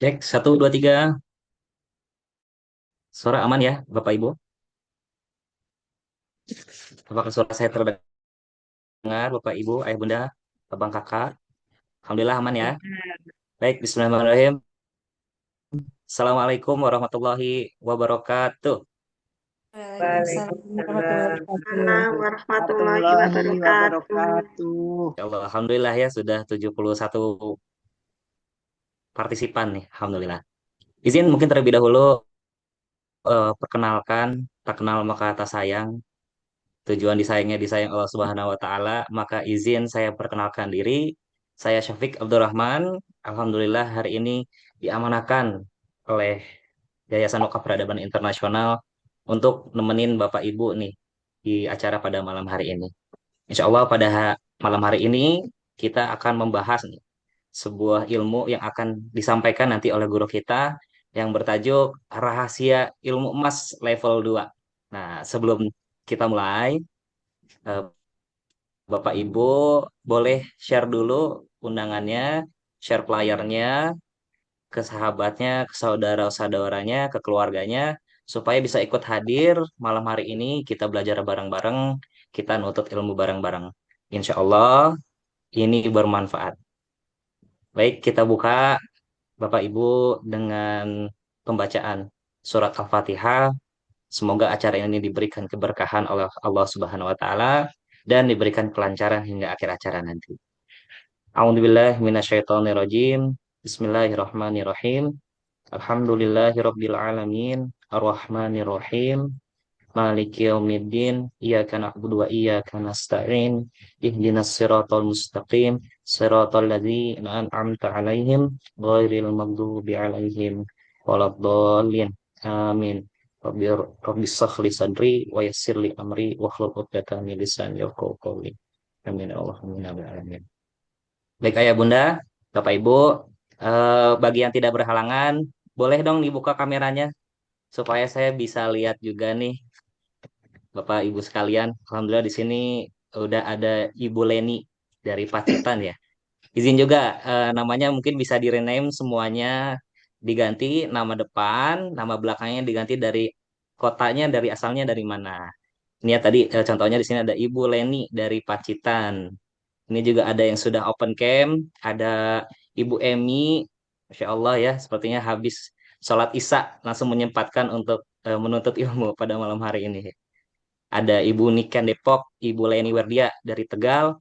Cek, satu, dua, tiga. Suara aman ya, Bapak Ibu? Apakah suara saya terdengar, Bapak Ibu, Ayah Bunda, Abang Kakak? Alhamdulillah aman ya. Baik, Bismillahirrahmanirrahim. Assalamualaikum warahmatullahi wabarakatuh. Waalaikumsalam warahmatullahi Waalaikumsalam wabarakatuh. warahmatullahi Warahmatullahi wabarakatuh. wabarakatuh. Ya Allah, Alhamdulillah ya, sudah 71 partisipan nih, Alhamdulillah. Izin mungkin terlebih dahulu, perkenalkan, tak kenal maka tak sayang. Tujuan disayang Allah Subhanahu wa taala, maka izin saya perkenalkan diri. Saya Syafiq Abdurrahman. Alhamdulillah hari ini diamanahkan oleh Yayasan Wakaf Peradaban Internasional untuk nemenin Bapak Ibu nih di acara pada malam hari ini. Insya Allah pada malam hari ini kita akan membahas nih sebuah ilmu yang akan disampaikan nanti oleh guru kita yang bertajuk Rahasia Ilmu Emas Level 2. Nah, sebelum kita mulai, eh, Bapak Ibu boleh share dulu undangannya, share flyernya ke sahabatnya, ke saudara-saudaranya, ke keluarganya, supaya bisa ikut hadir malam hari ini. Kita belajar bareng-bareng, kita nutut ilmu bareng-bareng. Insya Allah ini bermanfaat. Baik, kita buka Bapak Ibu dengan pembacaan surat Al-Fatihah. Semoga acara ini diberikan keberkahan oleh Allah Subhanahu wa taala dan diberikan kelancaran hingga akhir acara nanti. A'udzubillahi minasyaitonirrajim. Bismillahirrahmanirrahim. Alhamdulillahirabbil alamin. Arrahmanirrahim. Maliki yaumiddin. Iyyaka na'budu wa iyyaka nasta'in. Ihdinas siratal mustaqim. Siratal ladzina an'amta 'alaihim ghairil maghdubi 'alaihim waladdallin. Amin. Rabbi shrah li sadri wa yassir li amri wa hlul 'uqdatam min lisani yafqahu qawli. Amin ya Allah. Amin ya rabbal alamin. Baik Ayah Bunda, Bapak Ibu, bagi yang tidak berhalangan, boleh dong dibuka kameranya supaya saya bisa lihat juga nih Bapak Ibu sekalian. Alhamdulillah di sini udah ada Ibu Leni dari Pacitan ya. Izin juga namanya mungkin bisa di rename semuanya, diganti nama depan, nama belakangnya diganti dari kotanya, dari asalnya dari mana. Ini ya tadi contohnya di sini ada Ibu Leni dari Pacitan. Ini juga ada yang sudah open cam, ada Ibu Emi, Masya Allah ya, sepertinya habis sholat Isya langsung menyempatkan untuk menuntut ilmu pada malam hari ini. Ada Ibu Niken Depok, Ibu Leni Werdia dari Tegal,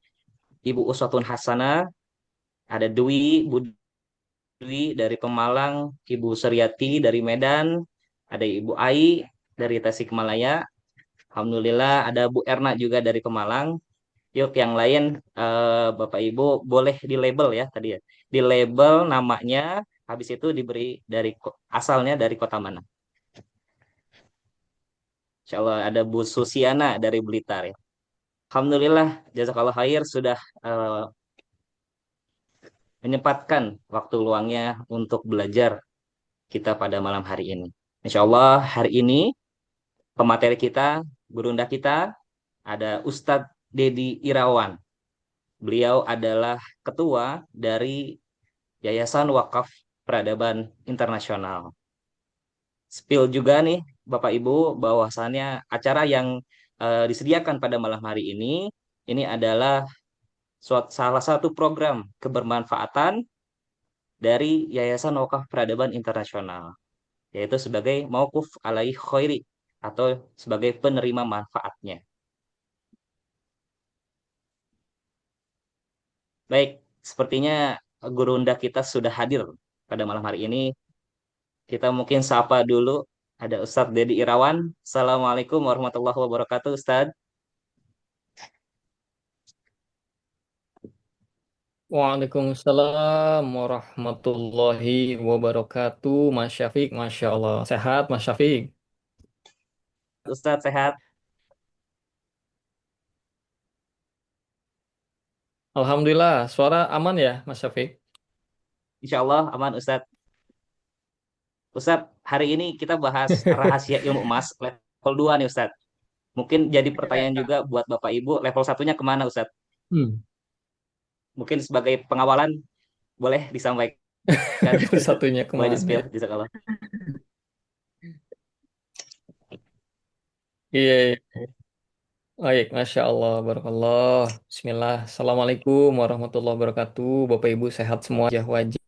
Ibu Uswatun Hasanah, ada Bu Dwi dari Pemalang, Ibu Suryati dari Medan, ada Ibu Ai dari Tasikmalaya, Alhamdulillah ada Bu Erna juga dari Pemalang. Yuk, yang lain Bapak Ibu boleh di label ya tadi ya. Di label namanya, habis itu diberi dari asalnya dari kota mana. Insya Allah ada Bu Susiana dari Blitar ya. Alhamdulillah, jazakallah khair sudah eh, menyempatkan waktu luangnya untuk belajar kita pada malam hari ini. Insya Allah hari ini pemateri kita, gurunda kita ada Ustadz Dedi Irawan. Beliau adalah ketua dari Yayasan Wakaf Peradaban Internasional. Spill juga nih, Bapak Ibu, bahwasannya acara yang disediakan pada malam hari ini adalah salah satu program kebermanfaatan dari Yayasan Wakaf Peradaban Internasional, yaitu sebagai Mauquf Alai Khairi atau sebagai penerima manfaatnya. Baik, sepertinya guru undak kita sudah hadir pada malam hari ini. Kita mungkin sapa dulu. Ada Ustadz Dedi Irawan. Assalamualaikum warahmatullahi wabarakatuh, Ustadz. Waalaikumsalam warahmatullahi wabarakatuh. Mas Syafiq, Masya Allah. Sehat, Mas Syafiq? Ustadz sehat. Alhamdulillah, suara aman ya, Mas Syafiq? Insya Allah aman, Ustadz. Ustadz, hari ini kita bahas rahasia ilmu emas level 2 nih, Ustadz. Mungkin jadi pertanyaan juga buat Bapak Ibu, level satunya kemana, Ustadz? Hmm. Mungkin sebagai pengawalan, boleh disampaikan. Kan Bersatunya boleh di kemana? spill di sekolah. Iya, iya. Baik, Masya Allah, Barakallah. Bismillah. Assalamualaikum warahmatullahi wabarakatuh. Bapak Ibu sehat semua, wajah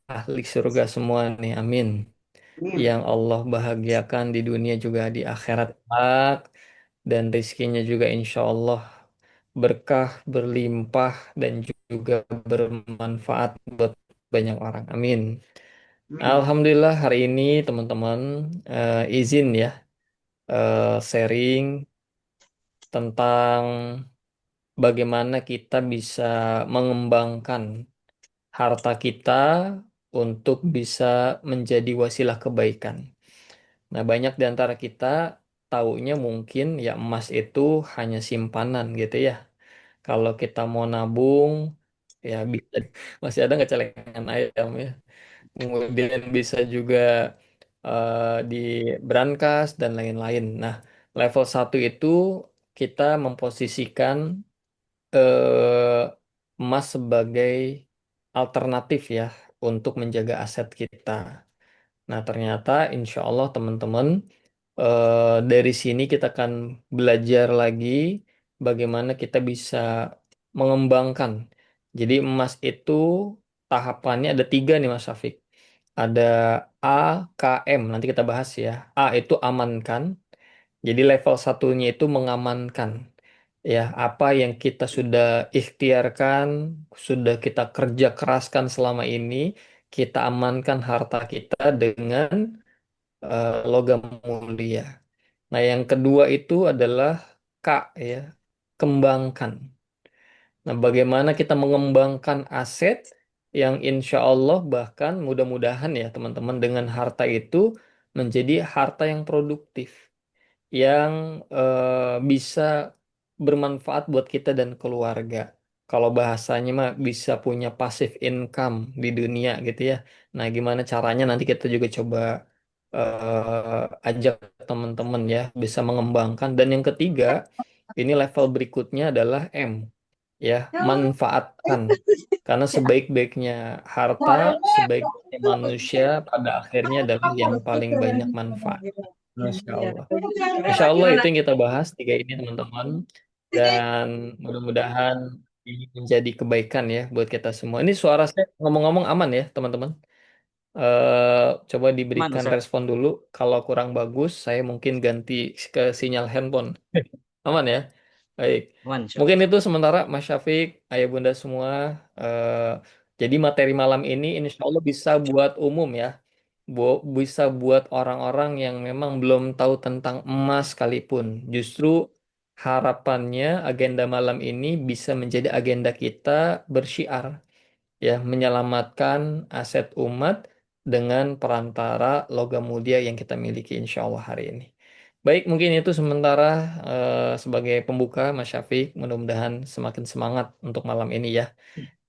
ahli surga semua nih, amin. Amin. Yang Allah bahagiakan di dunia juga di akhirat kelak, dan rizkinya juga insya Allah berkah, berlimpah, dan juga bermanfaat buat banyak orang. Amin. Amin. Alhamdulillah hari ini teman-teman izin ya sharing tentang bagaimana kita bisa mengembangkan harta kita untuk bisa menjadi wasilah kebaikan. Nah, banyak di antara kita taunya mungkin ya emas itu hanya simpanan gitu ya. Kalau kita mau nabung, ya bisa. Masih ada nggak celengan ayam ya? Kemudian bisa juga di brankas dan lain-lain. Nah, level satu itu kita memposisikan emas sebagai alternatif ya untuk menjaga aset kita. Nah, ternyata insya Allah teman-teman dari sini kita akan belajar lagi bagaimana kita bisa mengembangkan. Jadi emas itu tahapannya ada tiga nih Mas Syafiq. Ada A, K, M. Nanti kita bahas ya. A itu amankan. Jadi level satunya itu mengamankan. Ya, apa yang kita sudah ikhtiarkan, sudah kita kerja keraskan selama ini, kita amankan harta kita dengan logam mulia. Nah, yang kedua itu adalah K ya, kembangkan. Nah, bagaimana kita mengembangkan aset yang insya Allah bahkan mudah-mudahan ya teman-teman dengan harta itu menjadi harta yang produktif, yang bisa bermanfaat buat kita dan keluarga. Kalau bahasanya mah bisa punya passive income di dunia gitu ya. Nah, gimana caranya nanti kita juga coba ajak teman-teman ya bisa mengembangkan. Dan yang ketiga, ini level berikutnya adalah M ya, manfaatkan. Karena sebaik-baiknya harta, sebaik-baiknya manusia pada akhirnya adalah yang paling banyak manfaat. Masya Allah. Insya Allah itu yang kita bahas tiga ini teman-teman, dan mudah-mudahan ini menjadi kebaikan ya buat kita semua. Ini suara saya ngomong-ngomong aman ya teman-teman. Coba Man diberikan Ustaz, respon dulu. Kalau kurang bagus, saya mungkin ganti ke sinyal handphone. Aman ya? Baik. man insya Mungkin Allah. itu sementara Mas Syafiq, Ayah Bunda semua. eh, jadi materi malam ini insya Allah bisa buat umum ya. Bisa buat orang-orang yang memang belum tahu tentang emas sekalipun. Justru harapannya agenda malam ini bisa menjadi agenda kita bersyiar ya, menyelamatkan aset umat dengan perantara logam mulia yang kita miliki insya Allah hari ini. Baik, mungkin itu sementara sebagai pembuka Mas Syafiq. Mudah-mudahan semakin semangat untuk malam ini ya.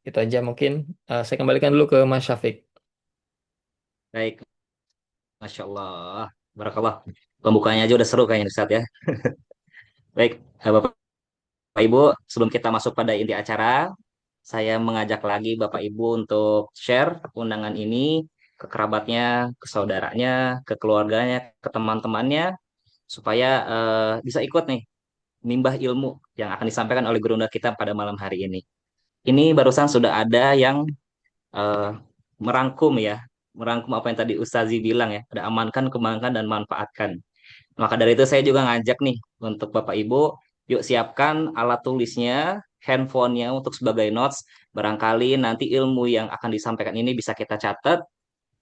Itu aja mungkin. Saya kembalikan dulu ke Mas Syafiq. Baik, Masya Allah. Barakallah. Pembukanya aja udah seru kayaknya Ustaz ya. Baik, Bapak Ibu, sebelum kita masuk pada inti acara, saya mengajak lagi Bapak Ibu untuk share undangan ini ke kerabatnya, ke saudaranya, ke keluarganya, ke teman-temannya, supaya bisa ikut nih, nimbah ilmu yang akan disampaikan oleh gurunda kita pada malam hari ini. Ini barusan sudah ada yang eh, merangkum ya, merangkum apa yang tadi Ustazi bilang ya, ada amankan, kembangkan, dan manfaatkan. Maka dari itu saya juga ngajak nih untuk Bapak Ibu, yuk siapkan alat tulisnya, handphonenya untuk sebagai notes. Barangkali nanti ilmu yang akan disampaikan ini bisa kita catat,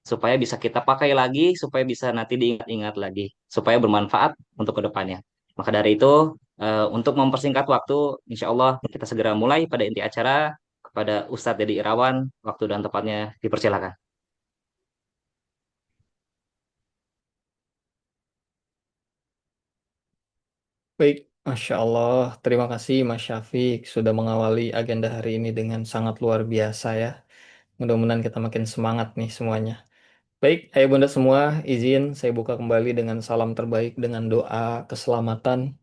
supaya bisa kita pakai lagi, supaya bisa nanti diingat-ingat lagi, supaya bermanfaat untuk kedepannya. Maka dari itu, untuk mempersingkat waktu, insya Allah kita segera mulai pada inti acara. Kepada Ustadz Dedi Irawan, waktu dan tempatnya dipersilakan. Baik, Masya Allah. Terima kasih Mas Syafiq sudah mengawali agenda hari ini dengan sangat luar biasa ya. Mudah-mudahan kita makin semangat nih semuanya. Baik, ayah bunda semua, izin saya buka kembali dengan salam terbaik dengan doa keselamatan,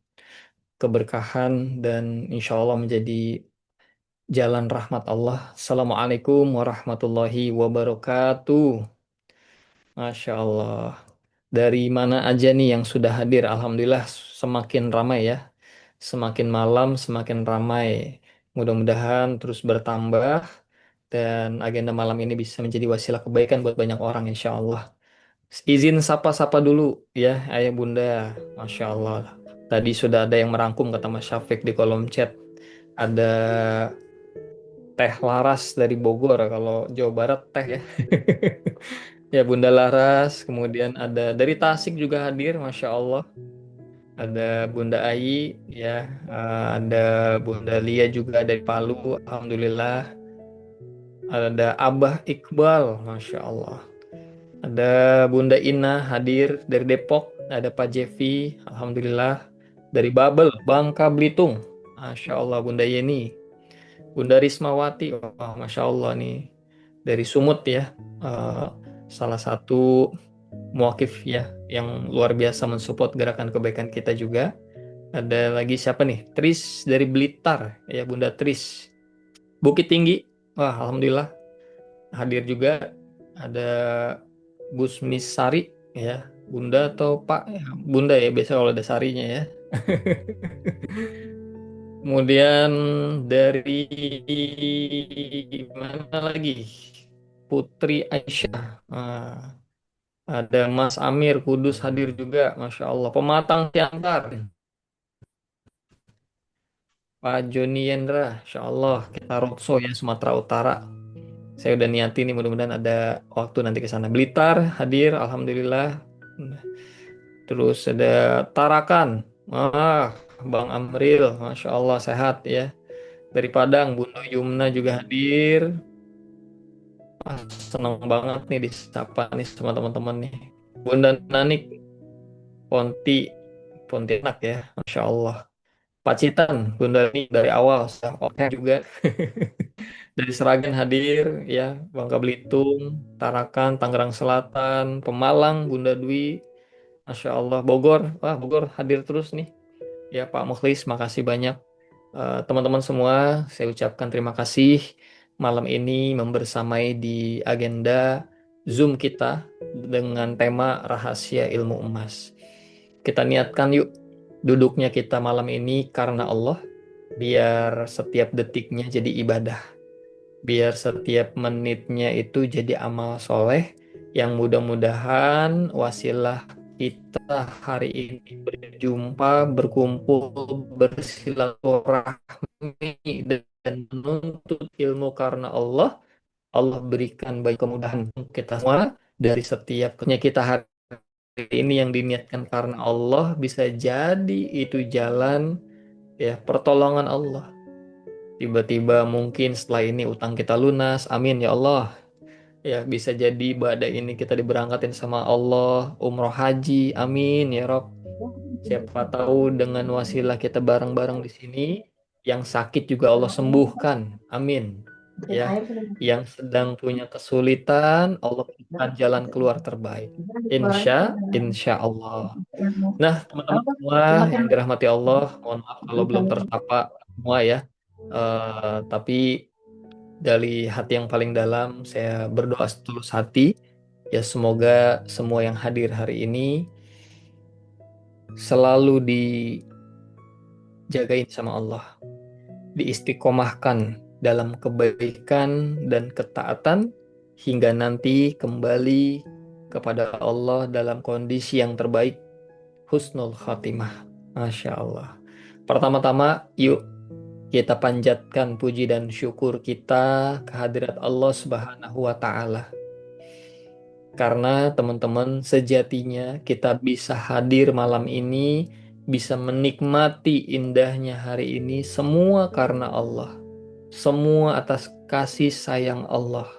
keberkahan, dan insya Allah menjadi jalan rahmat Allah. Assalamualaikum warahmatullahi wabarakatuh. Masya Allah. Dari mana aja nih yang sudah hadir? Alhamdulillah semakin ramai ya. Semakin malam semakin ramai. Mudah-mudahan terus bertambah dan agenda malam ini bisa menjadi wasilah kebaikan buat banyak orang insya Allah. Izin sapa-sapa dulu ya ayah bunda. Masya Allah. Tadi sudah ada yang merangkum kata Mas Syafiq di kolom chat. Ada Teh Laras dari Bogor, kalau Jawa Barat teh ya. Ya Bunda Laras, kemudian ada dari Tasik juga hadir, Masya Allah. Ada Bunda Ayi, ya, ada Bunda Lia juga dari Palu, Alhamdulillah. Ada Abah Iqbal, Masya Allah. Ada Bunda Ina hadir dari Depok, ada Pak Jevi, Alhamdulillah. Dari Babel, Bangka Belitung, Masya Allah Bunda Yeni. Bunda Rismawati, oh, Masya Allah nih dari Sumut ya, eh, salah satu muakif ya yang luar biasa mensupport gerakan kebaikan kita juga. Ada lagi siapa nih? Tris dari Blitar ya Bunda Tris. Bukit Tinggi, wah Alhamdulillah hadir juga. Ada Gusmis Sari ya, Bunda atau Pak ya, Bunda ya biasa kalau ada sarinya ya. Kemudian dari mana lagi? Putri Aisyah. Ada Mas Amir Kudus hadir juga, Masya Allah. Pematang Siantar, Pak Joni Yendra, Masya Allah. Kita roadshow ya Sumatera Utara. Saya udah niatin nih mudah-mudahan ada waktu nanti ke sana. Blitar hadir, Alhamdulillah. Terus ada Tarakan, Bang Amril, Masya Allah sehat ya. Dari Padang, Bunda Yumna juga hadir. Senang banget nih disapa nih sama teman-teman nih. Bunda Nanik, Ponti, Pontianak ya, Masya Allah. Pacitan, Bunda ini dari awal, oke juga. Dari Seragen hadir, ya, Bangka Belitung, Tarakan, Tangerang Selatan, Pemalang, Bunda Dwi, Masya Allah. Bogor, wah Bogor hadir terus nih. Ya Pak Mukhlis, makasih banyak. Teman-teman semua, saya ucapkan terima kasih malam ini membersamai di agenda Zoom kita dengan tema Rahasia Ilmu Emas. Kita niatkan yuk duduknya kita malam ini karena Allah, biar setiap detiknya jadi ibadah, biar setiap menitnya itu jadi amal soleh yang mudah-mudahan wasilah kita hari ini berjumpa, berkumpul, bersilaturahmi dan menuntut ilmu karena Allah. Allah berikan banyak kemudahan untuk kita semua dari setiap kerja kita hari ini yang diniatkan karena Allah bisa jadi itu jalan ya pertolongan Allah. Tiba-tiba mungkin setelah ini utang kita lunas, amin ya Allah. Ya bisa jadi badai ini kita diberangkatin sama Allah, umroh haji, amin ya Rob. Siapa tahu dengan wasilah kita bareng-bareng di sini, yang sakit juga Allah sembuhkan, amin. Ya, yang sedang punya kesulitan, Allah berikan jalan keluar terbaik. Insya Allah. Nah, teman-teman semua yang dirahmati Allah, mohon maaf kalau belum tersapa semua ya. Tapi dari hati yang paling dalam, saya berdoa setulus hati. Ya, semoga semua yang hadir hari ini selalu dijagain sama Allah, diistiqomahkan dalam kebaikan dan ketaatan hingga nanti kembali kepada Allah dalam kondisi yang terbaik, husnul khatimah. Masya Allah. Pertama-tama, yuk kita panjatkan puji dan syukur kita kehadirat Allah Subhanahu wa Ta'ala. Karena teman-teman, sejatinya kita bisa hadir malam ini, bisa menikmati indahnya hari ini, semua karena Allah. Semua atas kasih sayang Allah.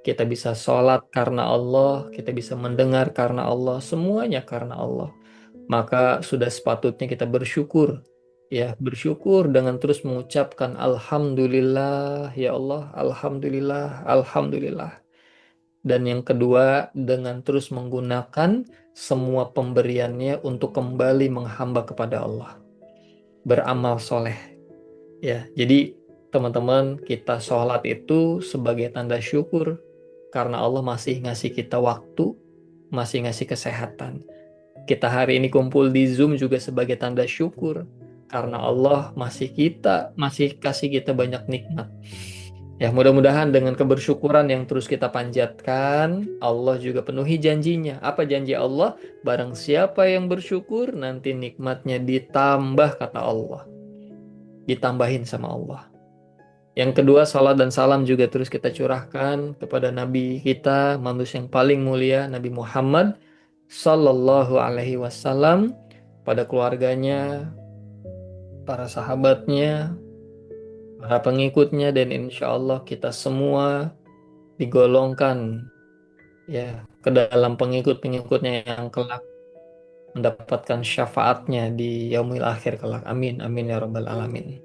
Kita bisa sholat karena Allah, kita bisa mendengar karena Allah, semuanya karena Allah. Maka sudah sepatutnya kita bersyukur. Ya, bersyukur dengan terus mengucapkan Alhamdulillah, ya Allah, Alhamdulillah, Alhamdulillah. Dan yang kedua, dengan terus menggunakan semua pemberiannya untuk kembali menghamba kepada Allah. Beramal soleh. Ya, jadi teman-teman, kita sholat itu sebagai tanda syukur karena Allah masih ngasih kita waktu, masih ngasih kesehatan. Kita hari ini kumpul di Zoom juga sebagai tanda syukur karena Allah masih kasih kita banyak nikmat. Ya, mudah-mudahan dengan kebersyukuran yang terus kita panjatkan, Allah juga penuhi janjinya. Apa janji Allah? Barang siapa yang bersyukur, nanti nikmatnya ditambah, kata Allah. Ditambahin sama Allah. Yang kedua, salat dan salam juga terus kita curahkan kepada Nabi kita, manusia yang paling mulia, Nabi Muhammad Sallallahu Alaihi Wasallam, pada keluarganya, para sahabatnya, para pengikutnya, dan insya Allah kita semua digolongkan ya ke dalam pengikut-pengikutnya yang kelak mendapatkan syafaatnya di yaumil akhir kelak. Amin, amin ya rabbal alamin.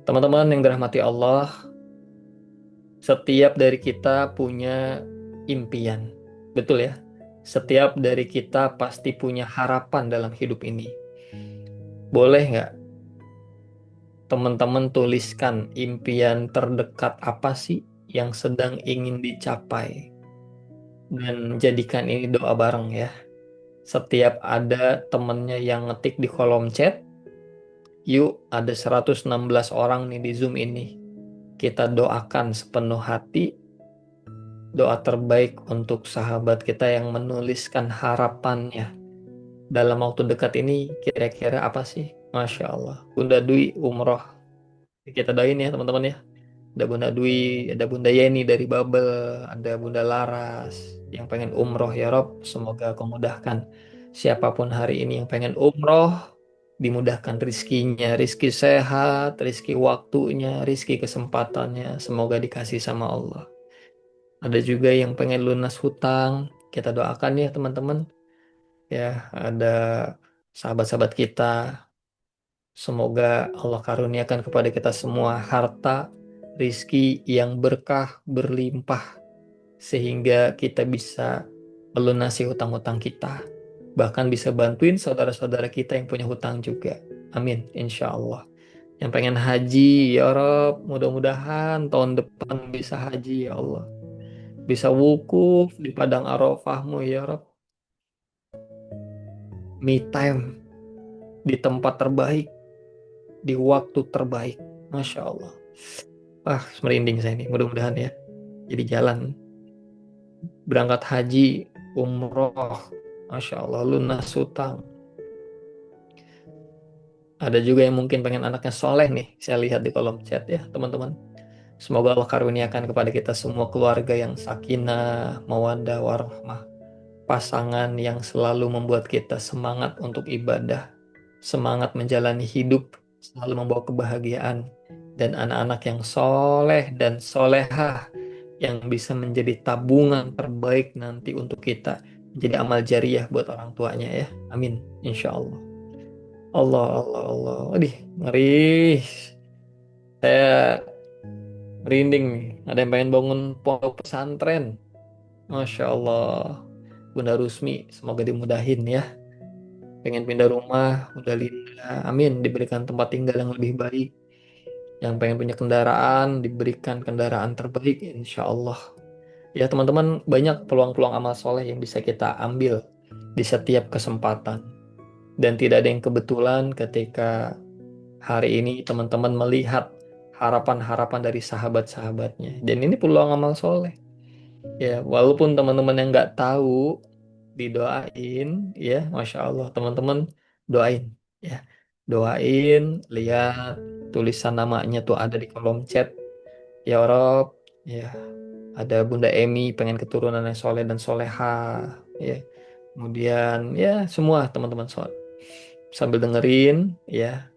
Teman-teman yang dirahmati Allah, setiap dari kita punya impian. Betul ya? Setiap dari kita pasti punya harapan dalam hidup ini. Boleh nggak teman-teman tuliskan impian terdekat apa sih yang sedang ingin dicapai? Dan jadikan ini doa bareng ya. Setiap ada temennya yang ngetik di kolom chat, yuk ada 116 orang nih di Zoom ini. Kita doakan sepenuh hati doa terbaik untuk sahabat kita yang menuliskan harapannya. Dalam waktu dekat ini kira-kira apa sih? Masya Allah. Bunda Dwi umroh. Kita doain ya teman-teman ya. Ada Bunda Dwi, ada Bunda Yeni dari Babel, ada Bunda Laras yang pengen umroh ya Rob. Semoga kau mudahkan. Siapapun hari ini yang pengen umroh, dimudahkan rizkinya, rizki sehat, rizki waktunya, rizki kesempatannya. Semoga dikasih sama Allah. Ada juga yang pengen lunas hutang. Kita doakan ya teman-teman. Ya, ada sahabat-sahabat kita. Semoga Allah karuniakan kepada kita semua harta, rizki yang berkah, berlimpah, sehingga kita bisa melunasi hutang-hutang kita. Bahkan bisa bantuin saudara-saudara kita yang punya hutang juga. Amin, insya Allah. Yang pengen haji, ya Rob, mudah-mudahan tahun depan bisa haji, ya Allah. Bisa wukuf di padang Arafahmu, ya Rob. Me time di tempat terbaik, di waktu terbaik. Masya Allah. Wah, merinding saya nih. Mudah-mudahan ya. Jadi jalan. Berangkat haji, umroh. Masya Allah, lunas hutang. Ada juga yang mungkin pengen anaknya soleh nih. Saya lihat di kolom chat ya, teman-teman. Semoga Allah karuniakan kepada kita semua keluarga yang sakinah, mawaddah, warahmah. Pasangan yang selalu membuat kita semangat untuk ibadah. Semangat menjalani hidup, selalu membawa kebahagiaan. Dan anak-anak yang soleh dan solehah yang bisa menjadi tabungan terbaik nanti untuk kita. Menjadi amal jariah buat orang tuanya ya. Amin. Insya Allah. Allah, Allah, Allah. Aduh, ngeri. Saya merinding nih. Ada yang pengen bangun pondok pesantren. Masya Allah. Bunda Rusmi, semoga dimudahin ya. Pengen pindah rumah, udah Linda. Amin, diberikan tempat tinggal yang lebih baik. Yang pengen punya kendaraan, diberikan kendaraan terbaik, insya Allah. Ya teman-teman, banyak peluang-peluang amal soleh yang bisa kita ambil di setiap kesempatan. Dan tidak ada yang kebetulan ketika hari ini teman-teman melihat harapan-harapan dari sahabat-sahabatnya. Dan ini peluang amal soleh. Ya, walaupun teman-teman yang nggak tahu, didoain, ya, Masya Allah, teman-teman doain, ya. Doain, lihat tulisan namanya tuh ada di kolom chat. Ya Rob, ya, ada Bunda Emi pengen keturunan yang soleh dan soleha, ya. Kemudian, ya, semua teman-teman sambil dengerin, ya,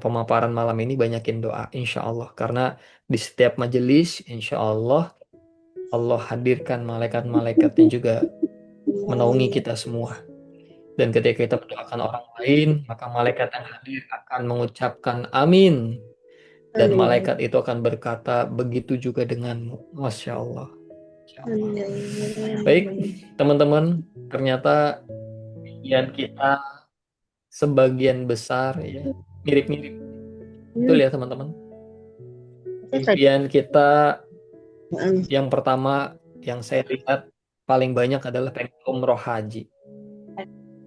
pemaparan malam ini banyakin doa, insya Allah. Karena di setiap majelis, insya Allah, Allah hadirkan malaikat-malaikatnya juga menaungi kita semua. Dan ketika kita mendoakan orang lain, maka malaikat yang hadir akan mengucapkan amin. Dan malaikat itu akan berkata, begitu juga denganmu. Masya Allah. Masya Allah. Baik, teman-teman, ternyata impian kita sebagian besar ya mirip-mirip. Betul ya, teman-teman? Impian kita Mm. yang pertama yang saya lihat paling banyak adalah pengen umroh haji.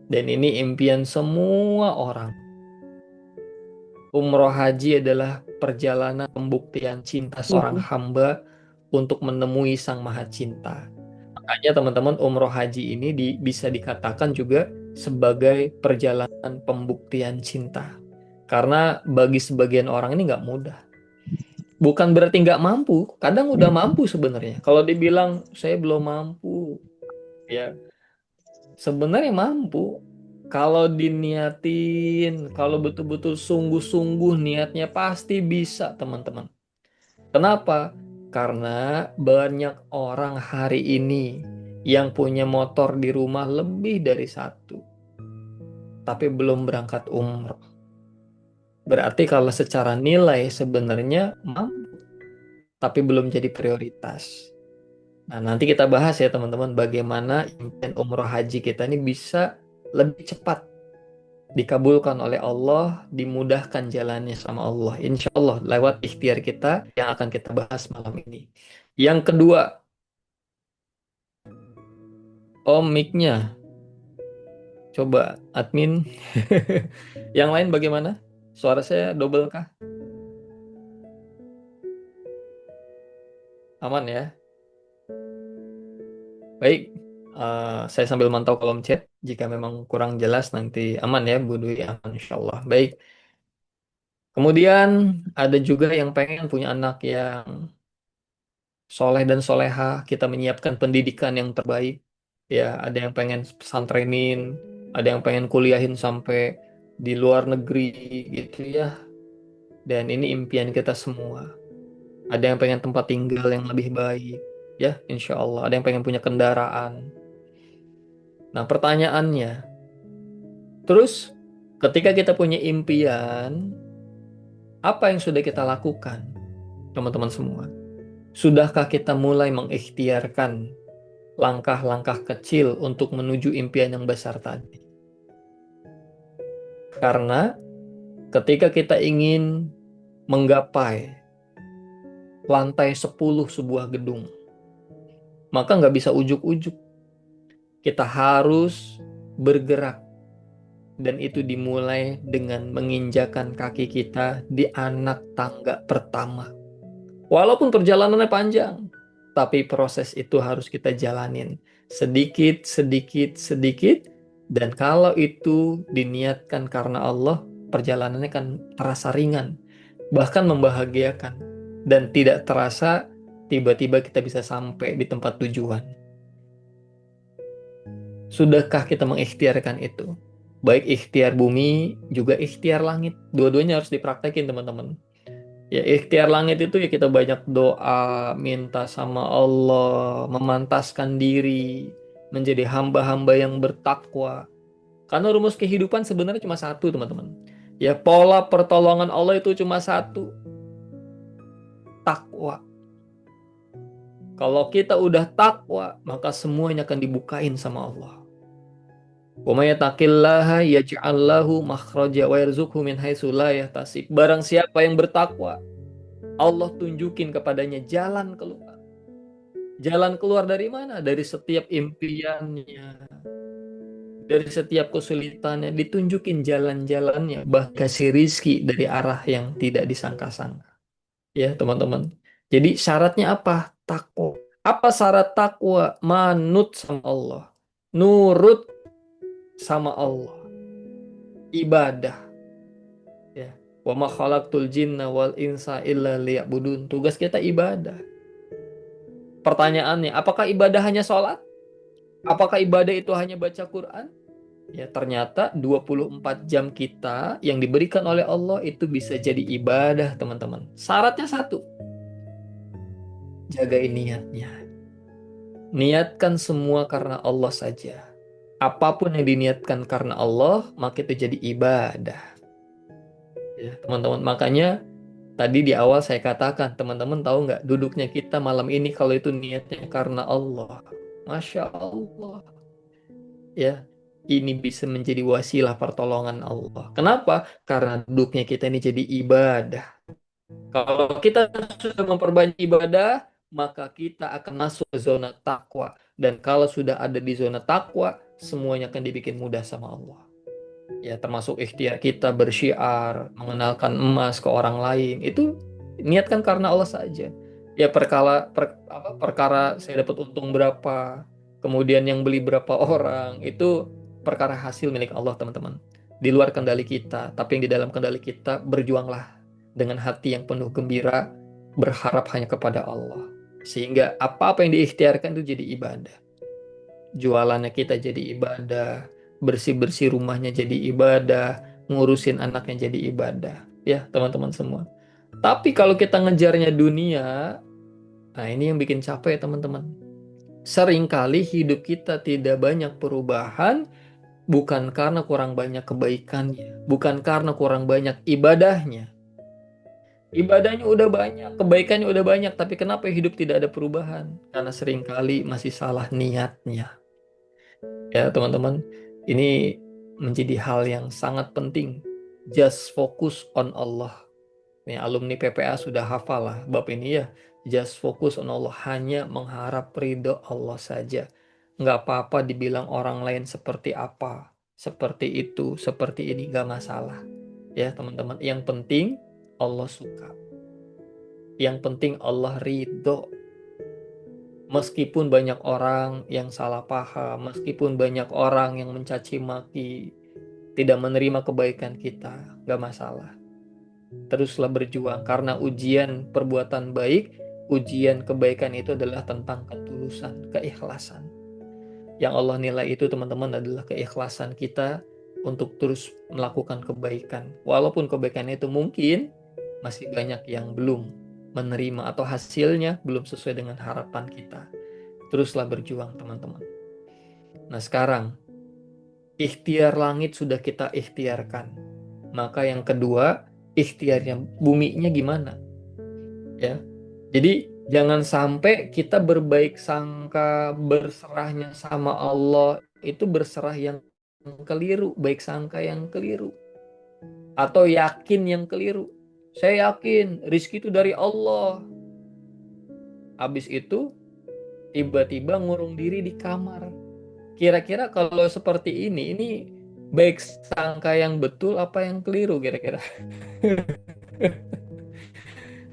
Dan ini impian semua orang. Umroh haji adalah perjalanan pembuktian cinta seorang hamba untuk menemui Sang Maha Cinta. Makanya teman-teman, umroh haji ini bisa dikatakan juga sebagai perjalanan pembuktian cinta. Karena bagi sebagian orang ini nggak mudah. Bukan berarti nggak mampu, kadang udah mampu sebenarnya. Kalau dibilang saya belum mampu, ya sebenarnya mampu. Kalau diniatin, kalau betul-betul sungguh-sungguh niatnya pasti bisa, teman-teman. Kenapa? Karena banyak orang hari ini yang punya motor di rumah lebih dari satu, tapi belum berangkat umroh. Berarti kalau secara nilai sebenarnya mampu, tapi belum jadi prioritas. Nah, nanti kita bahas ya teman-teman, bagaimana impian umroh haji kita ini bisa lebih cepat dikabulkan oleh Allah, dimudahkan jalannya sama Allah. Insya Allah lewat ikhtiar kita yang akan kita bahas malam ini. Yang kedua, mic-nya. Coba admin. Yang lain bagaimana? Suara saya double kah? Aman ya? Baik. Saya sambil mantau kolom chat. Jika memang kurang jelas nanti aman ya, Bu Dwi. Aman insya Allah. Baik. Kemudian ada juga yang pengen punya anak yang soleh dan soleha. Kita menyiapkan pendidikan yang terbaik. Ya, ada yang pengen pesantrenin, ada yang pengen kuliahin sampai di luar negeri gitu ya. Dan ini impian kita semua. Ada yang pengen tempat tinggal yang lebih baik, ya, insya Allah. Ada yang pengen punya kendaraan. Nah, pertanyaannya, terus ketika kita punya impian, apa yang sudah kita lakukan, teman-teman semua? Sudahkah kita mulai mengikhtiarkan langkah-langkah kecil untuk menuju impian yang besar tadi? Karena ketika kita ingin menggapai lantai 10 sebuah gedung, maka nggak bisa ujuk-ujuk. Kita harus bergerak. Dan itu dimulai dengan menginjakan kaki kita di anak tangga pertama. Walaupun perjalanannya panjang, tapi proses itu harus kita jalanin. Sedikit, sedikit, sedikit. Dan kalau itu diniatkan karena Allah, perjalanannya kan terasa ringan. Bahkan membahagiakan. Dan tidak terasa tiba-tiba kita bisa sampai di tempat tujuan. Sudahkah kita mengikhtiarkan itu? Baik ikhtiar bumi, juga ikhtiar langit. Dua-duanya harus dipraktekin, teman-teman. Ya, ikhtiar langit itu ya kita banyak doa, minta sama Allah, memantaskan diri, menjadi hamba-hamba yang bertakwa. Karena rumus kehidupan sebenarnya cuma satu, teman-teman. Ya, pola pertolongan Allah itu cuma satu. Takwa. Kalau kita udah takwa, maka semuanya akan dibukain sama Allah. Wa may yattaqillaha yaj'al lahu makhraja wa yarzuqhu min haitsu la yahtasib. Barang siapa yang bertakwa, Allah tunjukin kepadanya jalan keluar. Jalan keluar dari mana? Dari setiap impiannya, dari setiap kesulitannya, ditunjukin jalan-jalannya, bahkan kasih rizki dari arah yang tidak disangka-sangka. Ya, teman-teman. Jadi syaratnya apa? Takwa. Apa syarat takwa? Manut sama Allah. Nurut sama Allah. Ibadah. Ya. Wa ma khalaqtul jinna wal insa illa liya'budun. Tugas kita ibadah. Pertanyaannya, apakah ibadah hanya sholat? Apakah ibadah itu hanya baca Quran? Ya, ternyata 24 jam kita yang diberikan oleh Allah itu bisa jadi ibadah, teman-teman. Syaratnya satu. Jagain niatnya. Niatkan semua karena Allah saja. Apapun yang diniatkan karena Allah, maka itu jadi ibadah. Ya, teman-teman, makanya tadi di awal saya katakan, teman-teman tahu nggak duduknya kita malam ini kalau itu niatnya karena Allah. Masya Allah. Ya, ini bisa menjadi wasilah pertolongan Allah. Kenapa? Karena duduknya kita ini jadi ibadah. Kalau kita sudah memperbanyak ibadah, maka kita akan masuk ke zona takwa. Dan kalau sudah ada di zona takwa, semuanya akan dibikin mudah sama Allah. Ya, termasuk ikhtiar kita bersyiar, mengenalkan emas ke orang lain. Itu niatkan karena Allah saja. Ya, perkara saya dapat untung berapa, kemudian yang beli berapa orang, itu perkara hasil milik Allah, teman-teman. Di luar kendali kita, tapi yang di dalam kendali kita, berjuanglah dengan hati yang penuh gembira, berharap hanya kepada Allah. Sehingga apa-apa yang diikhtiarkan itu jadi ibadah. Jualannya kita jadi ibadah, bersih-bersih rumahnya jadi ibadah, ngurusin anaknya jadi ibadah. Ya, teman-teman semua. Tapi kalau kita ngejarnya dunia, nah ini yang bikin capek, teman-teman. Seringkali hidup kita tidak banyak perubahan, bukan karena kurang banyak kebaikannya, bukan karena kurang banyak ibadahnya. Ibadahnya udah banyak, kebaikannya udah banyak, tapi kenapa hidup tidak ada perubahan? Karena seringkali masih salah niatnya. Ya, teman-teman, ini menjadi hal yang sangat penting. Just focus on Allah. Nih, alumni PPA sudah hafal lah bab ini ya. Just focus on Allah, hanya mengharap ridho Allah saja. Nggak apa-apa dibilang orang lain seperti apa, seperti itu, seperti ini, nggak masalah. Ya, teman-teman, yang penting Allah suka. Yang penting Allah ridho. Meskipun banyak orang yang salah paham, meskipun banyak orang yang mencaci maki, tidak menerima kebaikan kita, gak masalah. Teruslah berjuang, karena ujian perbuatan baik, ujian kebaikan itu adalah tentang ketulusan, keikhlasan. Yang Allah nilai itu, teman-teman, adalah keikhlasan kita untuk terus melakukan kebaikan. Walaupun kebaikan itu mungkin masih banyak yang belum menerima atau hasilnya belum sesuai dengan harapan kita. Teruslah berjuang, teman-teman. Nah, sekarang ikhtiar langit sudah kita ikhtiarkan. Maka yang kedua, ikhtiarnya buminya gimana? Ya. Jadi jangan sampai kita berbaik sangka, berserahnya sama Allah itu berserah yang keliru, baik sangka yang keliru, atau yakin yang keliru. Saya yakin rizki itu dari Allah. Habis itu tiba-tiba ngurung diri di kamar. Kira-kira kalau seperti ini baik sangka yang betul apa yang keliru kira-kira?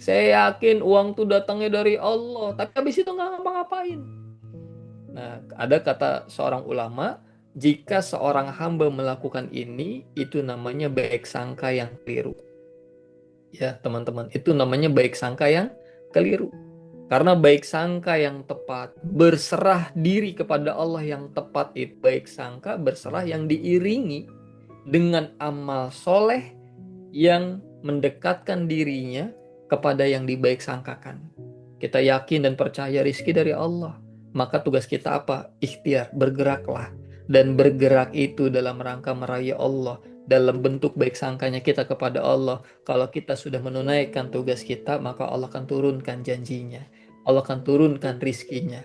Saya yakin uang tuh datangnya dari Allah, tapi habis itu nggak ngapa-ngapain. Nah, ada kata seorang ulama, jika seorang hamba melakukan ini, itu namanya baik sangka yang keliru. Ya, teman-teman, itu namanya baik sangka yang keliru. Karena baik sangka yang tepat, berserah diri kepada Allah yang tepat itu baik sangka berserah yang diiringi dengan amal soleh yang mendekatkan dirinya kepada yang dibaik sangkakan. Kita yakin dan percaya rizki dari Allah. Maka tugas kita apa? Ikhtiar, bergeraklah. Dan bergerak itu dalam rangka meraih Allah. Dalam bentuk baik sangkanya kita kepada Allah. Kalau kita sudah menunaikan tugas kita, maka Allah akan turunkan janjinya. Allah akan turunkan rizkinya.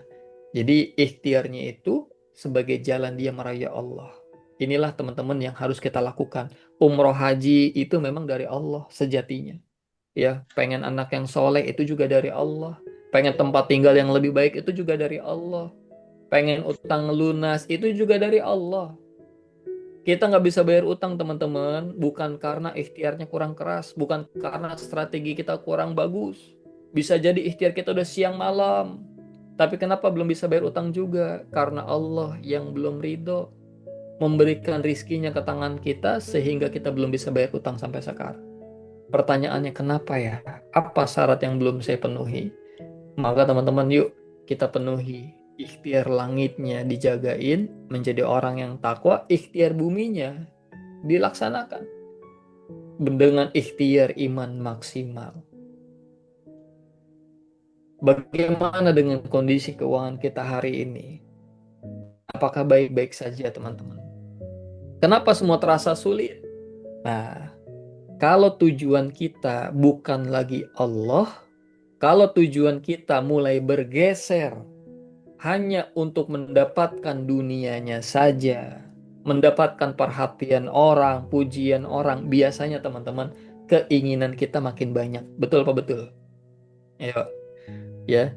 Jadi ikhtiarnya itu sebagai jalan dia meraih Allah. Inilah teman-teman yang harus kita lakukan. Umroh haji itu memang dari Allah sejatinya. Ya, pengen anak yang soleh itu juga dari Allah. Pengen tempat tinggal yang lebih baik itu juga dari Allah. Pengen utang lunas itu juga dari Allah. Kita nggak bisa bayar utang, teman-teman, bukan karena ikhtiarnya kurang keras, bukan karena strategi kita kurang bagus. Bisa jadi ikhtiar kita udah siang malam, tapi kenapa belum bisa bayar utang juga? Karena Allah yang belum ridho memberikan rizkinya ke tangan kita sehingga kita belum bisa bayar utang sampai sekarang. Pertanyaannya kenapa ya? Apa syarat yang belum saya penuhi? Maka teman-teman yuk kita penuhi. Ikhtiar langitnya dijagain, menjadi orang yang takwa, ikhtiar buminya dilaksanakan dengan ikhtiar iman maksimal. Bagaimana dengan kondisi keuangan kita hari ini? Apakah baik-baik saja, teman-teman? Kenapa semua terasa sulit? Nah, kalau tujuan kita bukan lagi Allah, kalau tujuan kita mulai bergeser hanya untuk mendapatkan dunianya saja, mendapatkan perhatian orang, pujian orang, biasanya teman-teman, keinginan kita makin banyak. Betul apa betul? Ayo, ya.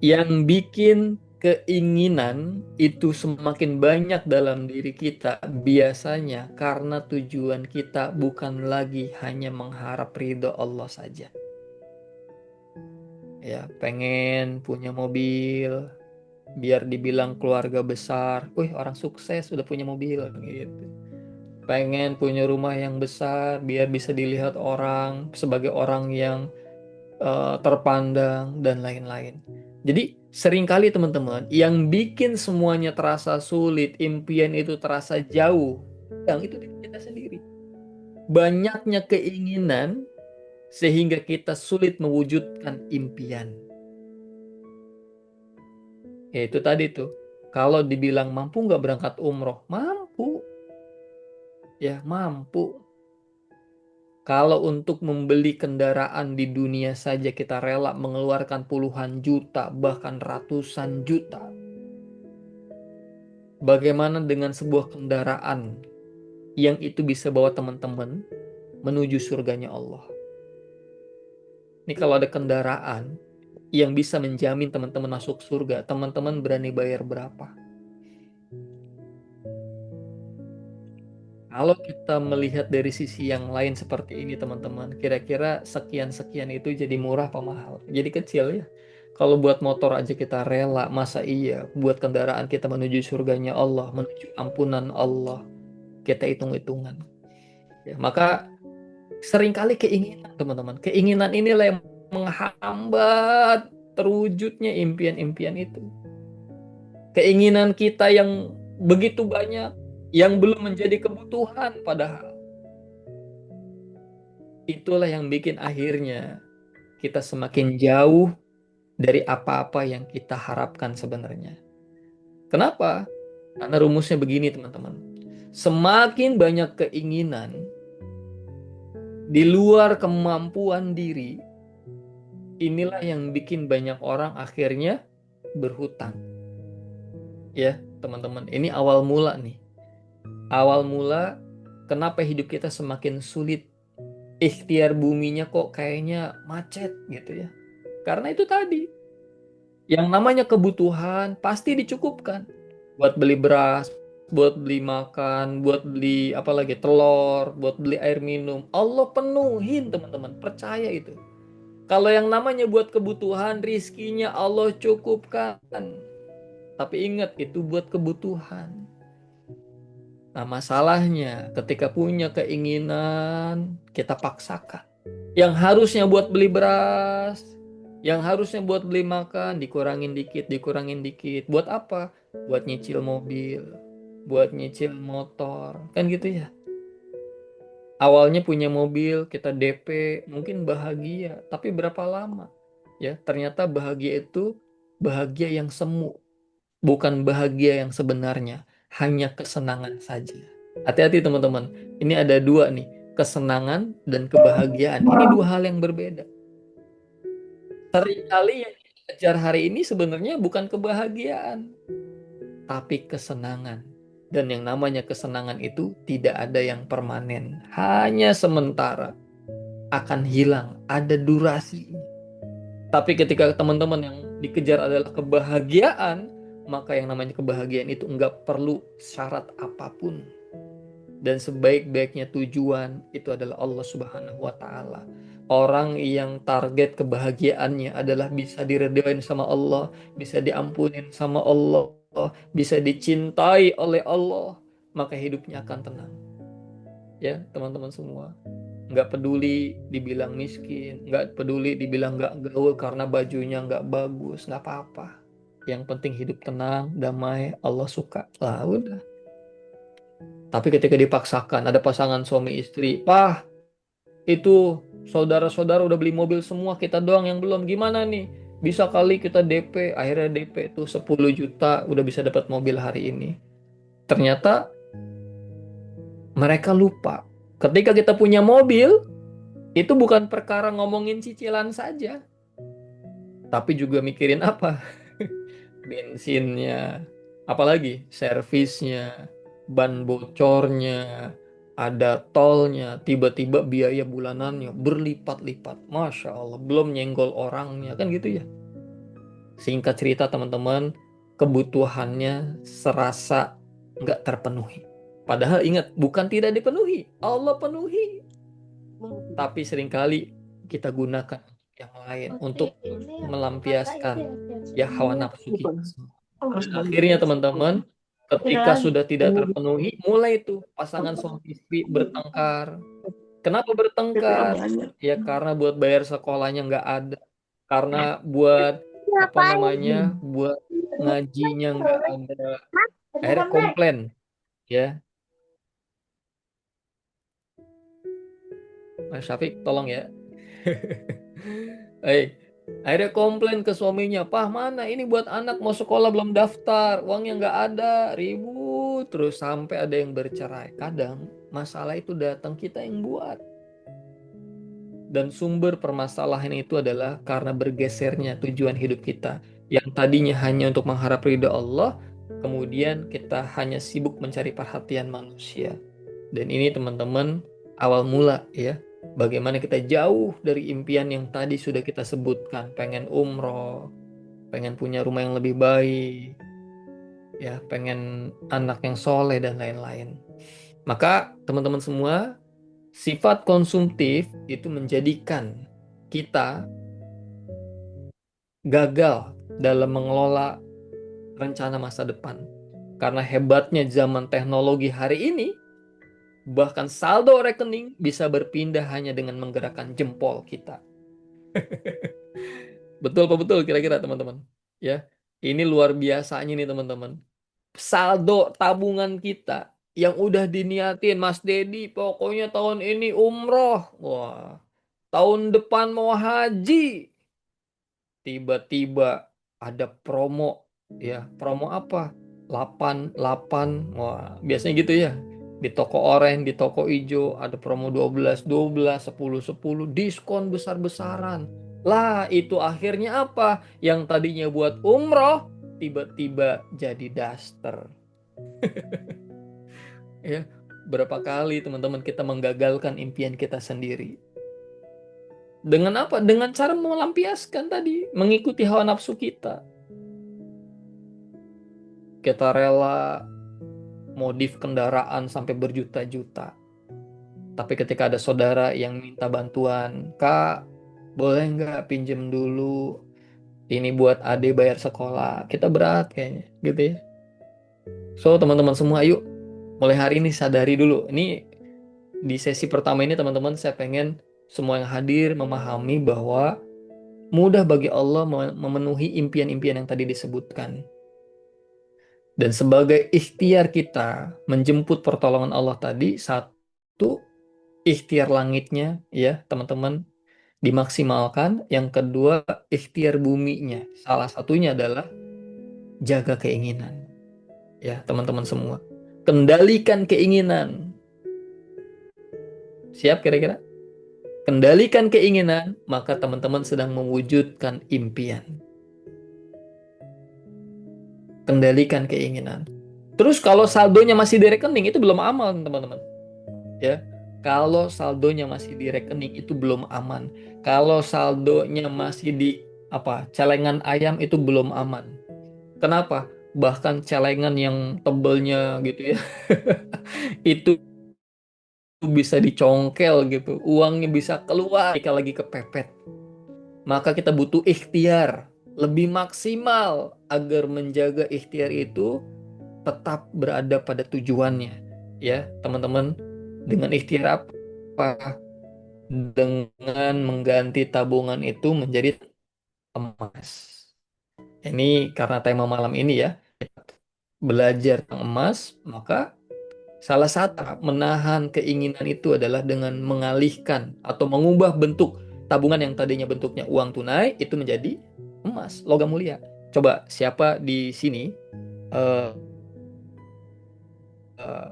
Yang bikin keinginan itu semakin banyak dalam diri kita biasanya karena tujuan kita bukan lagi hanya mengharap ridho Allah saja. Ya, pengen punya mobil, biar dibilang keluarga besar, wih orang sukses udah punya mobil gitu. Pengen punya rumah yang besar, biar bisa dilihat orang sebagai orang yang terpandang dan lain-lain. Jadi seringkali teman-teman yang bikin semuanya terasa sulit, impian itu terasa jauh, yang itu diri kita sendiri. Banyaknya keinginan sehingga kita sulit mewujudkan impian. Ya itu tadi tuh. Kalau dibilang mampu nggak berangkat umroh, mampu. Ya mampu. Kalau untuk membeli kendaraan di dunia saja kita rela mengeluarkan puluhan juta, bahkan ratusan juta. Bagaimana dengan sebuah kendaraan yang itu bisa bawa teman-teman menuju surganya Allah? Ini kalau ada kendaraan yang bisa menjamin teman-teman masuk surga, teman-teman berani bayar berapa? Kalau kita melihat dari sisi yang lain seperti ini teman-teman, kira-kira sekian-sekian itu jadi murah apa mahal? Jadi kecil ya. Kalau buat motor aja kita rela, masa iya buat kendaraan kita menuju surganya Allah, menuju ampunan Allah, kita hitung-hitungan. Ya, maka seringkali keinginan teman-teman, keinginan inilah yang menghambat terwujudnya impian-impian itu. Keinginan kita yang begitu banyak, yang belum menjadi kebutuhan padahal. Itulah yang bikin akhirnya kita semakin jauh dari apa-apa yang kita harapkan sebenarnya. Kenapa? Karena rumusnya begini teman-teman. Semakin banyak keinginan di luar kemampuan diri, inilah yang bikin banyak orang akhirnya berhutang. Ya teman-teman, ini awal mula nih. Awal mula kenapa hidup kita semakin sulit, ikhtiar buminya kok kayaknya macet gitu ya. Karena itu tadi, yang namanya kebutuhan pasti dicukupkan. Buat beli beras, buat beli makan, buat beli apa lagi, telur, buat beli air minum. Allah penuhin teman-teman, percaya itu. Kalau yang namanya buat kebutuhan, rizkinya Allah cukupkan. Tapi ingat, itu buat kebutuhan. Nah, masalahnya ketika punya keinginan, kita paksakan. Yang harusnya buat beli beras, yang harusnya buat beli makan, dikurangin dikit, dikurangin dikit. Buat apa? Buat nyicil mobil, buat nyicil motor. Kan gitu ya. Awalnya punya mobil, kita DP, mungkin bahagia. Tapi berapa lama? Ya, ternyata bahagia itu bahagia yang semu. Bukan bahagia yang sebenarnya, hanya kesenangan saja. Hati-hati teman-teman, ini ada dua nih, kesenangan dan kebahagiaan. Ini dua hal yang berbeda. Seringkali yang kita kejar hari ini sebenarnya bukan kebahagiaan, tapi kesenangan. Dan yang namanya kesenangan itu tidak ada yang permanen, hanya sementara, akan hilang, ada durasinya. Tapi ketika teman-teman yang dikejar adalah kebahagiaan, maka yang namanya kebahagiaan itu enggak perlu syarat apapun. Dan sebaik-baiknya tujuan itu adalah Allah Subhanahu wa Ta'ala. Orang yang target kebahagiaannya adalah bisa diridhoin sama Allah, bisa diampunin sama Allah, bisa dicintai oleh Allah, maka hidupnya akan tenang. Ya, teman-teman semua. Nggak peduli dibilang miskin, nggak peduli dibilang nggak gaul karena bajunya nggak bagus, nggak apa-apa. Yang penting hidup tenang, damai, Allah suka. Lah udah. Tapi ketika dipaksakan, ada pasangan suami istri, "Pah, itu saudara-saudara udah beli mobil semua, kita doang yang belum. Gimana nih? Bisa kali kita DP." Akhirnya DP tuh 10 juta udah bisa dapat mobil hari ini. Ternyata mereka lupa. Ketika kita punya mobil, itu bukan perkara ngomongin cicilan saja, tapi juga mikirin apa? Bensinnya, apalagi servisnya, ban bocornya, ada tolnya, tiba-tiba biaya bulanannya berlipat-lipat. Masya Allah, belum nyenggol orangnya, kan gitu ya. Singkat cerita teman-teman, kebutuhannya serasa nggak terpenuhi. Padahal ingat, bukan tidak dipenuhi, Allah penuhi. Tapi seringkali kita gunakan yang lain untuk melampiaskan ya hawa nafsu kita. Dan akhirnya teman-teman, ketika sudah tidak terpenuhi, mulai tuh pasangan suami istri bertengkar. Kenapa bertengkar? Ya karena buat bayar sekolahnya nggak ada. Karena buat apa namanya, buat ngajinya nggak ada. Akhirnya komplain, ya. Mas Syafiq, tolong ya. Akhirnya komplain ke suaminya, Pah mana ini buat anak mau sekolah belum daftar, uangnya nggak ada, ribut terus sampai ada yang bercerai. Kadang masalah itu datang kita yang buat. Dan sumber permasalahan itu adalah karena bergesernya tujuan hidup kita. Yang tadinya hanya untuk mengharap ridha Allah, kemudian kita hanya sibuk mencari perhatian manusia. Dan ini teman-teman awal mula ya. Bagaimana kita jauh dari impian yang tadi sudah kita sebutkan. Pengen umroh, pengen punya rumah yang lebih baik, ya, pengen anak yang soleh dan lain-lain. Maka teman-teman semua, sifat konsumtif itu menjadikan kita gagal dalam mengelola rencana masa depan. Karena hebatnya zaman teknologi hari ini, bahkan saldo rekening bisa berpindah hanya dengan menggerakkan jempol kita. Betul apa betul kira-kira teman-teman? Ya, ini luar biasanya nih teman-teman. Saldo tabungan kita yang udah diniatin Mas Dedi, pokoknya tahun ini umroh. Wah, tahun depan mau haji. Tiba-tiba ada promo, ya, promo apa? 88. Wah, biasanya gitu ya. Di toko oranye, di toko hijau ada promo 12 10 diskon besar-besaran. Lah, itu akhirnya apa? Yang tadinya buat umroh tiba-tiba jadi daster. Ya, berapa kali teman-teman kita menggagalkan impian kita sendiri. Dengan apa? Dengan cara melampiaskan tadi, mengikuti hawa nafsu kita. Kita rela modif kendaraan sampai berjuta-juta. Tapi ketika ada saudara yang minta bantuan, Kak, boleh nggak pinjem dulu? Ini buat adik bayar sekolah. Kita berat kayaknya, gitu ya. So, teman-teman semua, yuk mulai hari ini sadari dulu. Ini di sesi pertama ini teman-teman saya pengen semua yang hadir memahami bahwa mudah bagi Allah memenuhi impian-impian yang tadi disebutkan. Dan sebagai ikhtiar kita menjemput pertolongan Allah tadi, satu, ikhtiar langitnya ya teman-teman dimaksimalkan. Yang kedua, ikhtiar buminya. Salah satunya adalah jaga keinginan. Ya teman-teman semua. Kendalikan keinginan. Siap kira-kira? Kendalikan keinginan, maka teman-teman sedang mewujudkan impian. Kendalikan keinginan. Terus kalau saldonya masih di rekening itu belum aman, teman-teman. Ya. Kalau saldonya masih di rekening itu belum aman. Kalau saldonya masih di celengan ayam itu belum aman. Kenapa? Bahkan celengan yang tebelnya gitu ya. Itu bisa dicongkel gitu. Uangnya bisa keluar jika lagi kepepet. Maka kita butuh ikhtiar lebih maksimal agar menjaga ikhtiar itu tetap berada pada tujuannya. Ya, teman-teman, dengan ikhtiar apa? Dengan mengganti tabungan itu menjadi emas. Ini karena tema malam ini ya, belajar tentang emas, maka salah satu menahan keinginan itu adalah dengan mengalihkan atau mengubah bentuk tabungan yang tadinya bentuknya uang tunai itu menjadi emas, logam mulia. Coba siapa di sini, eh, eh,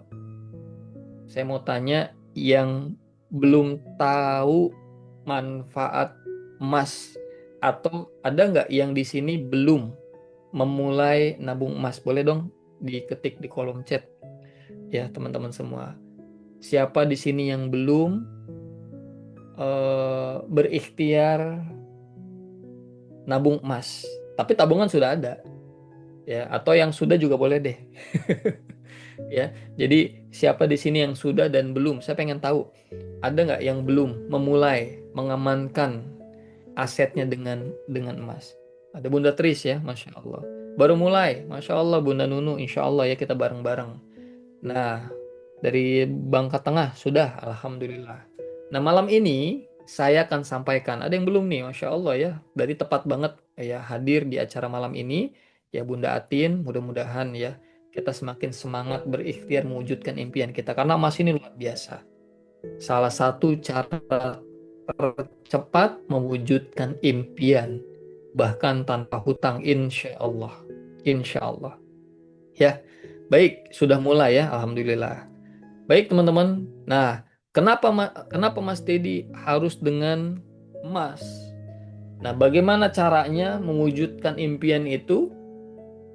saya mau tanya yang belum tahu manfaat emas, atau ada nggak yang di sini belum memulai nabung emas? Boleh dong diketik di kolom chat ya teman-teman semua. Siapa di sini yang belum berikhtiar nabung emas, tapi tabungan sudah ada ya, atau yang sudah juga boleh deh. Ya, jadi siapa di sini yang sudah dan belum? Saya pengen tahu, ada nggak yang belum memulai mengamankan asetnya dengan emas? Ada Bunda Tris ya, Masya Allah. Baru mulai, Masya Allah. Bunda Nunu, Insya Allah ya kita bareng-bareng. Nah, dari Bangka Tengah sudah, Alhamdulillah. Nah, malam ini saya akan sampaikan, ada yang belum nih, Masya Allah ya, dari tepat banget ya hadir di acara malam ini, ya Bunda Atin, mudah-mudahan ya kita semakin semangat berikhtiar mewujudkan impian kita, karena emas ini luar biasa. Salah satu cara tercepat mewujudkan impian, bahkan tanpa hutang, insya Allah. Insya Allah. Ya, baik, sudah mulai ya, Alhamdulillah. Baik teman-teman, nah kenapa Mas Dedi harus dengan emas? Nah, bagaimana caranya mewujudkan impian itu?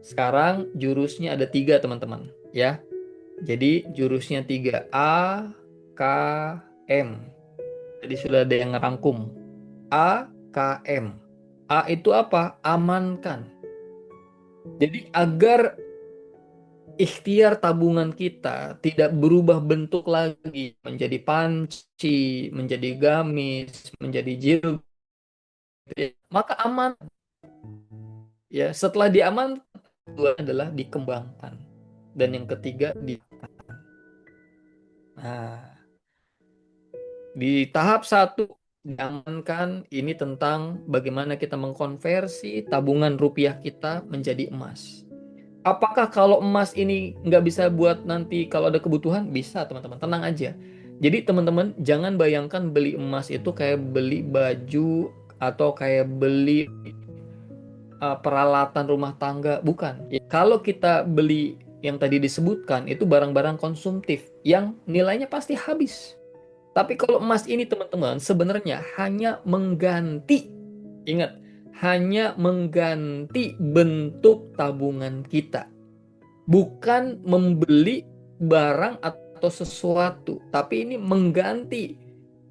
Sekarang jurusnya ada 3 teman-teman ya. Jadi jurusnya 3, A, K, M. Jadi sudah ada yang ngerangkum. A, K, M. A itu apa? Amankan. Jadi agar ikhtiar tabungan kita tidak berubah bentuk lagi menjadi panci, menjadi gamis, menjadi jilbab, maka aman ya. Setelah diaman, kedua adalah dikembangkan, dan yang ketiga di nah, di tahap 1 diamankan, ini tentang bagaimana kita mengkonversi tabungan rupiah kita menjadi emas. Apakah kalau emas ini nggak bisa buat nanti kalau ada kebutuhan? Bisa teman-teman, tenang aja. Jadi teman-teman jangan bayangkan beli emas itu kayak beli baju atau kayak beli peralatan rumah tangga, bukan. Kalau kita beli yang tadi disebutkan itu barang-barang konsumtif yang nilainya pasti habis. Tapi kalau emas ini teman-teman sebenarnya hanya mengganti, ingat, hanya mengganti bentuk tabungan kita. Bukan membeli barang atau sesuatu, tapi ini mengganti.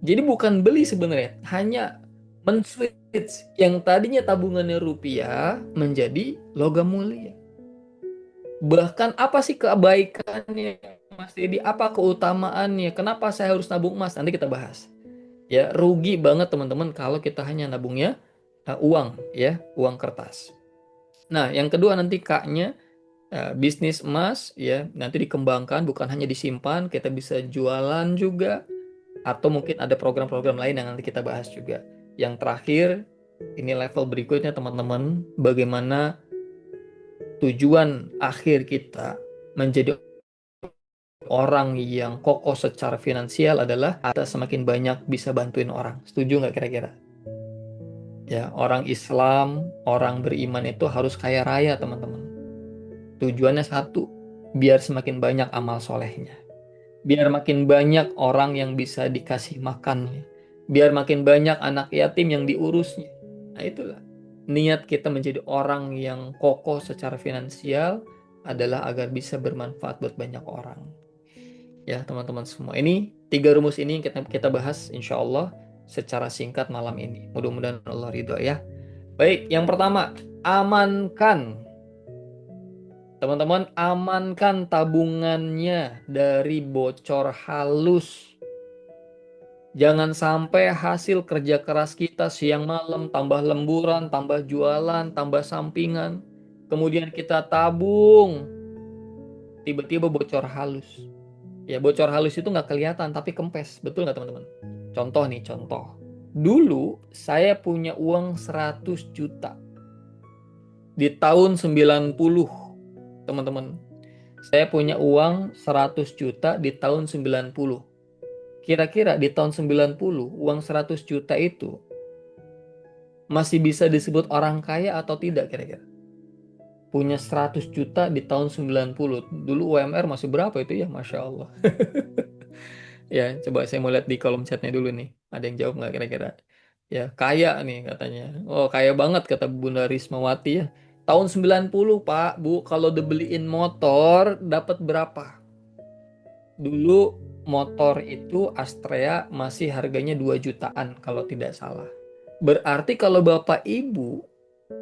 Jadi bukan beli sebenarnya, hanya men-switch yang tadinya tabungannya rupiah menjadi logam mulia. Bahkan apa sih kebaikannya, Mas Dedi? Apa keutamaannya? Kenapa saya harus nabung emas? Nanti kita bahas. Ya, rugi banget teman-teman kalau kita hanya nabungnya uang ya, uang kertas. Nah, yang kedua nanti K-nya bisnis emas ya, nanti dikembangkan, bukan hanya disimpan, kita bisa jualan juga, atau mungkin ada program-program lain yang nanti kita bahas juga. Yang terakhir, ini level berikutnya teman-teman, bagaimana tujuan akhir kita menjadi orang yang kokoh secara finansial adalah kita semakin banyak bisa bantuin orang. Setuju nggak kira-kira? Ya, orang Islam, orang beriman itu harus kaya raya teman-teman. Tujuannya satu, biar semakin banyak amal solehnya. Biar makin banyak orang yang bisa dikasih makannya. Biar makin banyak anak yatim yang diurusnya. Nah itulah. Niat kita menjadi orang yang kokoh secara finansial adalah agar bisa bermanfaat buat banyak orang. Ya teman-teman semua. Ini 3 rumus ini kita bahas insya Allah secara singkat malam ini. Mudah-mudahan Allah ridho ya. Baik, yang pertama, amankan. Teman-teman, amankan tabungannya dari bocor halus. Jangan sampai hasil kerja keras kita siang malam, tambah lemburan, tambah jualan, tambah sampingan. Kemudian kita tabung, tiba-tiba bocor halus. Ya, bocor halus itu nggak kelihatan, tapi kempes. Betul nggak teman-teman? Contoh nih, contoh. Dulu saya punya uang 100 juta. Di tahun 90, teman-teman. Saya punya uang 100 juta di tahun 90. Kira-kira di tahun 90, uang 100 juta itu masih bisa disebut orang kaya atau tidak kira-kira? Punya 100 juta di tahun 90. Dulu UMR masih berapa itu ya? Masya Allah. Ya, coba saya mau lihat di kolom chatnya dulu nih. Ada yang jawab nggak kira-kira? Ya, kaya nih katanya. Oh, kaya banget kata Bunda Rismawati ya. Tahun 90, Pak, Bu, kalau dibeliin motor dapat berapa? Dulu motor itu Astrea masih harganya 2 jutaan kalau tidak salah. Berarti kalau Bapak Ibu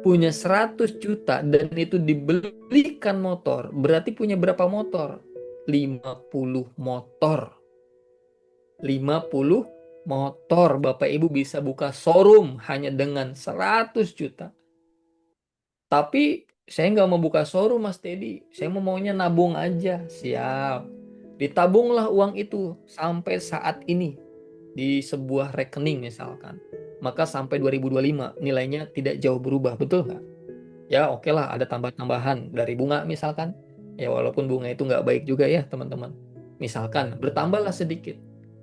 punya 100 juta dan itu dibelikan motor, berarti punya berapa motor? 50 motor. 50 motor Bapak Ibu bisa buka showroom hanya dengan 100 juta. Tapi saya nggak mau buka showroom Mas Teddy. Saya maunya nabung aja. Siap. Ditabunglah uang itu sampai saat ini di sebuah rekening misalkan. Maka sampai 2025 nilainya tidak jauh berubah, betul nggak? Ya oke lah ada tambah-tambahan dari bunga misalkan. Ya walaupun bunga itu nggak baik juga ya teman-teman. Misalkan bertambahlah sedikit.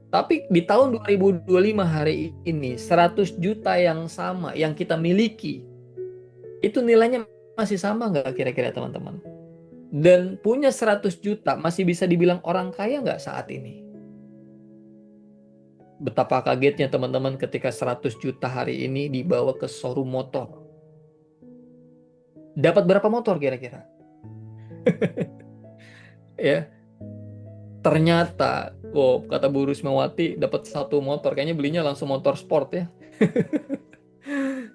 Tapi di tahun 2025 hari ini 100 juta yang sama yang kita miliki itu nilainya masih sama nggak kira-kira teman-teman? Dan punya 100 juta masih bisa dibilang orang kaya nggak saat ini? Betapa kagetnya teman-teman ketika 100 juta hari ini dibawa ke showroom motor. Dapat berapa motor kira-kira? Ya, ternyata, kata Bu Rusmawati dapat 1 motor, kayaknya belinya langsung motor sport ya.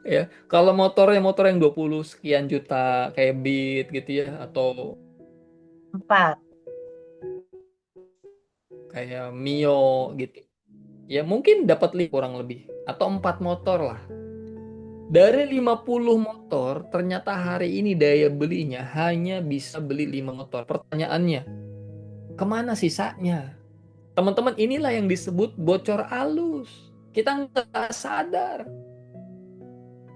Ya, kalau motornya motor yang 20 sekian juta kayak Beat gitu ya atau 4. kayak Mio gitu. Ya mungkin dapat kurang lebih atau 4 motor lah. Dari 50 motor, ternyata hari ini daya belinya hanya bisa beli 5 motor. Pertanyaannya, kemana sisanya? Teman-teman, inilah yang disebut bocor alus. Kita nggak sadar.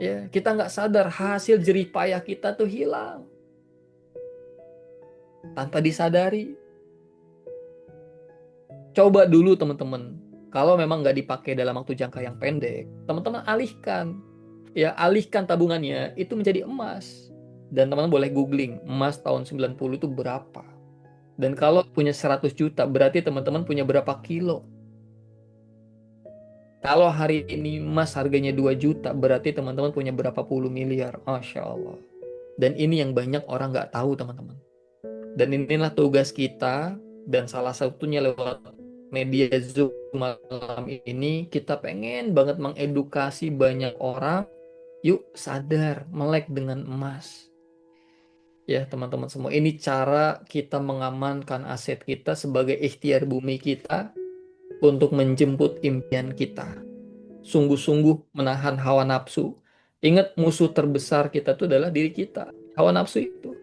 Ya, kita nggak sadar hasil jerih payah kita tuh hilang. Tanpa disadari. Coba dulu teman-teman, kalau memang nggak dipakai dalam waktu jangka yang pendek, teman-teman alihkan. Ya, alihkan tabungannya itu menjadi emas. Dan teman-teman boleh googling, emas tahun 90 itu berapa. Dan kalau punya 100 juta, berarti teman-teman punya berapa kilo. Kalau hari ini emas harganya 2 juta, berarti teman-teman punya berapa puluh miliar. Masya Allah. Dan ini yang banyak orang nggak tahu teman-teman. Dan inilah tugas kita, dan salah satunya lewat media Zoom malam ini, kita pengen banget mengedukasi banyak orang. Yuk sadar, melek dengan emas. Ya teman-teman semua, ini cara kita mengamankan aset kita sebagai ikhtiar bumi kita untuk menjemput impian kita. Sungguh-sungguh menahan hawa nafsu. Ingat musuh terbesar kita itu adalah diri kita, hawa nafsu itu.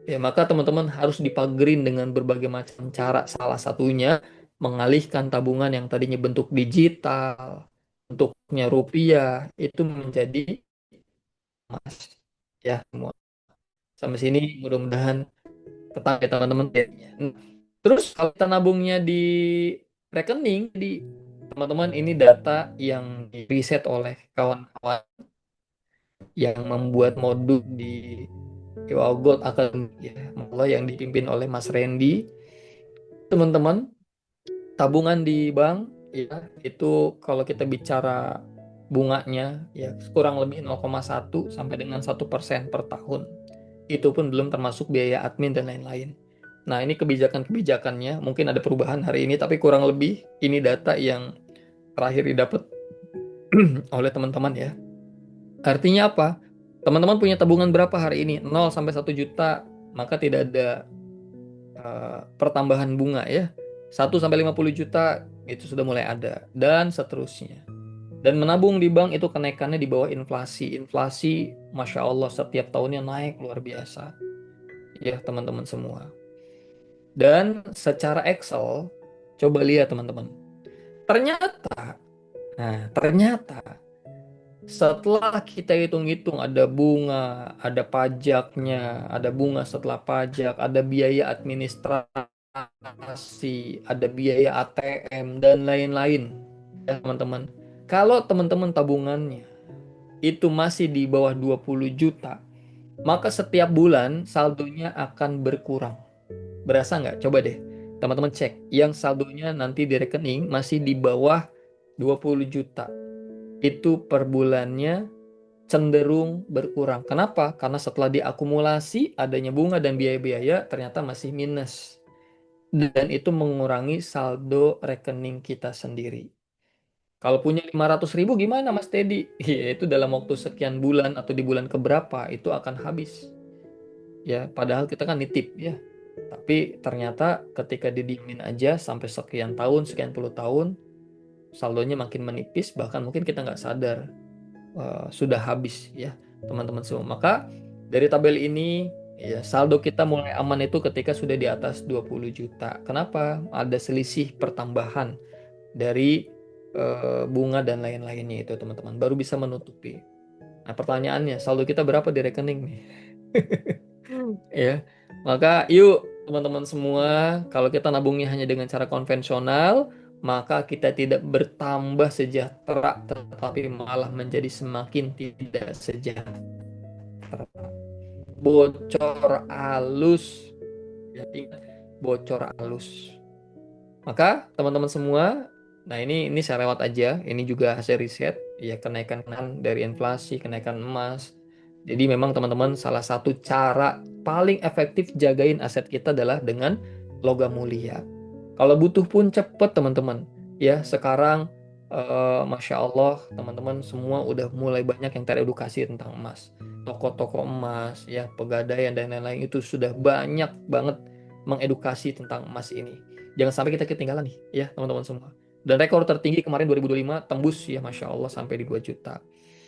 Ya maka teman-teman harus dipagerin dengan berbagai macam cara. Salah satunya mengalihkan tabungan yang tadinya bentuk digital, bentuknya rupiah, itu menjadi emas. Ya semua. Sampai sini mudah-mudahan tetap ya teman-teman. Terus kalau kita nabungnya di rekening, di teman-teman ini data yang di riset oleh kawan-kawan yang membuat modul di Iwa Gold Academy ya, Allah yang dipimpin oleh Mas Randy. Teman-teman, tabungan di bank ya itu kalau kita bicara bunganya ya kurang lebih 0,1 sampai dengan 1% per tahun. Itu pun belum termasuk biaya admin dan lain-lain. Nah, ini kebijakan-kebijakannya mungkin ada perubahan hari ini, tapi kurang lebih ini data yang terakhir didapat oleh teman-teman ya. Artinya apa? Teman-teman punya tabungan berapa hari ini? 0 sampai 1 juta, maka tidak ada pertambahan bunga ya. 1 sampai 50 juta itu sudah mulai ada dan seterusnya. Dan menabung di bank itu kenaikannya di bawah inflasi. Inflasi, Masya Allah, setiap tahunnya naik luar biasa. Ya, teman-teman semua. Dan secara Excel, coba lihat teman-teman. Ternyata setelah kita hitung-hitung ada bunga, ada pajaknya, ada bunga setelah pajak, ada biaya administrasi, ada biaya ATM, dan lain-lain. Ya teman-teman, kalau teman-teman tabungannya itu masih di bawah 20 juta, maka setiap bulan saldonya akan berkurang. Berasa nggak? Coba deh, teman-teman cek. Yang saldonya nanti di rekening masih di bawah 20 juta. Itu per bulannya cenderung berkurang. Kenapa? Karena setelah diakumulasi adanya bunga dan biaya-biaya ternyata masih minus. dan itu mengurangi saldo rekening kita sendiri. Kalau punya 500.000 gimana Mas Teddy? Ya, itu dalam waktu sekian bulan atau di bulan keberapa itu akan habis. Ya, padahal kita kan nitip ya. Tapi ternyata ketika didiemin aja sampai sekian tahun, sekian puluh tahun, saldonya makin menipis, bahkan mungkin kita nggak sadar sudah habis ya teman-teman semua. Maka dari tabel ini ya saldo kita mulai aman itu ketika sudah di atas 20 juta. Kenapa? Ada selisih pertambahan dari bunga dan lain-lainnya itu teman-teman. Baru bisa menutupi. Nah pertanyaannya saldo kita berapa di rekening nih? Ya, maka yuk teman-teman semua, kalau kita nabungnya hanya dengan cara konvensional, maka kita tidak bertambah sejahtera, tetapi malah menjadi semakin tidak sejahtera. Bocor alus, ya, ingat, bocor alus. Maka teman-teman semua, nah ini saya lewat aja, ini juga hasil riset, ya kenaikan dari inflasi, kenaikan emas. Jadi memang teman-teman salah satu cara paling efektif jagain aset kita adalah dengan logam mulia. Kalau butuh pun cepet teman-teman. Ya sekarang Masya Allah teman-teman semua udah mulai banyak yang teredukasi tentang emas. Toko-toko emas, ya pegadaian dan lain-lain itu sudah banyak banget mengedukasi tentang emas ini. Jangan sampai kita ketinggalan nih ya teman-teman semua. Dan rekor tertinggi kemarin 2025 tembus ya Masya Allah sampai di 2 juta.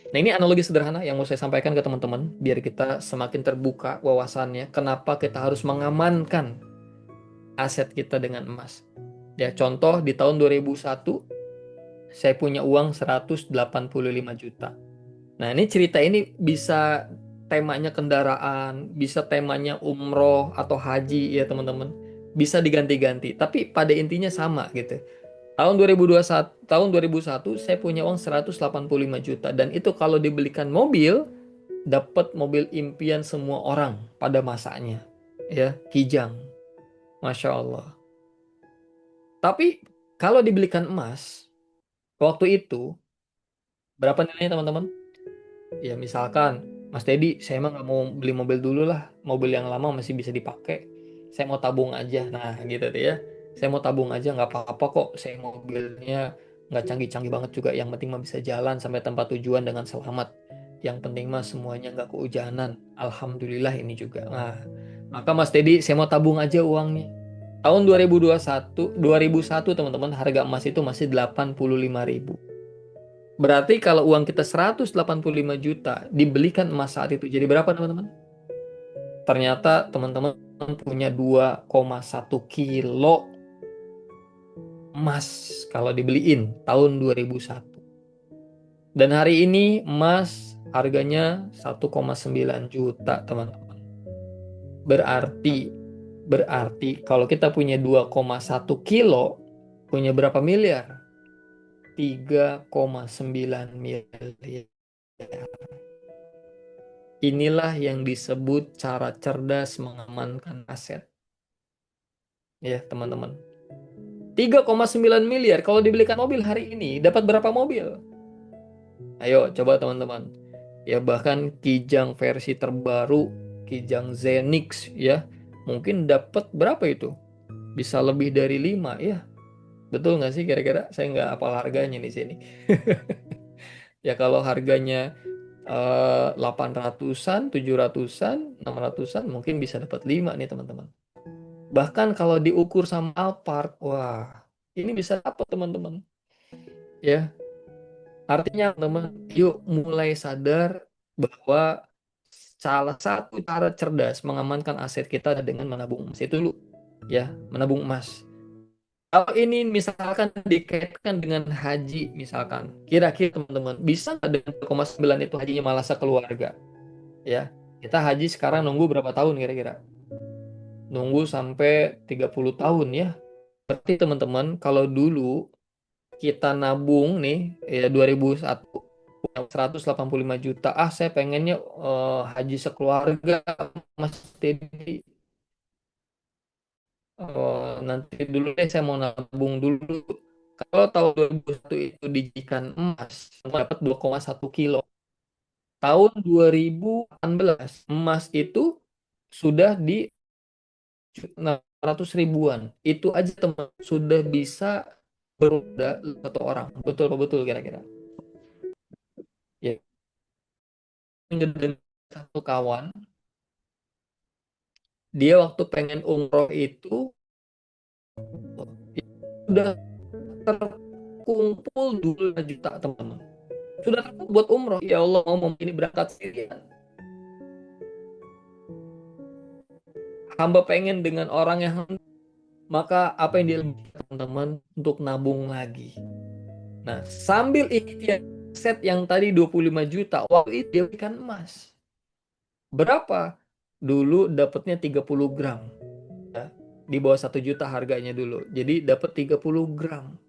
Nah ini analogi sederhana yang mau saya sampaikan ke teman-teman biar kita semakin terbuka wawasannya kenapa kita harus mengamankan aset kita dengan emas. Ya contoh di tahun 2001 saya punya uang 185 juta. Nah ini cerita ini bisa temanya kendaraan, bisa temanya umroh atau haji ya teman-teman. Bisa diganti-ganti, tapi pada intinya sama gitu. Tahun 2001 saya punya uang 185 juta dan itu kalau dibelikan mobil dapat mobil impian semua orang pada masanya. Ya, Kijang. Masya Allah. Tapi kalau dibelikan emas waktu itu berapa nilainya teman-teman? Ya misalkan Mas Teddy saya emang nggak mau beli mobil dulu lah, mobil yang lama masih bisa dipakai, saya mau tabung aja. Nah gitu tuh ya, saya mau tabung aja nggak apa-apa kok, saya mobilnya nggak canggih-canggih banget juga, yang penting mah bisa jalan sampai tempat tujuan dengan selamat, yang penting mah semuanya nggak kehujanan, alhamdulillah ini juga. Nah maka Mas Teddy saya mau tabung aja uangnya. Tahun 2001 teman-teman harga emas itu masih 85.000. Berarti kalau uang kita 185 juta dibelikan emas saat itu jadi berapa teman-teman? Ternyata teman-teman punya 2,1 kilo emas kalau dibeliin tahun 2001. Dan hari ini emas harganya 1,9 juta teman-teman. Berarti kalau kita punya 2,1 kilo punya berapa miliar? 3,9 miliar. Inilah yang disebut cara cerdas mengamankan aset. Ya, teman-teman. 3,9 miliar kalau dibelikan mobil hari ini dapat berapa mobil? Ayo coba teman-teman. Ya bahkan Kijang versi terbaru, Kijang Zenix ya, mungkin dapat berapa itu? Bisa lebih dari 5 ya. Betul nggak sih kira-kira? Saya nggak hafal harganya di sini. Ya kalau harganya 800-an, 700-an, 600-an mungkin bisa dapat 5 nih teman-teman. Bahkan kalau diukur sama Alphard, wah, ini bisa dapat teman-teman. Ya, artinya teman, yuk mulai sadar bahwa salah satu cara cerdas mengamankan aset kita adalah dengan menabung emas. Itu dulu, ya, menabung emas. Kalau ini misalkan dikaitkan dengan haji, misalkan, kira-kira teman-teman bisa nggak dengan 2,9 itu hajinya malah sekeluarga? Ya, kita haji sekarang nunggu berapa tahun kira-kira? Nunggu sampai 30 tahun ya. Berarti teman-teman, kalau dulu kita nabung nih ya 2001 185 juta. Ah, saya pengennya haji sekeluarga Mas Dedi. Nanti dulu deh saya mau nabung dulu. Kalau tahun 2001 itu dijikan emas, dapat 2,1 kilo. Tahun 2018 emas itu sudah di 500 ribuan. Itu aja teman sudah bisa beroda satu orang. Betul apa betul kira-kira? Ya, dengan satu kawan, dia waktu pengen umroh itu sudah terkumpul 2 juta teman-teman. Sudah terkumpul buat umroh. Ya Allah, ngomong ini berangkat sendirian. Hamba pengen dengan orang yang, maka apa yang dia lakukan teman-teman untuk nabung lagi. Nah, sambil ikhtiar set yang tadi 25 juta, waktu itu dia belikan emas. Berapa? Dulu dapatnya 30 gram. Ya, di bawah 1 juta harganya dulu. Jadi dapat 30 gram.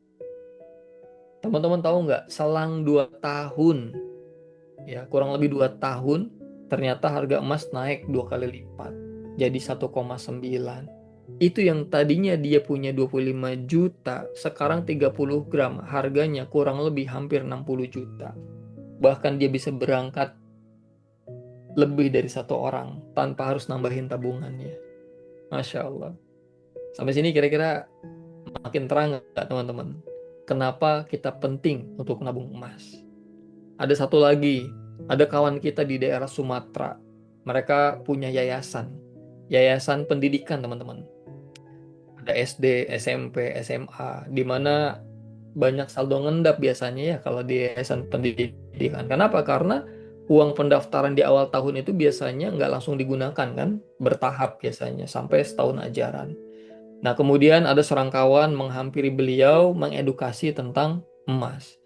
Teman-teman tahu nggak? Selang 2 tahun, ya kurang lebih 2 tahun, ternyata harga emas naik 2 kali lipat. Jadi 1,9. Itu yang tadinya dia punya 25 juta, sekarang 30 gram, harganya kurang lebih hampir 60 juta. Bahkan dia bisa berangkat lebih dari satu orang tanpa harus nambahin tabungannya. Masya Allah. Sampai sini kira-kira makin terang nggak teman-teman? Kenapa kita penting untuk nabung emas? Ada satu lagi, ada kawan kita di daerah Sumatera. Mereka punya yayasan pendidikan teman-teman. Ada SD, SMP, SMA, di mana banyak saldo ngendap biasanya ya kalau di yayasan pendidikan. Kenapa? Karena uang pendaftaran di awal tahun itu biasanya nggak langsung digunakan kan, bertahap biasanya sampai setahun ajaran. Nah, kemudian ada seorang kawan menghampiri beliau mengedukasi tentang emas.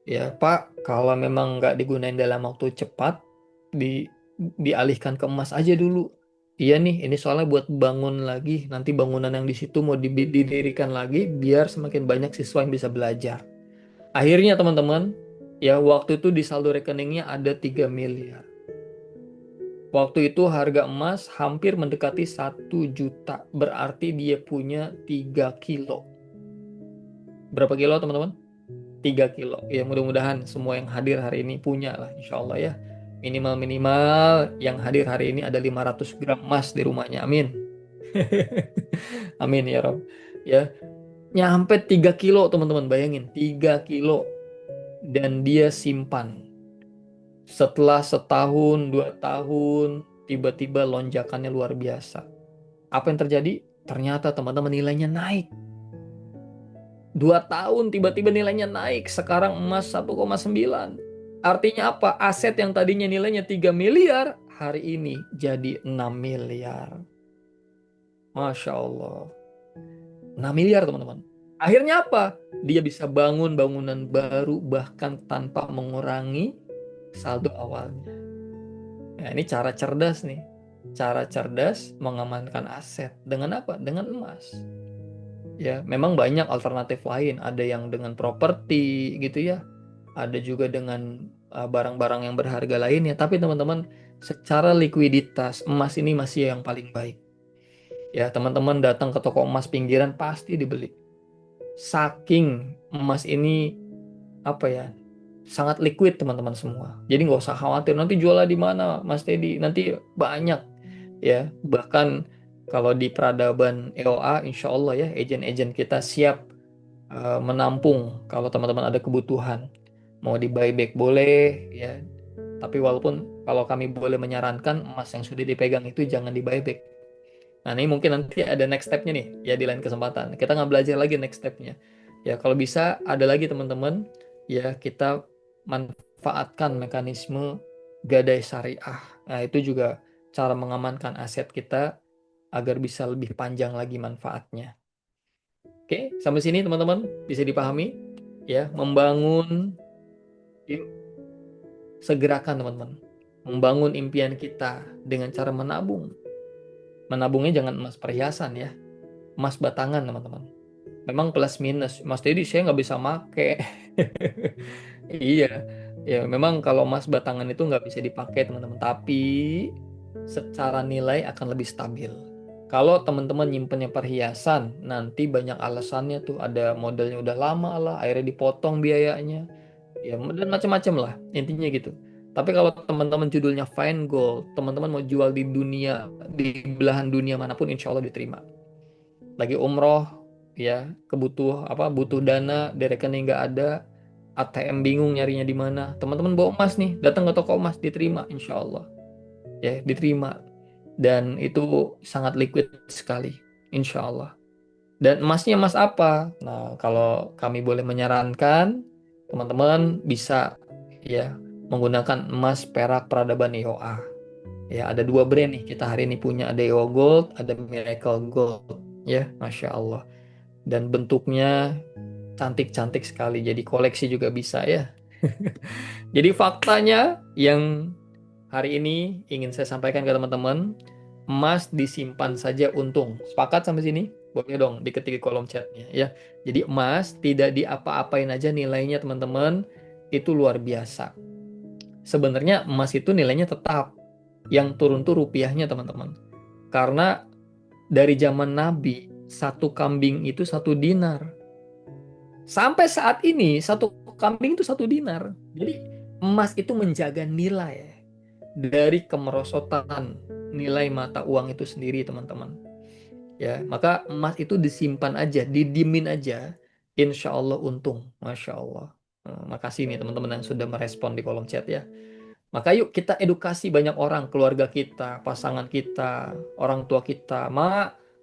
Ya, Pak, kalau memang nggak digunain dalam waktu cepat, di, dialihkan ke emas aja dulu. Iya nih, ini soalnya buat bangun lagi. Nanti bangunan yang di situ mau didirikan lagi, biar semakin banyak siswa yang bisa belajar. Akhirnya teman-teman, ya waktu itu di saldo rekeningnya ada 3 miliar. Waktu itu harga emas hampir mendekati 1 juta. Berarti dia punya 3 kilo. Berapa kilo teman-teman? 3 kilo. Ya mudah-mudahan semua yang hadir hari ini punya lah insya Allah ya. Minimal-minimal yang hadir hari ini ada 500 gram emas di rumahnya. Amin. Amin ya Rob. Ya, nyampe 3 kilo teman-teman. Bayangin 3 kilo. Dan dia simpan. Setelah setahun, 2 tahun, tiba-tiba lonjakannya luar biasa. Apa yang terjadi? Ternyata teman-teman nilainya naik. 2 tahun tiba-tiba nilainya naik. Sekarang emas 1,9. Artinya apa? Aset yang tadinya nilainya 3 miliar, hari ini jadi 6 miliar. Masya Allah. 6 miliar teman-teman. Akhirnya apa? Dia bisa bangun bangunan baru bahkan tanpa mengurangi saldo awalnya. Nah, ini cara cerdas nih. Cara cerdas mengamankan aset. Dengan apa? Dengan emas. Ya, memang banyak alternatif lain. Ada yang dengan properti gitu ya. Ada juga dengan barang-barang yang berharga lainnya. Tapi teman-teman, secara likuiditas emas ini masih yang paling baik. Ya, teman-teman datang ke toko emas pinggiran pasti dibeli. Saking emas ini apa ya? Sangat liquid teman-teman semua. Jadi nggak usah khawatir nanti jualnya di mana, Mas Teddy. Nanti banyak ya. Bahkan kalau di peradaban EOA, insya Allah ya, agen-agen kita siap menampung kalau teman-teman ada kebutuhan. Mau di buyback boleh ya. Tapi walaupun kalau kami boleh menyarankan emas yang sudah dipegang itu jangan di buyback. Nah ini mungkin nanti ada next stepnya nih ya di lain kesempatan. Kita nggak belajar lagi next stepnya. Ya kalau bisa ada lagi teman-teman ya kita manfaatkan mekanisme gadai syariah. Nah itu juga cara mengamankan aset kita agar bisa lebih panjang lagi manfaatnya. Oke, sampai sini teman-teman bisa dipahami ya, membangun yuk segerakan teman-teman. Membangun impian kita dengan cara menabung. Menabungnya jangan emas perhiasan ya, emas batangan teman-teman. Memang plus minus. Mas Dedi saya nggak bisa make. Iya, ya memang kalau emas batangan itu nggak bisa dipakai teman-teman. Tapi secara nilai akan lebih stabil. Kalau teman-teman nyimpennya perhiasan, nanti banyak alasannya tuh. Ada modelnya udah lama lah, akhirnya dipotong biayanya. Ya, dan macam-macam lah. Intinya gitu. Tapi kalau teman-teman judulnya fine gold, teman-teman mau jual di dunia, di belahan dunia manapun, insya Allah diterima. lagi umroh, ya butuh dana di rekening nggak ada, ATM bingung nyarinya di mana. Teman-teman bawa emas nih, datang ke toko emas diterima, insya Allah, ya diterima. Dan itu sangat liquid sekali, insya Allah. Dan emasnya emas apa? Nah, kalau kami boleh menyarankan, teman-teman bisa ya menggunakan emas perak peradaban IOA. Ya, ada 2 brand nih kita hari ini punya, ada IOA Gold, ada Miracle Gold. Ya, Masya Allah. Dan bentuknya cantik-cantik sekali, jadi koleksi juga bisa ya. Jadi faktanya yang hari ini ingin saya sampaikan ke teman-teman, emas disimpan saja untung. Sepakat sampai sini? Boleh dong diketik di kolom chatnya ya. Jadi emas tidak diapa-apain aja nilainya teman-teman, itu luar biasa. Sebenarnya emas itu nilainya tetap, yang turun tuh rupiahnya teman-teman. Karena dari zaman Nabi, satu kambing itu 1 dinar. Sampai saat ini, satu kambing itu 1 dinar. Jadi emas itu menjaga nilai dari kemerosotan nilai mata uang itu sendiri, teman-teman. Ya, maka emas itu disimpan aja, didimin aja, insya Allah untung, Masya Allah. Makasih nih teman-teman yang sudah merespon di kolom chat ya. Maka yuk kita edukasi banyak orang, keluarga kita, pasangan kita, orang tua kita.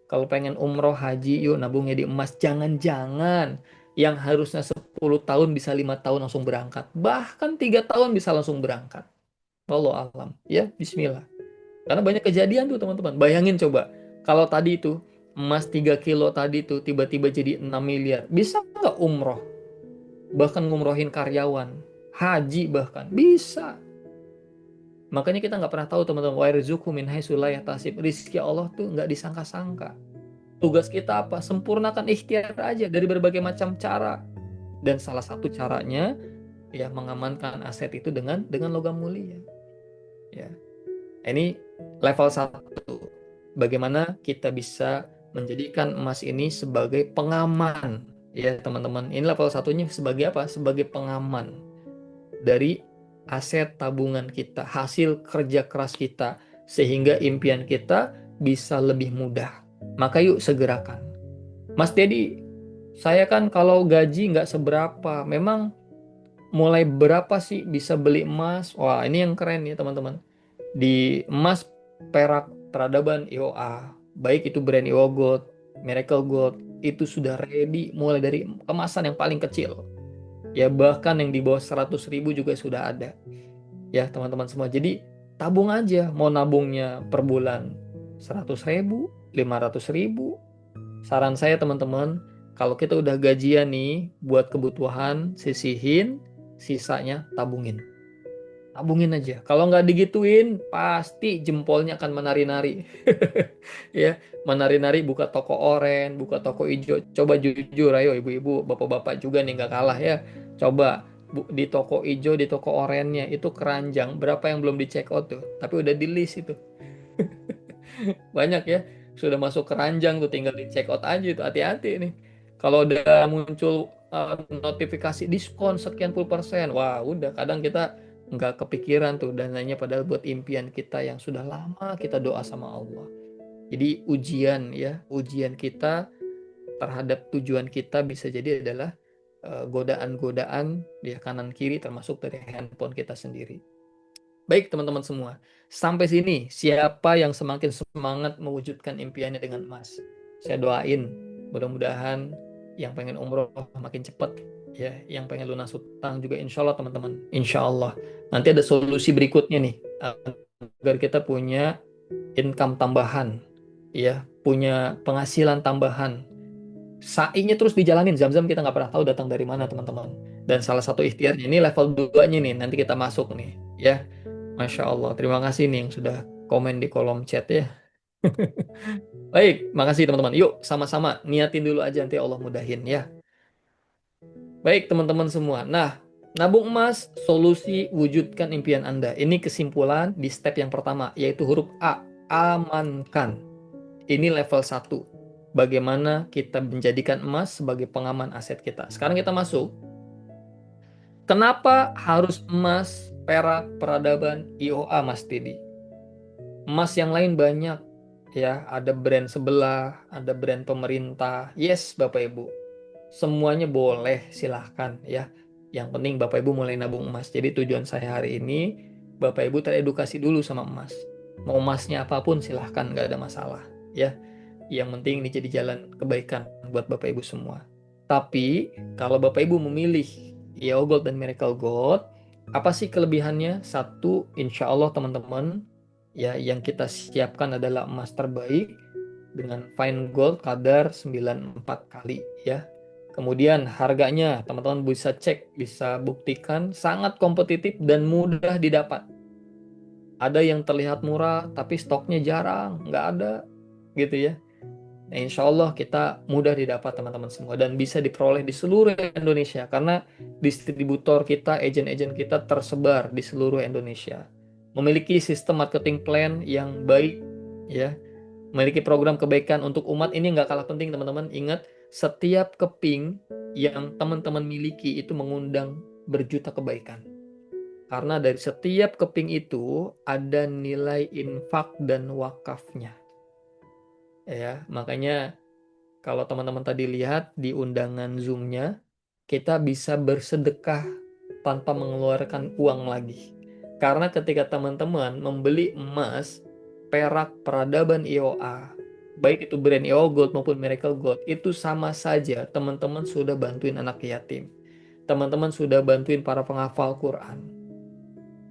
Kalau pengen umroh haji, yuk nabungnya di emas. Jangan-jangan yang harusnya 10 tahun bisa 5 tahun langsung berangkat. Bahkan 3 tahun bisa langsung berangkat. Wallahu alam. Ya, bismillah. Karena banyak kejadian tuh teman-teman. Bayangin coba, kalau tadi itu emas 3 kilo tadi tuh tiba-tiba jadi 6 miliar. Bisa nggak umroh? Bahkan ngumrohin karyawan. Haji bahkan. Bisa. Makanya kita nggak pernah tahu teman-teman. Wa yarzuqhu min haitsu la yahtasib. Rizki Allah tuh nggak disangka-sangka. Tugas kita apa? Sempurnakan ikhtiar aja dari berbagai macam cara. Dan salah satu caranya ya mengamankan aset itu dengan logam mulia. Ya. Ini level 1. Bagaimana kita bisa menjadikan emas ini sebagai pengaman ya teman-teman. Ini level 1-nya sebagai apa? Sebagai pengaman dari aset tabungan kita, hasil kerja keras kita, sehingga impian kita bisa lebih mudah. Maka yuk segerakan. Mas Dedi, saya kan kalau gaji nggak seberapa, memang mulai berapa sih bisa beli emas? Wah, ini yang keren ya teman-teman. Di emas perak peradaban IOA, baik itu brand IOA Gold, Miracle Gold, itu sudah ready mulai dari kemasan yang paling kecil. Ya bahkan yang di bawah 100.000 juga sudah ada. Ya teman-teman semua. Jadi tabung aja, mau nabungnya per bulan 100.000, 500.000. Saran saya teman-teman, kalau kita udah gajian nih buat kebutuhan, sisihin, sisanya tabungin. Tabungin aja. Kalau nggak digituin, pasti jempolnya akan menari-nari. Ya, menari-nari buka toko oren, buka toko hijau. Coba jujur, ayo ibu-ibu, bapak-bapak juga nih nggak kalah ya. Coba di toko hijau, di toko orennya itu keranjang. Berapa yang belum di check out tuh? Tapi udah di list itu. Banyak ya. Sudah masuk keranjang tuh, tinggal di check out aja itu. Hati-hati nih. Kalau udah muncul notifikasi diskon sekian puluh persen, wah udah kadang kita nggak kepikiran tuh dananya padahal buat impian kita yang sudah lama kita doa sama Allah. Jadi ujian ya, ujian kita terhadap tujuan kita bisa jadi adalah godaan-godaan di kanan kiri termasuk dari handphone kita sendiri. Baik teman-teman semua, sampai sini siapa yang semakin semangat mewujudkan impiannya dengan emas? Saya doain mudah-mudahan yang pengen umroh makin cepat ya, yang pengen lunas hutang juga insya Allah teman-teman, insya Allah. Nanti ada solusi berikutnya nih agar kita punya income tambahan ya, punya penghasilan tambahan. Sa'inya terus dijalanin, zam-zam kita nggak pernah tahu datang dari mana teman-teman. Dan salah satu ikhtiarnya ini level 2-nya nih, nanti kita masuk nih ya. Masya Allah, terima kasih nih yang sudah komen di kolom chat ya. Baik, makasih teman-teman. Yuk sama-sama niatin dulu aja, nanti Allah mudahin ya. Baik teman-teman semua. Nah, nabung emas, solusi wujudkan impian Anda. Ini kesimpulan di step yang pertama, yaitu huruf A, amankan. Ini level 1. Bagaimana kita menjadikan emas sebagai pengaman aset kita. Sekarang kita masuk. Kenapa harus emas, perak, peradaban, IOA, Mas Tidi? Emas yang lain banyak. ya, ada brand sebelah, ada brand pemerintah. Yes, Bapak Ibu. Semuanya boleh, silahkan ya. Yang penting Bapak Ibu mulai nabung emas. Jadi tujuan saya hari ini, Bapak Ibu teredukasi dulu sama emas. Mau emasnya apapun silahkan, nggak ada masalah ya. Yang penting ini jadi jalan kebaikan buat Bapak Ibu semua. Tapi kalau Bapak Ibu memilih EO Gold dan Miracle Gold, apa sih kelebihannya? Satu, insya Allah teman-teman, ya yang kita siapkan adalah emas terbaik dengan fine gold kadar 94 kali ya. Kemudian harganya teman-teman bisa cek, bisa buktikan sangat kompetitif dan mudah didapat. Ada yang terlihat murah tapi stoknya jarang, nggak ada gitu ya. Nah, insya Allah kita mudah didapat teman-teman semua dan bisa diperoleh di seluruh Indonesia karena distributor kita, agen-agen kita tersebar di seluruh Indonesia. Memiliki sistem marketing plan yang baik ya, memiliki program kebaikan untuk umat ini nggak kalah penting teman-teman. Ingat, setiap keping yang teman-teman miliki itu mengundang berjuta kebaikan. Karena dari setiap keping itu ada nilai infak dan wakafnya. Ya, makanya kalau teman-teman tadi lihat di undangan Zoom-nya, kita bisa bersedekah tanpa mengeluarkan uang lagi. Karena ketika teman-teman membeli emas, perak, peradaban IOA, baik itu brand IO Gold maupun Miracle Gold, itu sama saja teman-teman sudah bantuin anak yatim. Teman-teman sudah bantuin para penghafal Quran,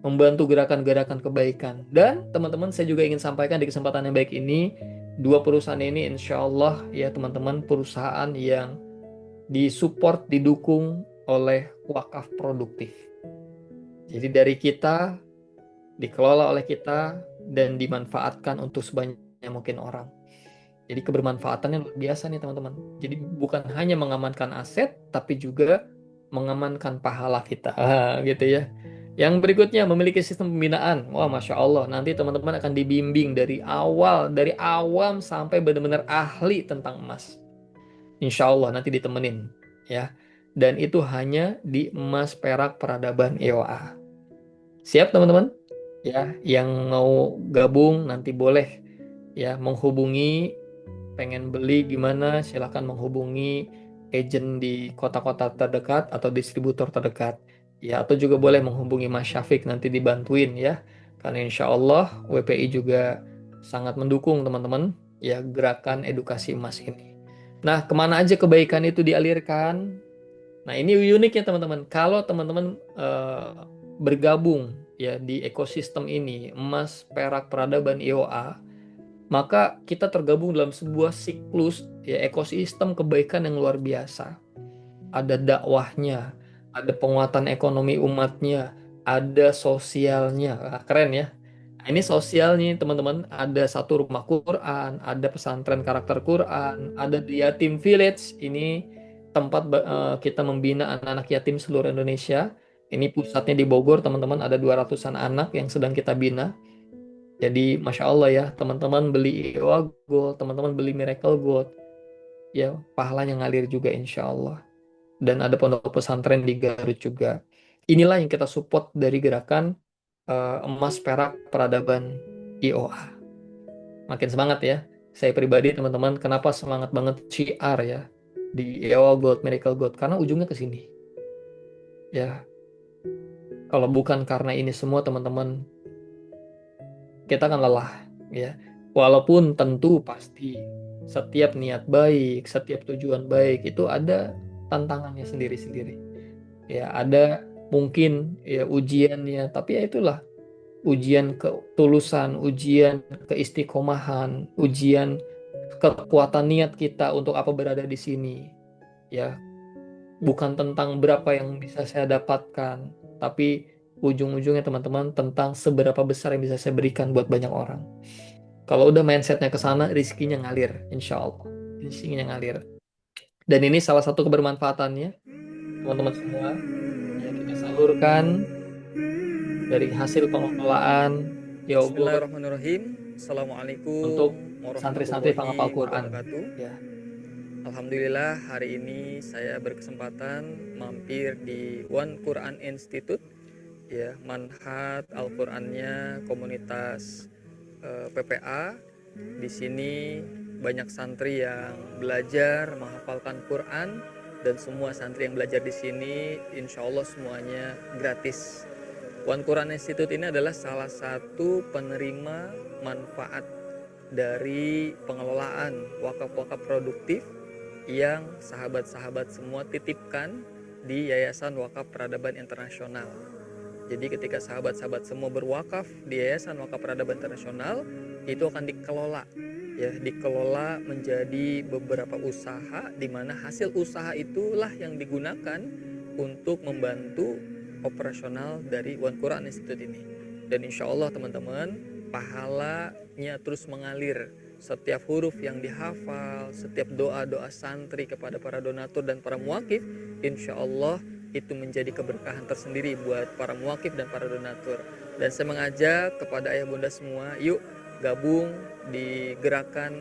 membantu gerakan-gerakan kebaikan. Dan teman-teman, saya juga ingin sampaikan di kesempatan yang baik ini, dua perusahaan ini insya Allah ya teman-teman, perusahaan yang disupport, didukung oleh wakaf produktif. Jadi dari kita, dikelola oleh kita, dan dimanfaatkan untuk sebanyak mungkin orang. Jadi kebermanfaatannya luar biasa nih teman-teman. Jadi bukan hanya mengamankan aset, tapi juga mengamankan pahala kita, gitu ya. Yang berikutnya memiliki sistem pembinaan. Wah, Masya Allah, nanti teman-teman akan dibimbing dari awal, dari awam sampai benar-benar ahli tentang emas. Insya Allah nanti ditemenin ya. Dan itu hanya di emas perak peradaban EOA. Siap teman-teman? Ya, yang mau gabung nanti boleh ya menghubungi, pengen beli gimana silahkan menghubungi agent di kota-kota terdekat atau distributor terdekat ya, atau juga boleh menghubungi Mas Syafiq, nanti dibantuin ya, karena insya Allah WPI juga sangat mendukung teman-teman ya gerakan edukasi emas ini. Nah, kemana aja kebaikan itu dialirkan? Nah, ini uniknya teman-teman, kalau teman-teman bergabung ya di ekosistem ini emas perak peradaban IOA, maka kita tergabung dalam sebuah siklus ya ekosistem kebaikan yang luar biasa. Ada dakwahnya, ada penguatan ekonomi umatnya, ada sosialnya. Keren ya. Nah, ini sosialnya teman-teman, ada satu rumah Quran, ada pesantren karakter Quran, ada di Yatim Village. Ini tempat kita membina anak-anak yatim seluruh Indonesia. Ini pusatnya di Bogor teman-teman, ada 200-an anak yang sedang kita bina. Jadi Masya Allah ya, teman-teman beli IOA Gold, teman-teman beli Miracle Gold, ya pahalanya ngalir juga insya Allah. Dan ada pondok pesantren di Garut juga. Inilah yang kita support dari gerakan emas perak peradaban IOA. Makin semangat ya. Saya pribadi teman-teman, kenapa semangat banget syiar ya di IOA Gold, Miracle Gold? Karena ujungnya ke sini. Ya, kalau bukan karena ini semua teman-teman, kita akan lelah ya. Walaupun tentu pasti setiap niat baik, setiap tujuan baik itu ada tantangannya sendiri-sendiri. Ya, ada mungkin ya ujiannya, tapi ya itulah ujian ketulusan, ujian keistiqomahan, ujian kekuatan niat kita untuk apa berada di sini. Ya, bukan tentang berapa yang bisa saya dapatkan, tapi ujung-ujungnya teman-teman tentang seberapa besar yang bisa saya berikan buat banyak orang. Kalau udah mindsetnya ke sana, rizkinya ngalir, insya Allah. Rizkinya ngalir. Dan ini salah satu kebermanfaatannya, teman-teman semua. Ya, kita salurkan dari hasil pengelolaan yogurt Bismillahirrahmanirrahim. untuk Assalamualaikum santri-santri penghafal warahmatullahi Quran. wabarakatuh. Ya, Alhamdulillah hari ini saya berkesempatan mampir di One Quran Institute, ya, Manhat Al-Qurannya komunitas PPA Di sini banyak santri yang belajar menghafalkan Quran, dan semua santri yang belajar di sini insya Allah semuanya gratis. One Quran Institute ini adalah salah satu penerima manfaat dari pengelolaan wakaf-wakaf produktif yang sahabat-sahabat semua titipkan di Yayasan Wakaf Peradaban Internasional. Jadi ketika sahabat-sahabat semua berwakaf di Yayasan Wakaf Peradaban Internasional, itu akan dikelola menjadi beberapa usaha, di mana hasil usaha itulah yang digunakan untuk membantu operasional dari One Quran Institute ini. Dan insya Allah teman-teman, pahalanya terus mengalir. Setiap huruf yang dihafal, setiap doa-doa santri kepada para donatur dan para muwakif, insya Allah itu menjadi keberkahan tersendiri buat para muwakif dan para donatur. Dan saya mengajak kepada ayah bunda semua, yuk gabung di gerakan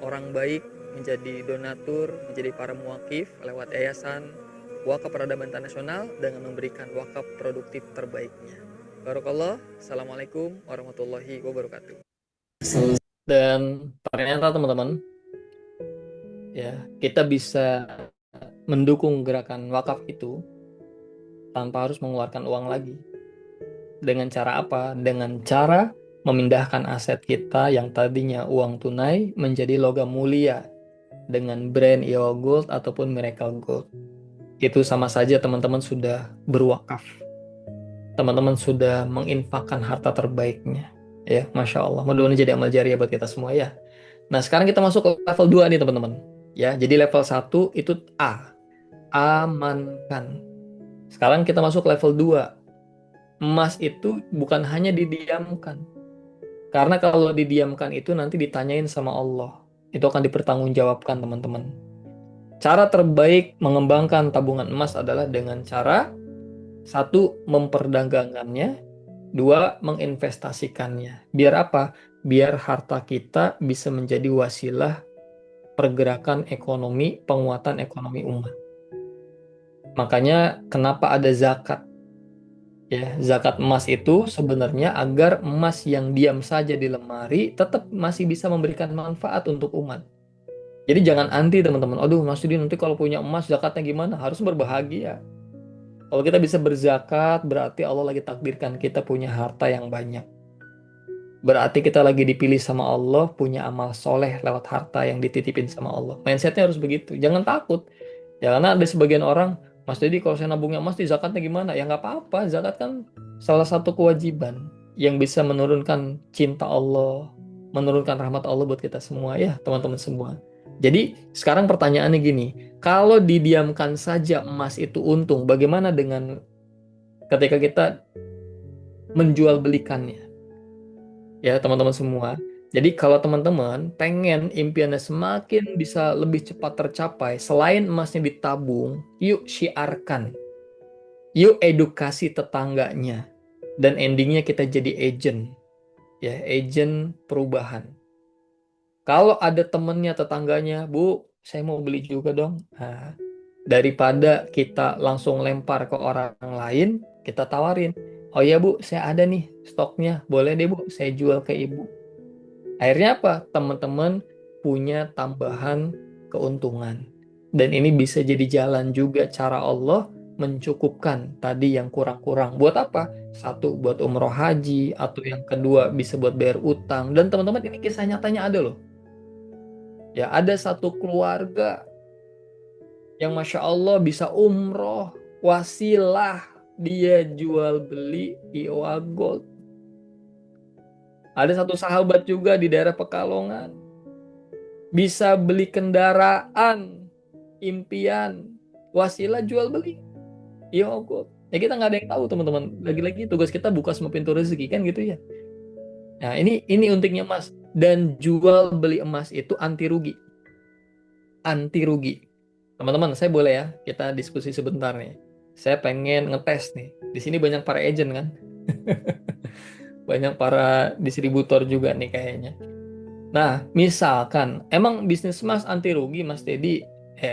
orang baik menjadi donatur, menjadi para muwakif lewat Yayasan Wakaf Peradaban Internasional dengan memberikan wakaf produktif terbaiknya. Barakallah. Assalamualaikum warahmatullahi wabarakatuh. Dan ternyata teman-teman, ya, kita bisa mendukung gerakan wakaf itu tanpa harus mengeluarkan uang lagi. Dengan cara apa? Dengan cara memindahkan aset kita yang tadinya uang tunai menjadi logam mulia dengan brand Iowa Gold ataupun Miracle Gold. Itu sama saja teman-teman sudah berwakaf. Teman-teman sudah menginfakkan harta terbaiknya. Ya, Masya Allah. Mudah-mudahan jadi amal jariah buat kita semua ya. Nah, sekarang kita masuk ke level 2 nih teman-teman. Ya, jadi level 1 itu A. Amankan. Sekarang kita masuk ke level 2. Emas itu bukan hanya didiamkan. Karena kalau didiamkan itu nanti ditanyain sama Allah. Itu akan dipertanggungjawabkan teman-teman. Cara terbaik mengembangkan tabungan emas adalah dengan cara 1. Memperdagangkannya, 2. Menginvestasikannya. Biar apa? Biar harta kita bisa menjadi wasilah pergerakan ekonomi, penguatan ekonomi umat. Makanya kenapa ada zakat? Ya, zakat emas itu sebenarnya agar emas yang diam saja di lemari tetap masih bisa memberikan manfaat untuk umat. Jadi jangan anti teman-teman. Aduh, Mas Yudi nanti kalau punya emas zakatnya gimana? Harus berbahagia. Kalau kita bisa berzakat, berarti Allah lagi takdirkan kita punya harta yang banyak. Berarti kita lagi dipilih sama Allah, punya amal soleh lewat harta yang dititipin sama Allah. Mindsetnya harus begitu. Jangan takut. Ya, karena ada sebagian orang, Mas Dedi kalau saya nabungnya emas di zakatnya gimana? Ya nggak apa-apa. Zakat kan salah satu kewajiban yang bisa menurunkan cinta Allah, menurunkan rahmat Allah buat kita semua ya, teman-teman semua. Jadi sekarang pertanyaannya gini, kalau didiamkan saja emas itu untung, bagaimana dengan ketika kita menjual belikannya? Ya teman-teman semua. Jadi kalau teman-teman pengen impiannya semakin bisa lebih cepat tercapai, selain emasnya ditabung, yuk syiarkan. Yuk edukasi tetangganya. Dan endingnya kita jadi agent. Ya, agent perubahan. Kalau ada temennya, tetangganya, Bu, saya mau beli juga dong. Nah, daripada kita langsung lempar ke orang lain, kita tawarin. Oh iya Bu, saya ada nih stoknya. Boleh deh Bu, saya jual ke Ibu. Akhirnya apa? Teman-teman punya tambahan keuntungan. Dan ini bisa jadi jalan juga cara Allah mencukupkan tadi yang kurang-kurang. Buat apa? 1, buat umroh haji. Atau yang kedua, bisa buat bayar utang. Dan teman-teman ini kisah nyatanya ada loh. Ya, ada satu keluarga yang Masya Allah bisa umroh, wasilah dia jual beli Iowa Gold. Ada satu sahabat juga di daerah Pekalongan, bisa beli kendaraan, impian, wasilah jual beli Iowa Gold. Ya kita nggak ada yang tahu teman-teman. Lagi-lagi tugas kita buka semua pintu rezeki kan gitu ya. Nah ini untiknya emas. Dan jual beli emas itu anti rugi. Anti rugi. Teman-teman, saya boleh ya kita diskusi sebentar nih. Saya pengen ngetes nih. Di sini banyak para agent kan. Banyak para distributor juga nih kayaknya. Nah, misalkan emang bisnis emas anti rugi Mas Dedi,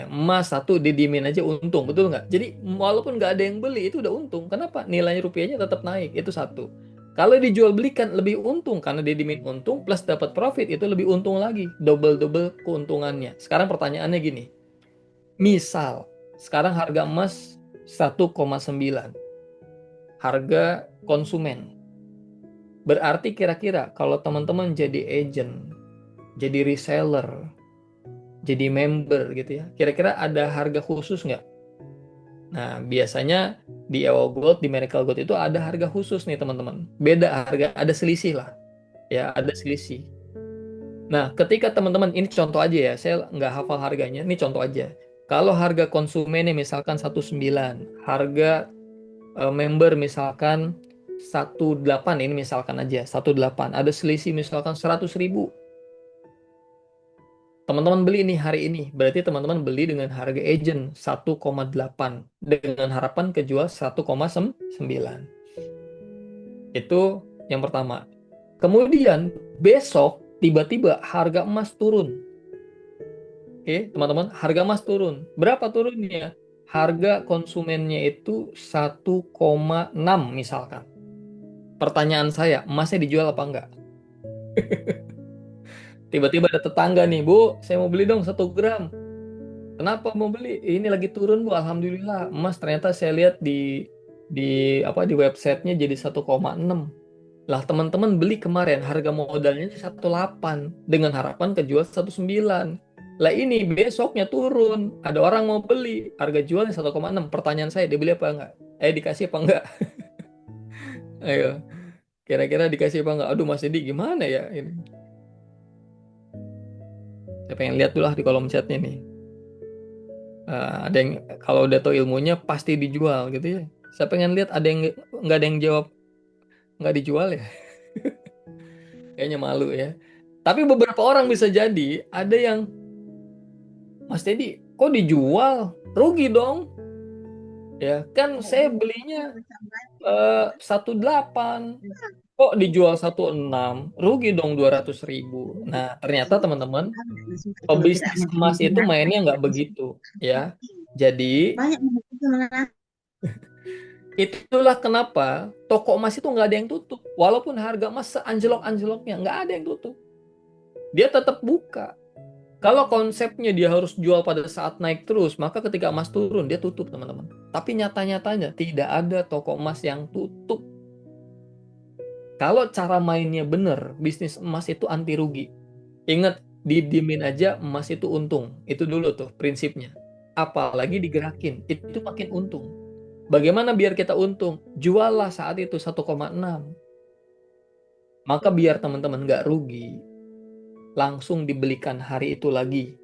emas satu didiemin aja untung, betul nggak? Jadi walaupun nggak ada yang beli itu udah untung. Kenapa? Nilainya rupiahnya tetap naik, itu satu. Kalau dijual belikan lebih untung karena dia dimin untung plus dapat profit itu lebih untung lagi, double keuntungannya. Sekarang pertanyaannya gini, misal sekarang harga emas 1,9, harga konsumen. Berarti kira-kira kalau teman-teman jadi agent, jadi reseller, jadi member gitu ya, kira-kira ada harga khusus nggak? Nah, biasanya di EO Gold, di Miracle Gold itu ada harga khusus nih teman-teman. Beda harga, ada selisih lah. Ya, ada selisih. Nah, ketika teman-teman, ini contoh aja ya, saya nggak hafal harganya, ini contoh aja. Kalau harga konsumennya misalkan 19, harga member misalkan 18, ini misalkan aja, 18, ada selisih misalkan 100.000. Teman-teman beli nih hari ini, berarti teman-teman beli dengan harga agent 1,8 dengan harapan kejual 1,9. Itu yang pertama. Kemudian besok tiba-tiba harga emas turun. Oke, teman-teman, harga emas turun. Berapa turunnya? Harga konsumennya itu 1,6 misalkan. Pertanyaan saya, emasnya dijual apa enggak? Tiba-tiba ada tetangga nih, Bu, saya mau beli dong 1 gram. Kenapa mau beli? Ini lagi turun, Bu. Alhamdulillah. Emas ternyata saya lihat di websitenya jadi 1,6. Lah, teman-teman beli kemarin harga modalnya 1,8 dengan harapan kejual 1,9. Lah, ini besoknya turun. Ada orang mau beli, harga jualnya 1,6. Pertanyaan saya, dibeli apa enggak? Dikasih apa enggak? Ayo, kira-kira dikasih apa enggak? Aduh, Mas Edi gimana ya ini? Saya pengen lihat dulu lah di kolom chatnya nih. Ada yang kalau udah tahu ilmunya pasti dijual gitu ya. Saya pengen lihat ada yang nggak ada yang jawab nggak dijual ya. Kayaknya malu ya. Tapi beberapa orang bisa jadi ada yang, Mas Teddy kok dijual, rugi dong ya kan saya belinya 1,8 kok dijual 1,6, rugi dong 200.000. Nah ternyata teman-teman pebisnis emas itu mainnya nggak begitu ya. Jadi itulah kenapa toko emas itu nggak ada yang tutup. Walaupun harga emas seanjlok-anjloknya, nggak ada yang tutup. Dia tetap buka. Kalau konsepnya dia harus jual pada saat naik terus, maka ketika emas turun, dia tutup, teman-teman. Tapi nyata-nyatanya tidak ada toko emas yang tutup. Kalau cara mainnya benar, bisnis emas itu anti rugi. Ingat, didiemin aja emas itu untung. Itu dulu tuh prinsipnya. Apalagi digerakin, itu makin untung. Bagaimana biar kita untung? Juallah saat itu 1,6. Maka biar teman-teman nggak rugi, langsung dibelikan hari itu lagi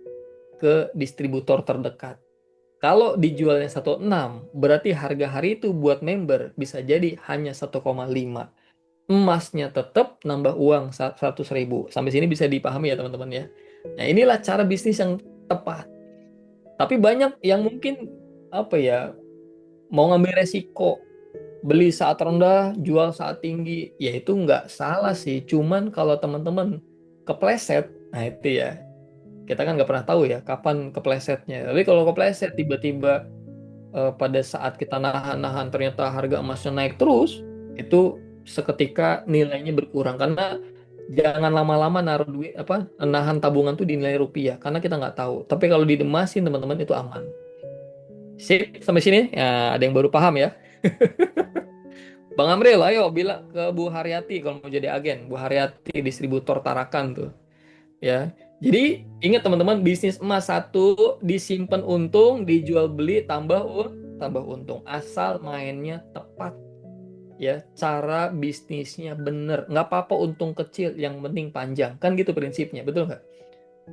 ke distributor terdekat. Kalau dijualnya 1,6, berarti harga hari itu buat member bisa jadi hanya 1,5. Emasnya tetap nambah uang 100.000. Sampai sini bisa dipahami ya teman-teman ya. Nah inilah cara bisnis yang tepat. Tapi banyak yang mungkin apa ya, mau ngambil resiko, beli saat rendah, jual saat tinggi, ya itu nggak salah sih. Cuman kalau teman-teman kepleset, nah itu ya, kita kan nggak pernah tahu ya kapan keplesetnya. Tapi kalau kepleset tiba-tiba pada saat kita nahan-nahan ternyata harga emasnya naik terus, itu seketika nilainya berkurang. Karena jangan lama-lama naruh duit nahan tabungan tuh di nilai rupiah karena kita nggak tahu. Tapi kalau didemasin teman-teman itu aman. Sip, sampai sini ya ada yang baru paham ya. Bang Amril, ayo bilang ke Bu Haryati kalau mau jadi agen. Bu Haryati distributor Tarakan tuh, ya. Jadi ingat teman-teman, bisnis emas satu disimpan untung, dijual beli tambah untung. Asal mainnya tepat, ya. Cara bisnisnya bener. Nggak apa-apa untung kecil, yang penting panjang. Kan gitu prinsipnya, betul nggak?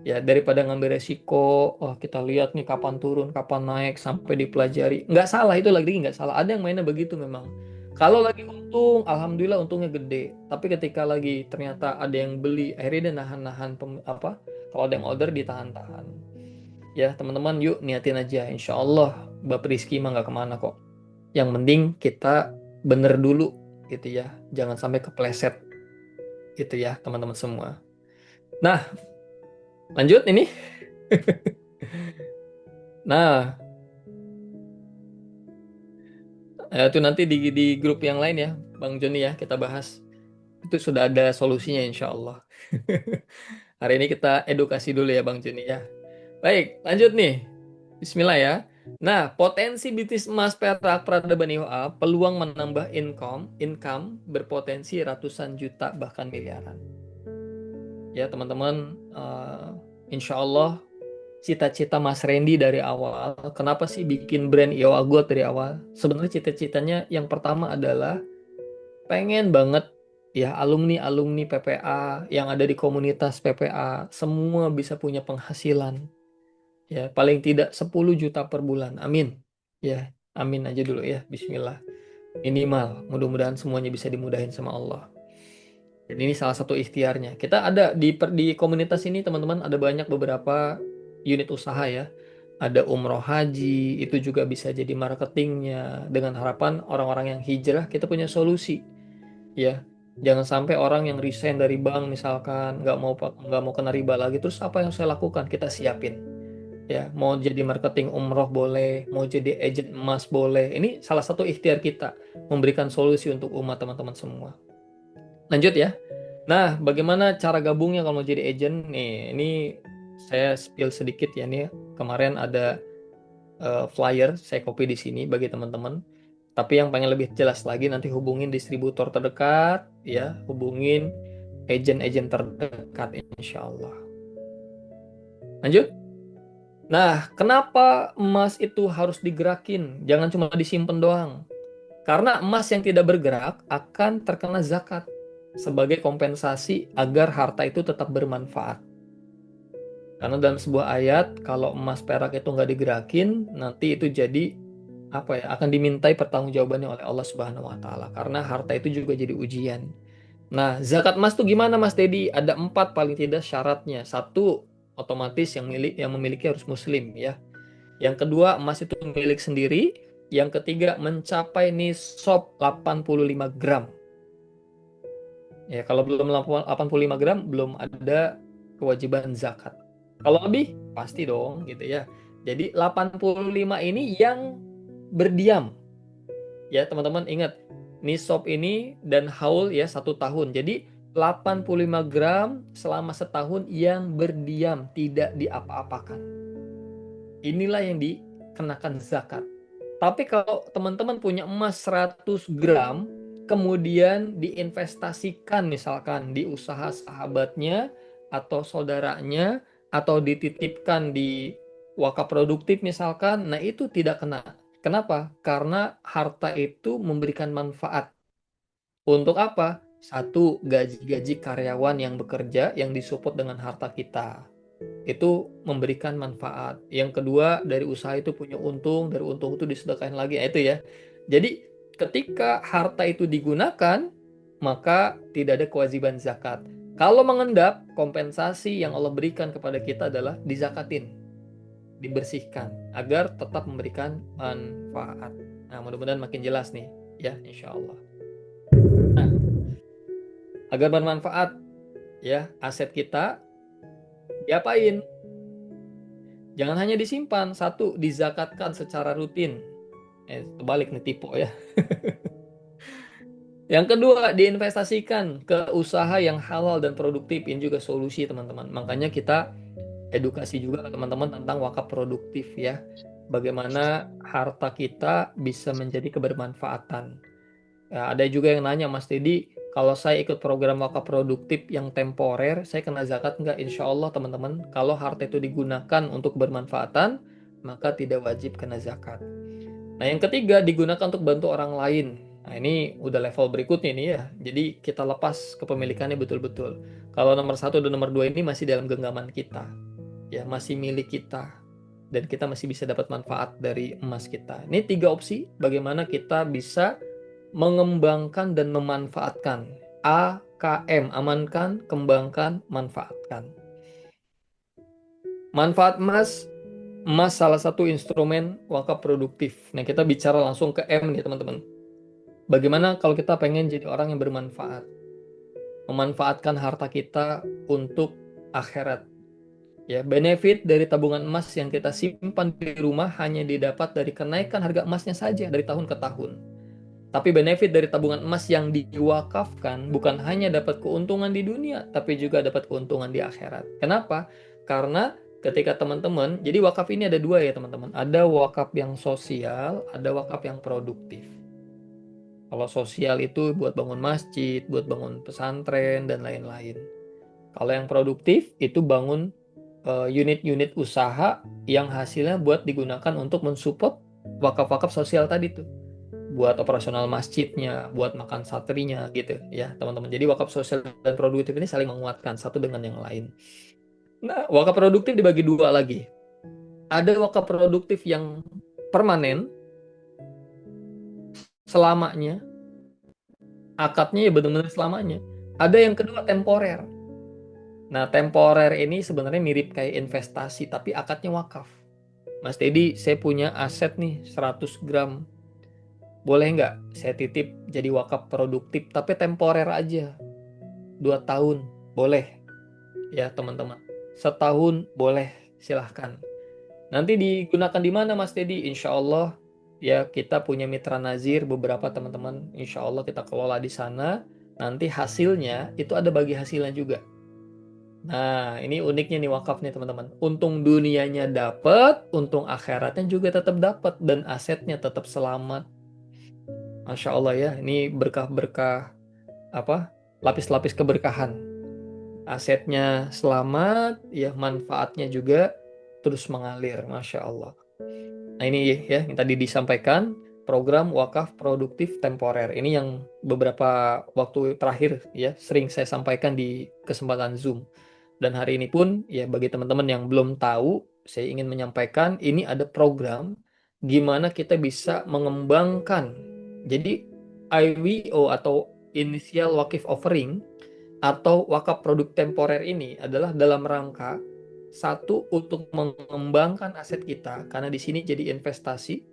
Ya daripada ngambil resiko, oh kita lihat nih kapan turun, kapan naik sampai dipelajari. Nggak salah itu lagi nggak salah. Ada yang mainnya begitu memang. Kalau lagi untung, alhamdulillah untungnya gede. Tapi ketika lagi ternyata ada yang beli, akhirnya dia nahan-nahan kalau ada yang order ditahan-tahan. Ya teman-teman, yuk niatin aja. Insya Allah Bapak Rizky mah nggak kemana kok. Yang penting kita bener dulu gitu ya. Jangan sampai kepleset gitu ya teman-teman semua. Nah, lanjut ini. Nah, itu nanti di grup yang lain ya, Bang Joni ya, kita bahas. Itu sudah ada solusinya insya Allah. Hari ini kita edukasi dulu ya Bang Juni ya. Baik, lanjut nih. Bismillah ya. Nah, potensi bisnis emas, perak, peradaban IOA, peluang menambah income berpotensi ratusan juta bahkan miliaran. Ya teman-teman, insya Allah cita-cita Mas Randy dari awal, kenapa sih bikin brand IOA Gold dari awal? Sebenarnya cita-citanya yang pertama adalah pengen banget ya alumni-alumni PPA yang ada di komunitas PPA semua bisa punya penghasilan. Ya, paling tidak 10 juta per bulan. Amin. Ya, amin aja dulu ya. Bismillah. Minimal. Mudah-mudahan semuanya bisa dimudahin sama Allah. Dan ini salah satu ikhtiarnya. Kita ada di komunitas ini teman-teman ada banyak beberapa unit usaha ya. Ada umroh haji, itu juga bisa jadi marketingnya. Dengan harapan orang-orang yang hijrah kita punya solusi. Ya, jangan sampai orang yang resign dari bank misalkan nggak mau kena riba lagi. Terus apa yang saya lakukan? Kita siapin. Ya, mau jadi marketing umroh boleh, mau jadi agent emas boleh. Ini salah satu ikhtiar kita memberikan solusi untuk umat teman-teman semua. Lanjut ya. Nah, bagaimana cara gabungnya kalau mau jadi agent? Nih, ini saya spill sedikit ya nih. Kemarin ada flyer saya copy di sini bagi teman-teman. Tapi yang pengen lebih jelas lagi nanti hubungin distributor terdekat ya, hubungin agent-agent terdekat insya Allah. Lanjut. Nah, kenapa emas itu harus digerakin? Jangan cuma disimpan doang. Karena emas yang tidak bergerak akan terkena zakat sebagai kompensasi agar harta itu tetap bermanfaat. Karena dalam sebuah ayat, kalau emas perak itu nggak digerakin, nanti itu jadi akan dimintai pertanggungjawabannya oleh Allah Subhanahu wa Ta'ala. Karena harta itu juga jadi ujian. Nah, zakat emas itu gimana Mas Dedi? Ada 4 paling tidak syaratnya. 1, otomatis yang memiliki harus muslim ya. Yang kedua, emas itu milik sendiri. Yang ketiga, mencapai nisab 85 gram. Ya, kalau belum 85 gram, belum ada kewajiban zakat. Kalau lebih, pasti dong gitu ya. Jadi 85 ini yang berdiam. Ya, teman-teman ingat, nisab ini dan haul ya 1 tahun. Jadi 85 gram selama setahun yang berdiam, tidak diapa-apakan. Inilah yang dikenakan zakat. Tapi kalau teman-teman punya emas 100 gram, kemudian diinvestasikan misalkan di usaha sahabatnya atau saudaranya, atau dititipkan di wakaf produktif misalkan, nah itu tidak kena. Kenapa? Karena harta itu memberikan manfaat. Untuk apa? 1, gaji-gaji karyawan yang bekerja yang disupport dengan harta kita. Itu memberikan manfaat. Yang kedua, dari usaha itu punya untung, dari untung itu disedekahin lagi. Nah, itu ya. Jadi, ketika harta itu digunakan, maka tidak ada kewajiban zakat. Kalau mengendap, kompensasi yang Allah berikan kepada kita adalah dizakatin, dibersihkan, agar tetap memberikan manfaat. Nah, mudah-mudahan makin jelas nih, ya, insya Allah. Nah, agar bermanfaat, ya, aset kita diapain? Jangan hanya disimpan. 1, dizakatkan secara rutin. Terbalik nih tipe ya. Yang kedua, diinvestasikan ke usaha yang halal dan produktif. Ini juga solusi teman-teman. Makanya kita edukasi juga ke teman-teman tentang wakaf produktif ya. Bagaimana harta kita bisa menjadi kebermanfaatan. Ya, ada juga yang nanya, Mas Dedi, kalau saya ikut program wakaf produktif yang temporer, saya kena zakat nggak? Insya Allah teman-teman, kalau harta itu digunakan untuk bermanfaatan, maka tidak wajib kena zakat. Nah, yang ketiga, digunakan untuk bantu orang lain. Nah, ini udah level berikutnya nih ya. Jadi kita lepas kepemilikannya betul-betul. Kalau nomor 1 dan nomor 2 ini masih dalam genggaman kita. Ya, masih milik kita. Dan kita masih bisa dapat manfaat dari emas kita. Ini 3 opsi bagaimana kita bisa mengembangkan dan memanfaatkan. AKM, amankan, kembangkan, manfaatkan. Manfaat emas salah satu instrumen wakaf produktif. Nah, kita bicara langsung ke M nih teman-teman. Bagaimana kalau kita pengen jadi orang yang bermanfaat? Memanfaatkan harta kita untuk akhirat. Ya, benefit dari tabungan emas yang kita simpan di rumah hanya didapat dari kenaikan harga emasnya saja dari tahun ke tahun. Tapi benefit dari tabungan emas yang diwakafkan bukan hanya dapat keuntungan di dunia, tapi juga dapat keuntungan di akhirat. Kenapa? Karena ketika teman-teman, jadi wakaf ini ada dua ya teman-teman. Ada wakaf yang sosial, ada wakaf yang produktif. Kalau sosial itu buat bangun masjid, buat bangun pesantren, dan lain-lain. Kalau yang produktif itu bangun unit-unit usaha yang hasilnya buat digunakan untuk mensupport wakaf-wakaf sosial tadi tuh. Buat operasional masjidnya, buat makan satrinya gitu ya teman-teman. Jadi wakaf sosial dan produktif ini saling menguatkan satu dengan yang lain. Nah, wakaf produktif dibagi dua lagi. Ada wakaf produktif yang permanen, selamanya, akadnya ya benar-benar selamanya. Ada yang kedua temporer. Nah, temporer ini sebenarnya mirip kayak investasi, tapi akadnya wakaf. Mas Dedi, saya punya aset nih 100 gram. Boleh nggak saya titip jadi wakaf produktif, tapi temporer aja. 2 tahun, boleh. Ya teman-teman. Setahun, boleh. Silahkan. Nanti digunakan di mana Mas Dedi? Insya Allah ya kita punya mitra nazir beberapa teman-teman. Insya Allah kita kelola di sana. Nanti hasilnya itu ada bagi hasilnya juga. Nah, ini uniknya nih wakaf nih teman-teman. Untung dunianya dapat, untung akhiratnya juga tetap dapat dan asetnya tetap selamat. Masya Allah ya, ini berkah-berkah apa? Lapis-lapis keberkahan. Asetnya selamat, ya manfaatnya juga terus mengalir. Masya Allah. Nah ini ya yang tadi disampaikan program wakaf produktif temporer. Ini yang beberapa waktu terakhir ya sering saya sampaikan di kesempatan Zoom. Dan hari ini pun ya bagi teman-teman yang belum tahu, saya ingin menyampaikan ini ada program gimana kita bisa mengembangkan. Jadi IWO atau Initial Wakif Offering atau wakaf produk temporer ini adalah dalam rangka satu untuk mengembangkan aset kita karena di sini jadi investasi.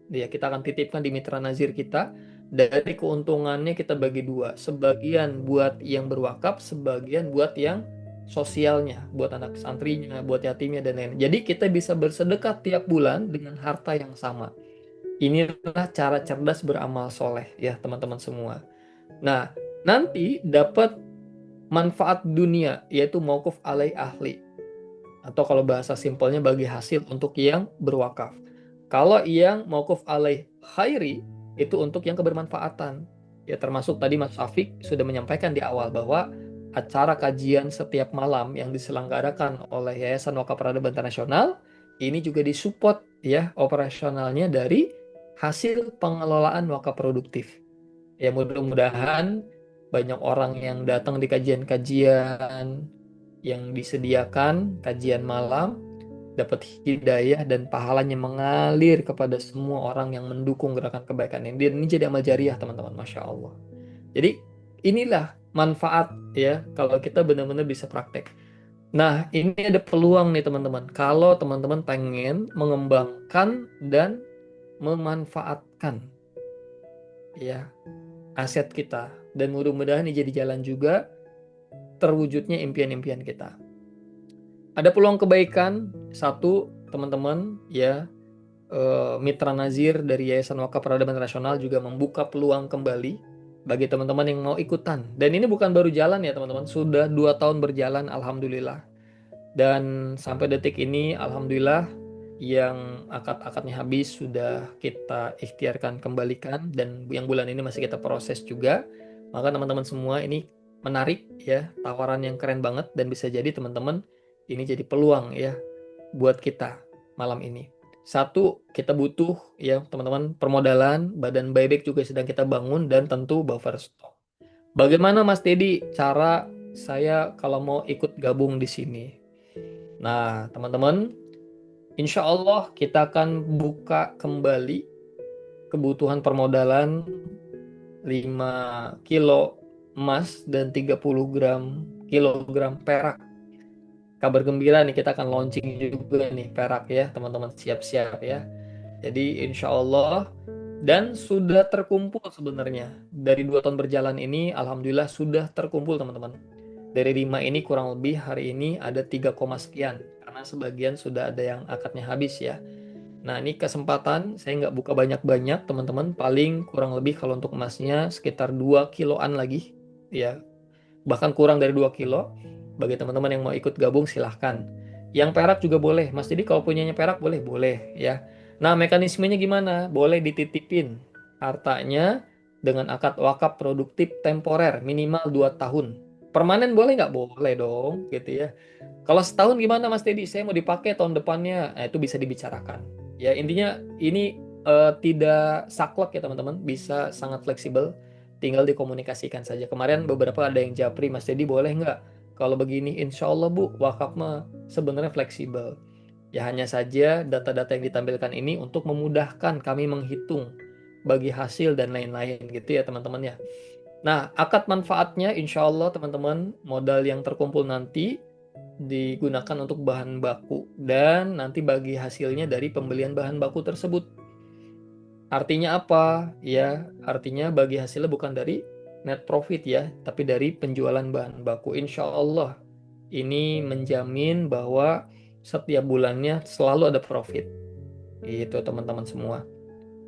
Ya kita akan titipkan di mitra nazir kita. Dari keuntungannya kita bagi dua, sebagian buat yang berwakaf, sebagian buat yang sosialnya, buat anak santrinya, buat yatimnya dan lain-lain. Jadi kita bisa bersedekah tiap bulan dengan harta yang sama. Inilah cara cerdas beramal soleh ya teman-teman semua. Nah nanti dapat manfaat dunia yaitu mauquf alai ahli, atau kalau bahasa simpelnya bagi hasil untuk yang berwakaf. Kalau yang mauquf alai khairi itu untuk yang kebermanfaatan. Ya termasuk tadi Mas Syafiq sudah menyampaikan di awal bahwa acara kajian setiap malam yang diselenggarakan oleh Yayasan Wakaf Peradaban Internasional ini juga disupport ya operasionalnya dari hasil pengelolaan wakaf produktif. Ya mudah-mudahan banyak orang yang datang di kajian-kajian yang disediakan, kajian malam, dapat hidayah dan pahalanya mengalir kepada semua orang yang mendukung gerakan kebaikan ini. Dan ini jadi amal jariah teman-teman, Masya Allah. Jadi inilah manfaat ya kalau kita benar-benar bisa praktek. Nah ini ada peluang nih teman-teman. Kalau teman-teman pengen mengembangkan dan memanfaatkan ya aset kita. Dan mudah-mudahan ini jadi jalan juga terwujudnya impian-impian kita. Ada peluang kebaikan, satu teman-teman ya Mitra Nazir dari Yayasan Wakaf Peradaban Internasional juga membuka peluang kembali bagi teman-teman yang mau ikutan. Dan ini bukan baru jalan ya teman-teman, sudah 2 tahun berjalan Alhamdulillah. Dan sampai detik ini Alhamdulillah yang akad-akadnya habis sudah kita ikhtiarkan kembalikan dan yang bulan ini masih kita proses juga. Maka teman-teman semua ini menarik ya, tawaran yang keren banget dan bisa jadi teman-teman ini jadi peluang ya buat kita malam ini. Satu, kita butuh ya teman-teman permodalan, badan buyback juga sedang kita bangun dan tentu buffer stock. Bagaimana Mas Dedi cara saya kalau mau ikut gabung di sini? Nah, teman-teman, insya Allah kita akan buka kembali kebutuhan permodalan 5 kilo emas dan 30 kilogram perak. Kabar gembira nih kita akan launching juga nih perak ya teman-teman, siap-siap ya. Jadi insya Allah dan sudah terkumpul sebenarnya dari 2 tahun berjalan ini Alhamdulillah sudah terkumpul teman-teman. Dari 5 ini kurang lebih hari ini ada 3, sekian karena sebagian sudah ada yang akadnya habis ya. Nah, ini kesempatan, saya nggak buka banyak-banyak, teman-teman. Paling kurang lebih kalau untuk emasnya sekitar 2 kiloan lagi. Ya, bahkan kurang dari 2 kilo. Bagi teman-teman yang mau ikut gabung, silahkan. Yang perak juga boleh. Mas, jadi kalau punyanya perak, boleh, boleh. Ya. Nah, mekanismenya gimana? Boleh dititipin hartanya dengan akad wakaf produktif temporer, minimal 2 tahun. Permanen boleh nggak? Boleh dong, gitu ya. Kalau setahun gimana Mas Dedi? Saya mau dipakai tahun depannya. Nah, itu bisa dibicarakan. Ya, intinya ini tidak saklek ya teman-teman. Bisa sangat fleksibel. Tinggal dikomunikasikan saja. Kemarin beberapa ada yang japri, Mas Dedi boleh nggak? Kalau begini, insya Allah Bu, wakaf mah sebenarnya fleksibel. Ya hanya saja data-data yang ditampilkan ini untuk memudahkan kami menghitung bagi hasil dan lain-lain gitu ya teman-teman ya. Nah, akad manfaatnya insya Allah teman-teman, modal yang terkumpul nanti digunakan untuk bahan baku dan nanti bagi hasilnya dari pembelian bahan baku tersebut. Artinya apa? Ya, artinya bagi hasilnya bukan dari net profit ya, tapi dari penjualan bahan baku. Insya Allah ini menjamin bahwa setiap bulannya selalu ada profit. Itu teman-teman semua.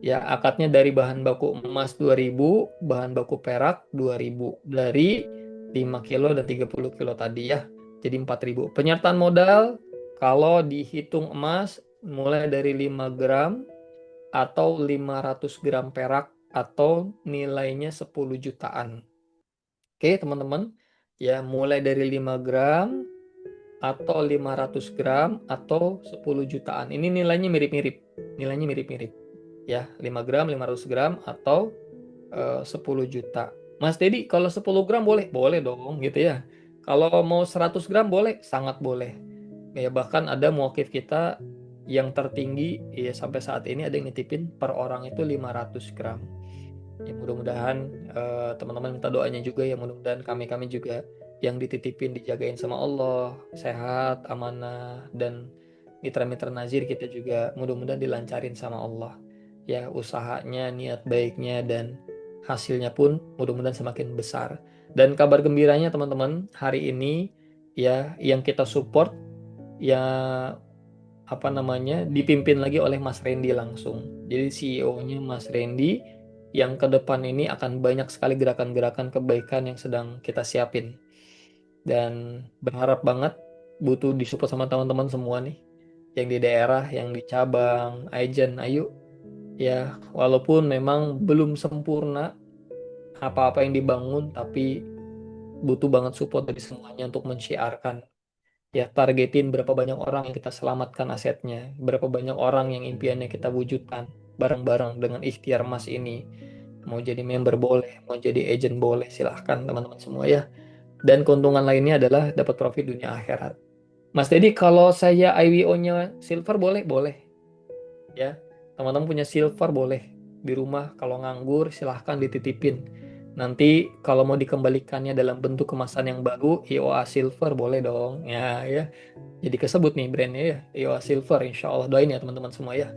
Ya, akadnya dari bahan baku emas 2000, bahan baku perak 2000 dari 5 kilo dan 30 kilo tadi ya. Jadi 4000. Penyertaan modal kalau dihitung emas mulai dari 5 gram atau 500 gram perak atau nilainya 10 jutaan. Oke, teman-teman. Ya, mulai dari 5 gram atau 500 gram atau 10 jutaan. Ini nilainya mirip-mirip. Nilainya mirip-mirip. Ya, 5 gram, 500 gram atau 10 juta. Mas Dedi, kalau 10 gram boleh? Boleh dong, gitu ya. Kalau mau 100 gram boleh? Sangat boleh. Ya, bahkan ada muakif kita yang tertinggi, ya sampai saat ini ada yang nitipin per orang itu 500 gram. Ya, mudah-mudahan teman-teman minta doanya juga ya, mudah-mudahan kami juga yang dititipin dijagain sama Allah, sehat, amanah, dan mitra-mitra nazir kita juga mudah-mudahan dilancarin sama Allah. Ya, usahanya, niat baiknya, dan hasilnya pun mudah-mudahan semakin besar. Dan kabar gembiranya teman-teman, hari ini ya yang kita support ya apa namanya dipimpin lagi oleh Mas Randy langsung. Jadi CEO-nya Mas Randy yang ke depan ini akan banyak sekali gerakan-gerakan kebaikan yang sedang kita siapin. Dan berharap banget butuh disupport sama teman-teman semua nih. Yang di daerah, yang di cabang, agent, ayo. Ya, walaupun memang belum sempurna apa-apa yang dibangun, tapi butuh banget support dari semuanya untuk mensyiarkan. Ya, targetin berapa banyak orang yang kita selamatkan asetnya, berapa banyak orang yang impiannya kita wujudkan bareng-bareng dengan ikhtiar Mas ini. Mau jadi member boleh, mau jadi agent boleh, silahkan teman-teman semua ya. Dan keuntungan lainnya adalah dapat profit dunia akhirat. Mas Dedi, kalau saya IWO-nya silver boleh? Boleh. Ya, teman-teman punya silver boleh. Di rumah kalau nganggur silahkan dititipin. Nanti kalau mau dikembalikannya dalam bentuk kemasan yang baru, IOA silver boleh dong. Ya, ya. Jadi kesebut nih brandnya ya, IOA silver. Insya Allah doain ya teman-teman semua ya.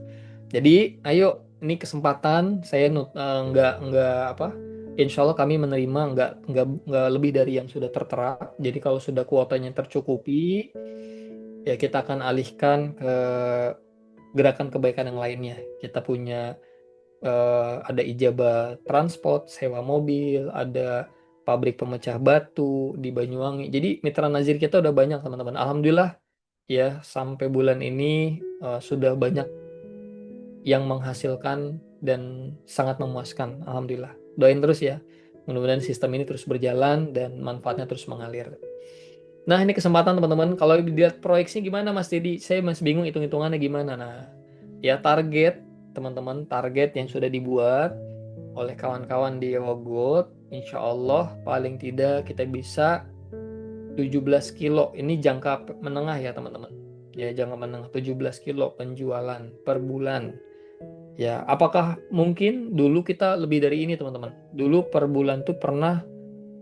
Jadi ayo, ini kesempatan saya nggak apa. Insya Allah kami menerima nggak lebih dari yang sudah tertera. Jadi kalau sudah kuotanya tercukupi, ya kita akan alihkan ke gerakan kebaikan yang lainnya. Kita punya ada ijabah transport, sewa mobil, ada pabrik pemecah batu di Banyuwangi. Jadi mitra nazir kita udah banyak teman-teman. Alhamdulillah ya sampai bulan ini sudah banyak yang menghasilkan dan sangat memuaskan. Alhamdulillah. Doain terus ya. Mudah-mudahan sistem ini terus berjalan dan manfaatnya terus mengalir. Nah, ini kesempatan teman-teman. Kalau dilihat proyeksinya gimana Mas Dedi? Saya masih bingung hitung-hitungannya gimana. Nah, ya target teman-teman, target yang sudah dibuat oleh kawan-kawan di Wogot, insya Allah paling tidak kita bisa 17 kilo. Ini jangka menengah ya teman-teman. Ya, jangka menengah 17 kilo penjualan per bulan. Ya, apakah mungkin dulu kita lebih dari ini teman-teman? Dulu per bulan tuh pernah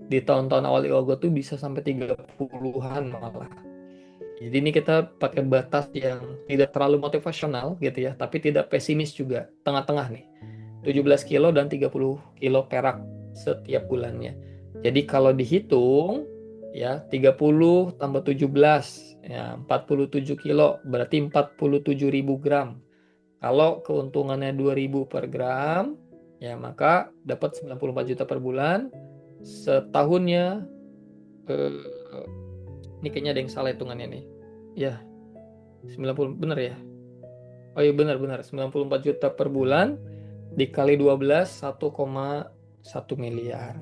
di tahun-tahun awal Iwogo tuh bisa sampai 30-an malah. Jadi ini kita pakai batas yang tidak terlalu motivasional gitu ya, tapi tidak pesimis juga, tengah-tengah nih. 17 kilo dan 30 kilo perak setiap bulannya. Jadi kalau dihitung ya 30 tambah 17 ya 47 kilo berarti 47.000 gram. Kalau keuntungannya 2.000 per gram, ya maka dapat 94 juta per bulan. Setahunnya, ini kayaknya ada yang salah hitungannya nih. Ya, 90 bener ya? Oh iya benar 94 juta per bulan dikali 12 1,1 miliar.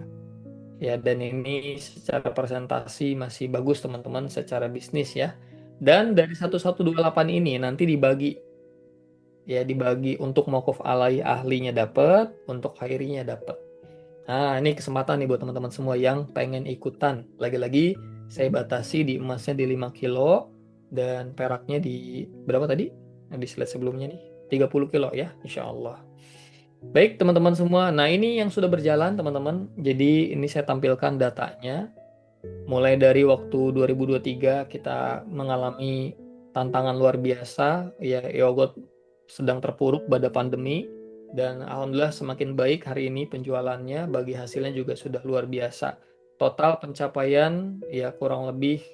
Ya, dan ini secara presentasi masih bagus teman-teman secara bisnis ya. Dan dari 1128 ini nanti dibagi untuk mauquf alai ahlinya dapat, untuk khairinya dapat. Nah, ini kesempatan nih buat teman-teman semua yang pengen ikutan. Lagi-lagi saya batasi di emasnya di 5 kilo dan peraknya di berapa tadi? Di slide sebelumnya nih, 30 kilo ya, insya Allah. Baik teman-teman semua, nah ini yang sudah berjalan teman-teman. Jadi ini saya tampilkan datanya. Mulai dari waktu 2023 kita mengalami tantangan luar biasa, ya Yogot sedang terpuruk pada pandemi, dan alhamdulillah semakin baik hari ini penjualannya, bagi hasilnya juga sudah luar biasa. Total pencapaian ya kurang lebih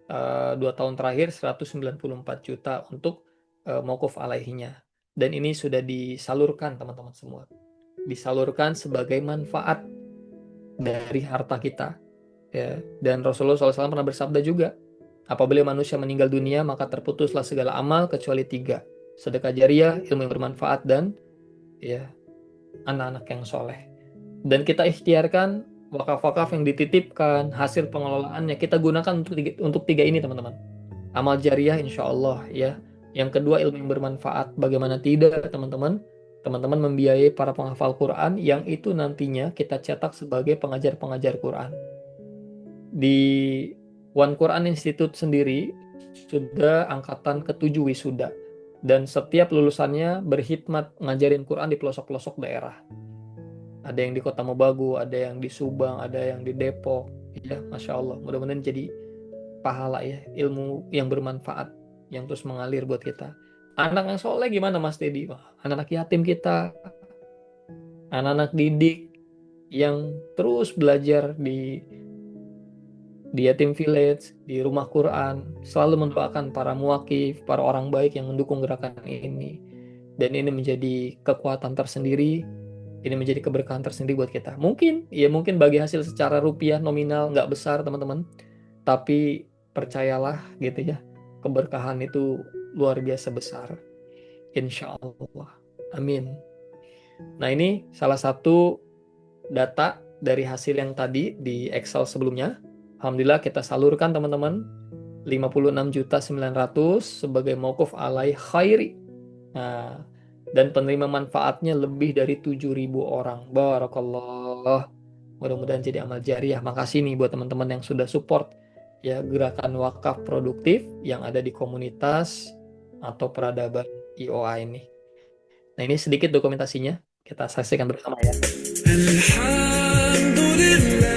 2 tahun terakhir 194 juta untuk mauquf alaihinya. Dan ini sudah disalurkan teman-teman semua. Disalurkan sebagai manfaat dari harta kita. Ya, dan Rasulullah SAW pernah bersabda juga, apabila manusia meninggal dunia maka terputuslah segala amal kecuali 3, sedekah jariah, ilmu yang bermanfaat, dan ya anak-anak yang soleh. Dan kita ikhtiarkan wakaf-wakaf yang dititipkan, hasil pengelolaannya kita gunakan untuk 3 ini teman-teman. Amal jariah insya Allah ya. Yang kedua ilmu yang bermanfaat. Bagaimana tidak teman-teman membiayai para penghafal Quran yang itu nantinya kita cetak sebagai pengajar-pengajar Quran. Di One Quran Institute sendiri sudah angkatan ke-7 wisuda, dan setiap lulusannya berkhidmat ngajarin Quran di pelosok-pelosok daerah. Ada yang di Kota Mobagu, ada yang di Subang, ada yang di Depok. Ya, Masya Allah. Mudah-mudahan jadi pahala ya, ilmu yang bermanfaat yang terus mengalir buat kita. Anak yang soleh gimana Mas Dedi? Anak-anak yatim kita, anak-anak didik yang terus belajar di yatim village, di rumah Quran, selalu mendoakan para muwakif, para orang baik yang mendukung gerakan ini. Dan ini menjadi kekuatan tersendiri, ini menjadi keberkahan tersendiri buat kita. Mungkin bagi hasil secara rupiah nominal nggak besar teman-teman, tapi percayalah gitu ya, keberkahan itu luar biasa besar. Insya Allah. Amin. Nah ini salah satu data dari hasil yang tadi di Excel sebelumnya. Alhamdulillah kita salurkan teman-teman 56.900.000 sebagai mauquf alai khairi. Nah, dan penerima manfaatnya lebih dari 7.000 orang. Barakallah. Mudah-mudahan jadi amal jariah. Makasih nih buat teman-teman yang sudah support ya gerakan wakaf produktif yang ada di komunitas atau peradaban IOA ini. Nah, ini sedikit dokumentasinya. Kita saksikan bersama ya. Alhamdulillah.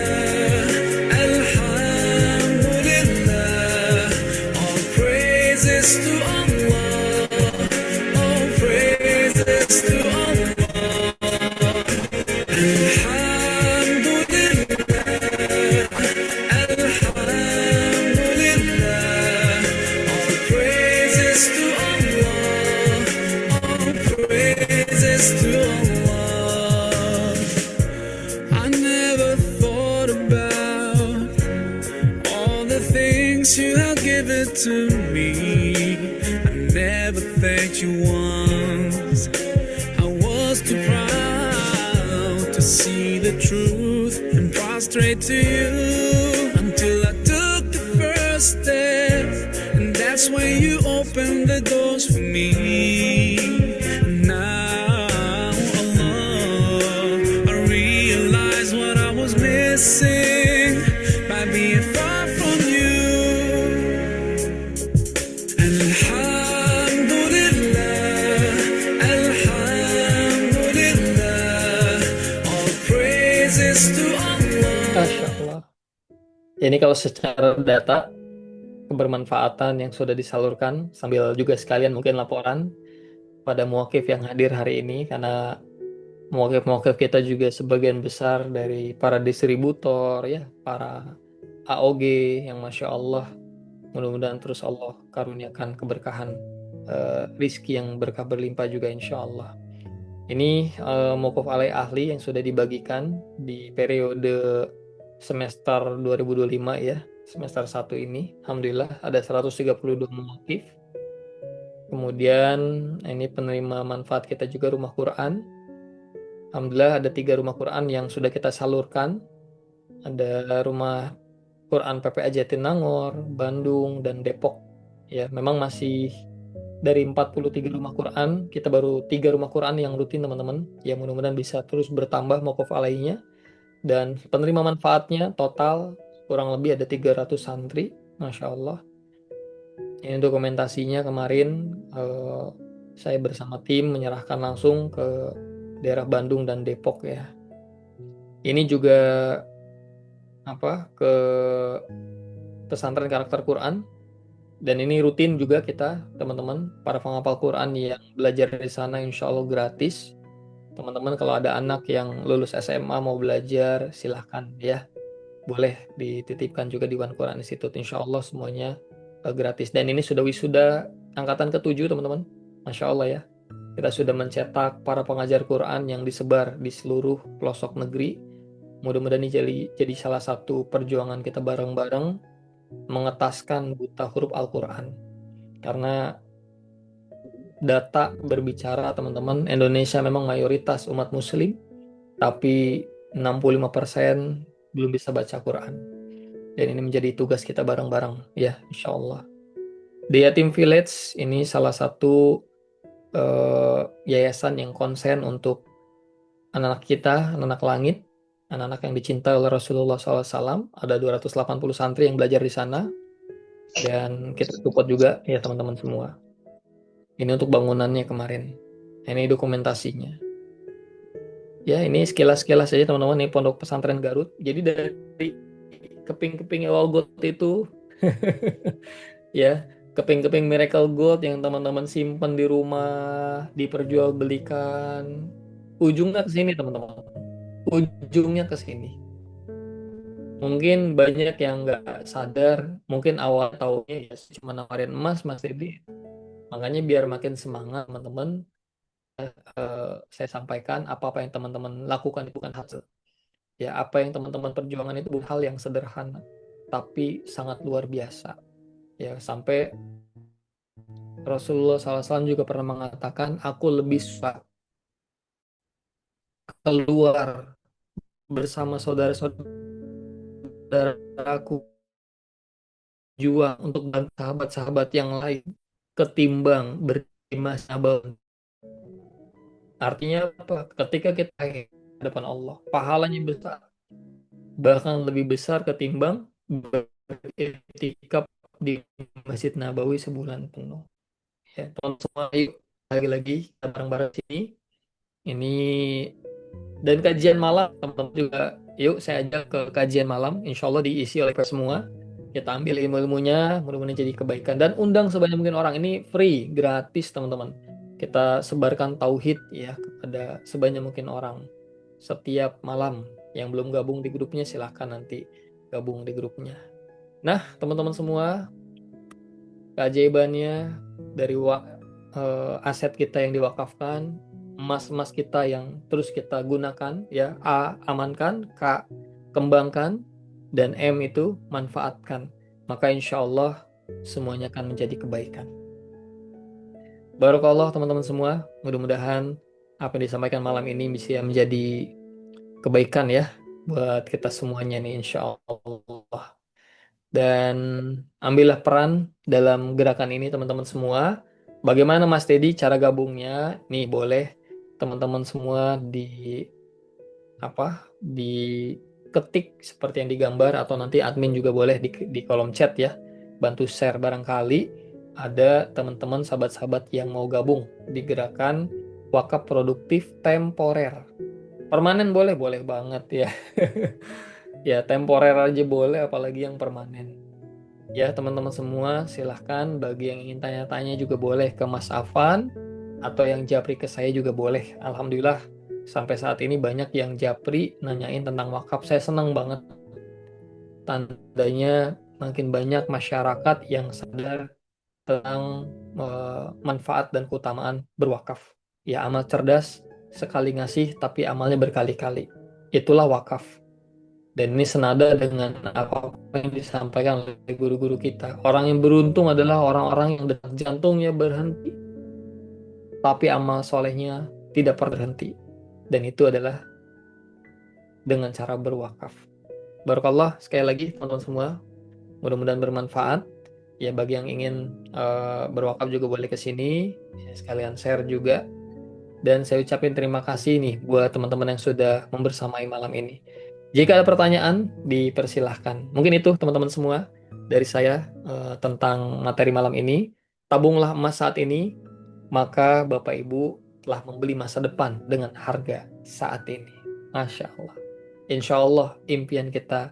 To me, I never thanked you once. I was too proud to see the truth and prostrate to you until I took the first step, and that's when you opened the doors for me. Now, Allah, I realize what I was missing by being far from you. Ini kalau secara data kebermanfaatan yang sudah disalurkan, sambil juga sekalian mungkin laporan pada muwakif yang hadir hari ini, karena muwakif-muwakif kita juga sebagian besar dari para distributor ya, para AOG yang Masya Allah, mudah-mudahan terus Allah karuniakan keberkahan rizki yang berkah berlimpah juga insya Allah. Ini mauquf alai ahli yang sudah dibagikan di periode semester 2025 ya, semester 1 ini. Alhamdulillah ada 132 mauqif. Kemudian ini penerima manfaat kita juga rumah Quran. Alhamdulillah ada 3 rumah Quran yang sudah kita salurkan. Ada rumah Quran PPA Jatinangor, Bandung, dan Depok. Ya, memang masih dari 43 rumah Quran, kita baru 3 rumah Quran yang rutin teman-teman. Ya mudah-mudahan bisa terus bertambah mauquf alainya. Dan penerima manfaatnya total kurang lebih ada 300 santri. Masya Allah. Ini dokumentasinya kemarin saya bersama tim menyerahkan langsung ke daerah Bandung dan Depok ya. Ini juga ke pesantren karakter Quran, dan ini rutin juga kita teman-teman para penghafal Quran yang belajar di sana insya Allah gratis. Teman-teman kalau ada anak yang lulus SMA mau belajar silahkan ya, boleh dititipkan juga di One Quran Institute, insya Allah semuanya gratis. Dan ini sudah wisuda angkatan ke-7 teman-teman, Masya Allah ya. Kita sudah mencetak para pengajar Quran yang disebar di seluruh pelosok negeri. Mudah-mudahan ini jadi salah satu perjuangan kita bareng-bareng mengetaskan buta huruf Al-Quran. Karena data berbicara teman-teman, Indonesia memang mayoritas umat muslim, tapi 65% belum bisa baca Quran. Dan ini menjadi tugas kita bareng-bareng ya, insya Allah. The Yatim Village ini salah satu yayasan yang konsen untuk anak-anak kita, anak-anak langit, anak-anak yang dicintai oleh Rasulullah SAW. Ada 280 santri yang belajar di sana, dan kita support juga ya teman-teman semua. Ini untuk bangunannya kemarin. Ini dokumentasinya. Ya, ini sekilas-sekilas saja teman-teman, ini Pondok Pesantren Garut. Jadi dari keping-keping Ewal Gold itu ya, keping-keping Miracle Gold yang teman-teman simpan di rumah, diperjualbelikan, ujungnya ke sini teman-teman. Ujungnya ke sini. Mungkin banyak yang nggak sadar, mungkin awal tahunnya ya cuma nawarin emas Mas Dedi. Makanya biar makin semangat teman-teman, saya sampaikan apa-apa yang teman-teman lakukan itu bukan hasil. Ya, apa yang teman-teman perjuangan itu bukan hal yang sederhana, tapi sangat luar biasa. Ya, sampai Rasulullah SAW juga pernah mengatakan, aku lebih suka keluar bersama saudara-saudaraku juang untuk bantu sahabat-sahabat yang lain ketimbang berkhidmat sahabat. Artinya apa? Ketika kita di hadapan Allah, pahalanya besar, bahkan lebih besar ketimbang beriktikaf di Masjid Nabawi sebulan penuh. Ya, teman semua, yuk lagi-lagi kita bareng-bareng sini. Ini dan kajian malam teman-teman juga, yuk saya ajak ke kajian malam, insya Allah diisi oleh kita semua. Kita ambil ilmu-ilmunya, mudah-mudahan jadi kebaikan, dan undang sebanyak mungkin orang. Ini free, gratis teman-teman. Kita sebarkan tauhid ya kepada sebanyak mungkin orang setiap malam. Yang belum gabung di grupnya silahkan nanti gabung di grupnya. Nah teman-teman semua, keajaibannya dari aset kita yang diwakafkan, emas-emas kita yang terus kita gunakan ya, A amankan, K kembangkan, dan M itu manfaatkan, maka insya Allah semuanya akan menjadi kebaikan. Barakallah teman-teman semua, mudah-mudahan apa yang disampaikan malam ini bisa menjadi kebaikan ya buat kita semuanya nih insya Allah. Dan ambillah peran dalam gerakan ini teman-teman semua. Bagaimana Mas Teddy cara gabungnya? Nih boleh teman-teman semua diketik seperti yang digambar, atau nanti admin juga boleh di kolom chat ya, bantu share barangkali ada teman-teman sahabat-sahabat yang mau gabung di gerakan wakaf produktif temporer. Permanen boleh banget ya. Ya temporer aja boleh, apalagi yang permanen. Ya teman-teman semua silahkan, bagi yang ingin tanya-tanya juga boleh ke Mas Afan, atau yang japri ke saya juga boleh. Alhamdulillah sampai saat ini banyak yang japri nanyain tentang wakaf. Saya senang banget, tandanya makin banyak masyarakat yang sadar tentang manfaat dan keutamaan berwakaf. Ya, amal cerdas sekali ngasih tapi amalnya berkali-kali. Itulah wakaf. Dan ini senada dengan apa yang disampaikan oleh guru-guru kita. Orang yang beruntung adalah orang-orang yang detak jantungnya berhenti, tapi amal solehnya tidak pernah berhenti. Dan itu adalah dengan cara berwakaf. Barakallah sekali lagi teman-teman semua. Mudah-mudahan bermanfaat. Ya, bagi yang ingin berwakaf juga boleh ke sini. Ya, sekalian share juga. Dan saya ucapin terima kasih nih buat teman-teman yang sudah membersamai malam ini. Jika ada pertanyaan, dipersilahkan. Mungkin itu teman-teman semua dari saya tentang materi malam ini. Tabunglah emas saat ini, maka Bapak Ibu telah membeli masa depan dengan harga saat ini. Masya Allah. Insya Allah impian kita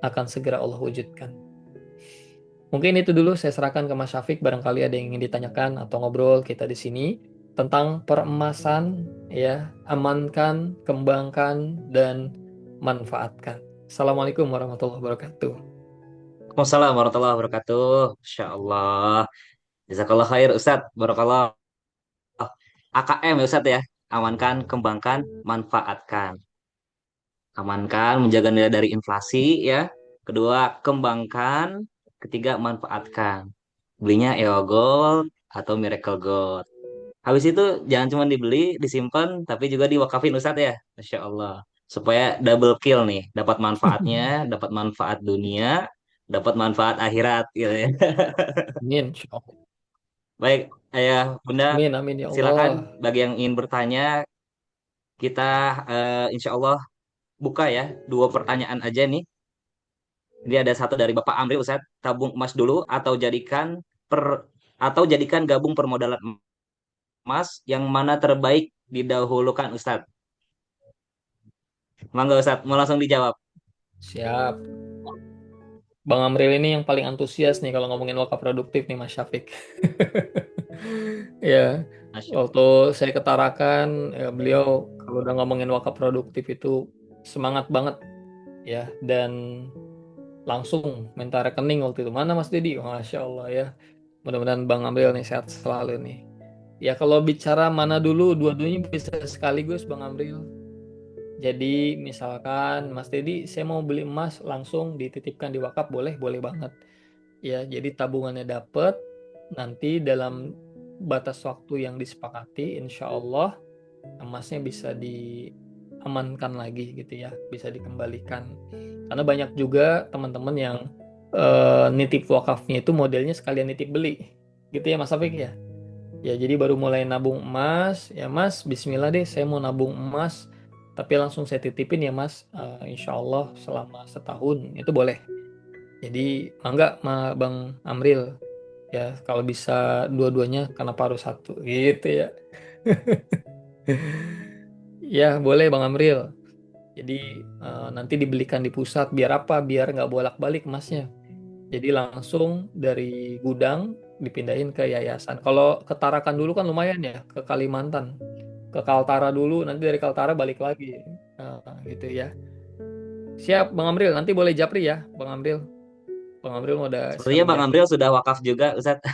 akan segera Allah wujudkan. Mungkin itu dulu saya serahkan ke Mas Syafiq. Barangkali ada yang ingin ditanyakan atau ngobrol kita di sini tentang peremasan, ya, amankan, kembangkan, dan manfaatkan. Assalamualaikum warahmatullahi wabarakatuh. Waalaikumsalam warahmatullahi wabarakatuh. Masya Allah. Jazakallah khair Ustadz. Barakallah. AKM ya Ustadz ya. Amankan, kembangkan, manfaatkan. Amankan, menjaga nilai dari inflasi ya. Kedua, kembangkan. Ketiga, manfaatkan. Belinya EO Gold atau Miracle Gold. Habis itu jangan cuma dibeli, disimpan, tapi juga diwakafin Ustadz ya. Masya Allah. Supaya double kill nih. Dapat manfaatnya, dapat manfaat dunia, dapat manfaat akhirat gitu ya. Amin, insya Allah. Baik, Ayah Bunda, Amin, amin ya silakan Allah. bagi yang ingin bertanya, kita insya Allah buka ya 2 pertanyaan aja nih. Ini ada satu dari Bapak Amri Ustadz, tabung emas dulu atau jadikan gabung permodalan emas, yang mana terbaik didahulukan Ustadz? Mangga Ustadz, mau langsung dijawab. Siap. Bang Amril ini yang paling antusias nih kalau ngomongin wakaf produktif nih Mas Syafiq. Ya, Masya Allah. waktu saya ketarakan, ya, beliau kalau udah ngomongin wakaf produktif itu semangat banget ya, dan langsung minta rekening waktu itu. Mana Mas Dedi? Masya Allah ya. Mudah-mudahan Bang Amril nih sehat selalu nih. Ya, kalau bicara mana dulu, dua-duanya bisa sekaligus Bang Amril. Jadi misalkan Mas Dedi, saya mau beli emas langsung dititipkan di wakaf, boleh, boleh banget. Ya, jadi tabungannya dapat, nanti dalam batas waktu yang disepakati, insya Allah emasnya bisa diamankan lagi gitu ya, bisa dikembalikan. Karena banyak juga teman-teman yang nitip wakafnya itu modelnya sekalian nitip beli, gitu ya Mas Afik ya. Ya, jadi baru mulai nabung emas, ya Mas, Bismillah deh, saya mau nabung emas, tapi langsung saya titipin ya Mas, insya Allah selama setahun, itu boleh. Jadi mangga Bang Amril, ya kalau bisa dua-duanya kenapa harus satu gitu ya. Ya boleh Bang Amril. Jadi nanti dibelikan di pusat biar apa? Biar nggak bolak-balik emasnya. Jadi langsung dari gudang dipindahin ke yayasan. Kalau ke Tarakan dulu kan lumayan ya, ke Kalimantan. Ke Kaltara dulu, nanti dari Kaltara balik lagi. Gitu ya. Siap Bang Amril, nanti boleh japri ya Bang Amril. Bang Amril mau udah Sepertinya sering Bang japri. Amril sudah wakaf juga Ustadz.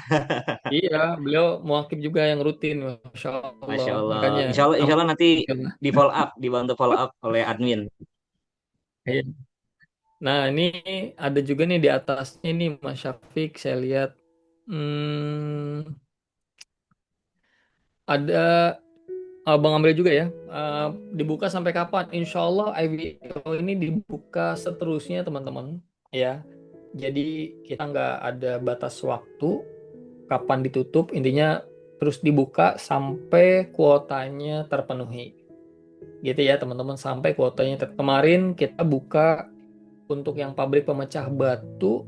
Iya, beliau muakib juga yang rutin, Masya Allah. Masya Allah. Makanya, Insya Allah nanti alhamdulillah. di follow up, dibantu follow up oleh admin. Iya. Nah, ini ada juga nih di atasnya nih, Mas Syafiq, saya lihat. Ada Bang Ambil juga ya. Dibuka sampai kapan? Insya Allah IVO ini dibuka seterusnya, teman-teman. Ya, jadi kita nggak ada batas waktu kapan ditutup. Intinya terus dibuka sampai kuotanya terpenuhi. Gitu ya teman-teman, sampai kuotanya kemarin kita buka untuk yang pabrik pemecah batu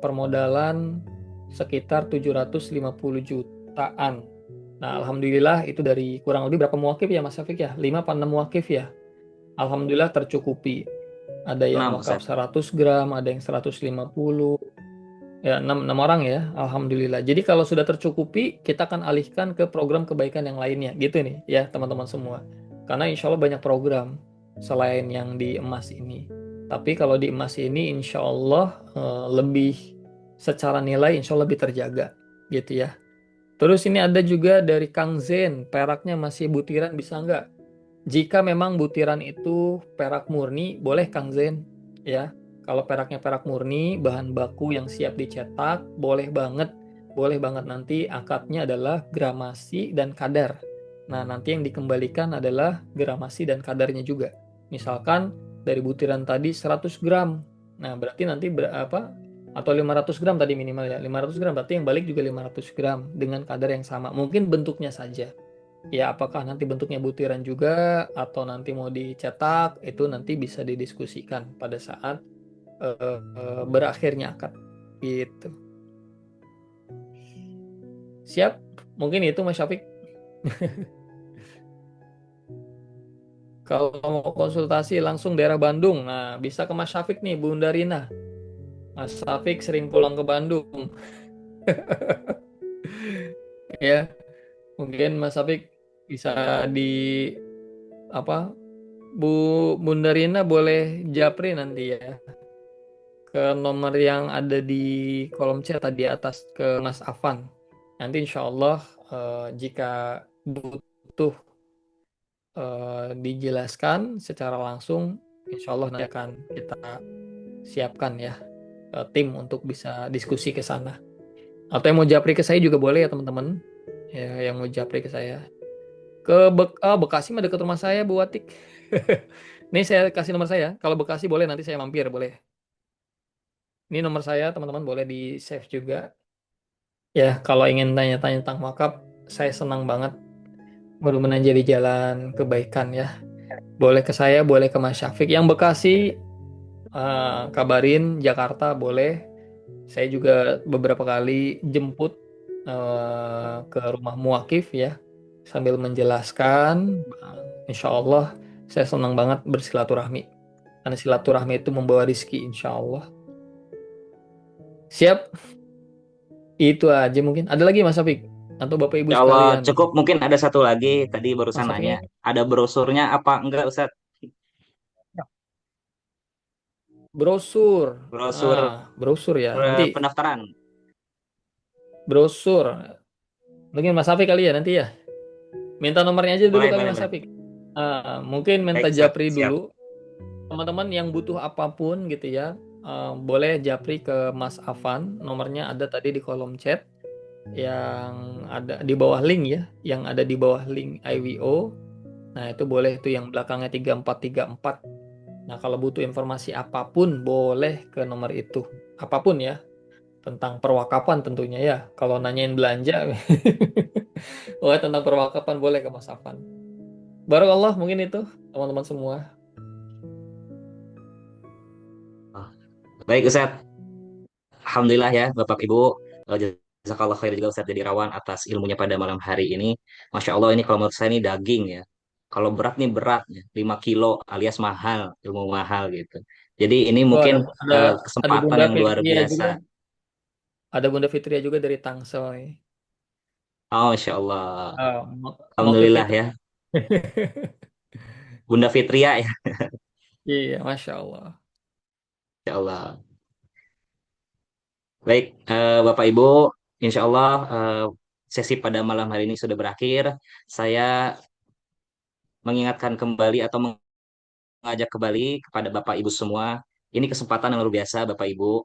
permodalan sekitar 750 jutaan. Nah, alhamdulillah itu dari kurang lebih berapa muakif ya Mas Syafiq ya? 5 apa 6 muakif ya? Alhamdulillah tercukupi. Ada yang 6 wakaf Ustadz. 100 gram, ada yang 150. Ya, 6 orang ya, alhamdulillah. Jadi kalau sudah tercukupi, kita akan alihkan ke program kebaikan yang lainnya, gitu nih ya teman-teman semua. Karena insya Allah banyak program selain yang di emas ini. Tapi kalau di emas ini insya Allah lebih secara nilai insya Allah lebih terjaga gitu ya. Terus ini ada juga dari Kang Zen, peraknya masih butiran bisa nggak? Jika memang butiran itu perak murni, boleh Kang Zen ya. Kalau peraknya perak murni, bahan baku yang siap dicetak, boleh banget. Boleh banget, nanti akadnya adalah gramasi dan kadar. Nah, nanti yang dikembalikan adalah gramasi dan kadarnya juga. Misalkan dari butiran tadi 100 gram. Nah, berarti nanti berapa? Atau 500 gram tadi minimal ya. 500 gram berarti yang balik juga 500 gram dengan kadar yang sama. Mungkin bentuknya saja. Ya, apakah nanti bentuknya butiran juga atau nanti mau dicetak, itu nanti bisa didiskusikan pada saat berakhirnya akad. Gitu. Siap? Mungkin itu Mas Syafiq. Kalau mau konsultasi langsung daerah Bandung, nah bisa ke Mas Syafiq nih, Bunda Rina. Mas Syafiq sering pulang ke Bandung. Ya, mungkin Mas Syafiq bisa di apa Bunda Rina boleh japri nanti ya ke nomor yang ada di kolom chat tadi atas ke Mas Afan. Nanti insya Allah jika butuh dijelaskan secara langsung, insya Allah nanti akan kita siapkan ya tim untuk bisa diskusi ke sana. Atau yang mau japri ke saya juga boleh ya teman-teman. Ya, yang mau japri ke saya. Ke Bekasi mah dekat rumah saya Bu Watik. Ini saya kasih nomor saya. Kalau Bekasi boleh nanti saya mampir boleh. Ini nomor saya teman-teman boleh di save juga. Ya, kalau ingin tanya-tanya tentang wakaf, saya senang banget. Mudah-mudahan jadi jalan kebaikan ya. Boleh ke saya, boleh ke Mas Syafiq. Yang Bekasi, kabarin Jakarta boleh. Saya juga beberapa kali jemput ke rumah muakif ya. Sambil menjelaskan, insya Allah saya senang banget bersilaturahmi. Karena silaturahmi itu membawa rizki insya Allah. Siap? Itu aja mungkin. Ada lagi Mas Syafiq? Atau Bapak Ibu Insya Allah sekalian? cukup. Mungkin ada satu lagi tadi Mas barusan nanya, Syafiqnya? ada brosurnya apa enggak Ustadz? Brosur. Brosur Brosur ya. Nanti pendaftaran. brosur. Mungkin Mas Syafiq kali ya nanti ya. Minta nomornya aja dulu Boleh, kali boleh, Mas boleh. Syafiq. Mungkin minta Baik, Ustadz. japri Siap. dulu. Teman-teman yang butuh apapun gitu ya. Boleh japri ke Mas Afan. Nomornya ada tadi di kolom chat. Yang ada di bawah link ya. Yang ada di bawah link IWO. Nah itu boleh tuh yang belakangnya 3434. Nah kalau butuh informasi apapun boleh ke nomor itu. Apapun ya. Tentang perwakapan tentunya ya. Kalau nanyain belanja, oh tentang perwakapan boleh ke Mas Afan. Barakallah mungkin itu teman-teman semua. Oh, baik Ustadz. Alhamdulillah ya Bapak Ibu. Jazakallah khair juga Ustadz jadi Rawan atas ilmunya pada malam hari ini. Masya Allah ini kalau menurut saya ini daging ya. Kalau berat nih berat ya. 5 kilo alias mahal, ilmu mahal gitu. Jadi ini Oh mungkin ada ada kesempatan Bunda yang luar Fitria biasa. juga. Ada Bunda Fitria juga dari Tangsel nih. Oh, Masya Allah. Motifnya Alhamdulillah tuh. ya. Bunda Fitria ya. Iya, Masya Allah. Masya Allah. Baik, Bapak Ibu, Insya Allah sesi pada malam hari ini sudah berakhir. Saya mengingatkan kembali atau mengajak kembali kepada Bapak Ibu semua. Ini kesempatan yang luar biasa, Bapak Ibu.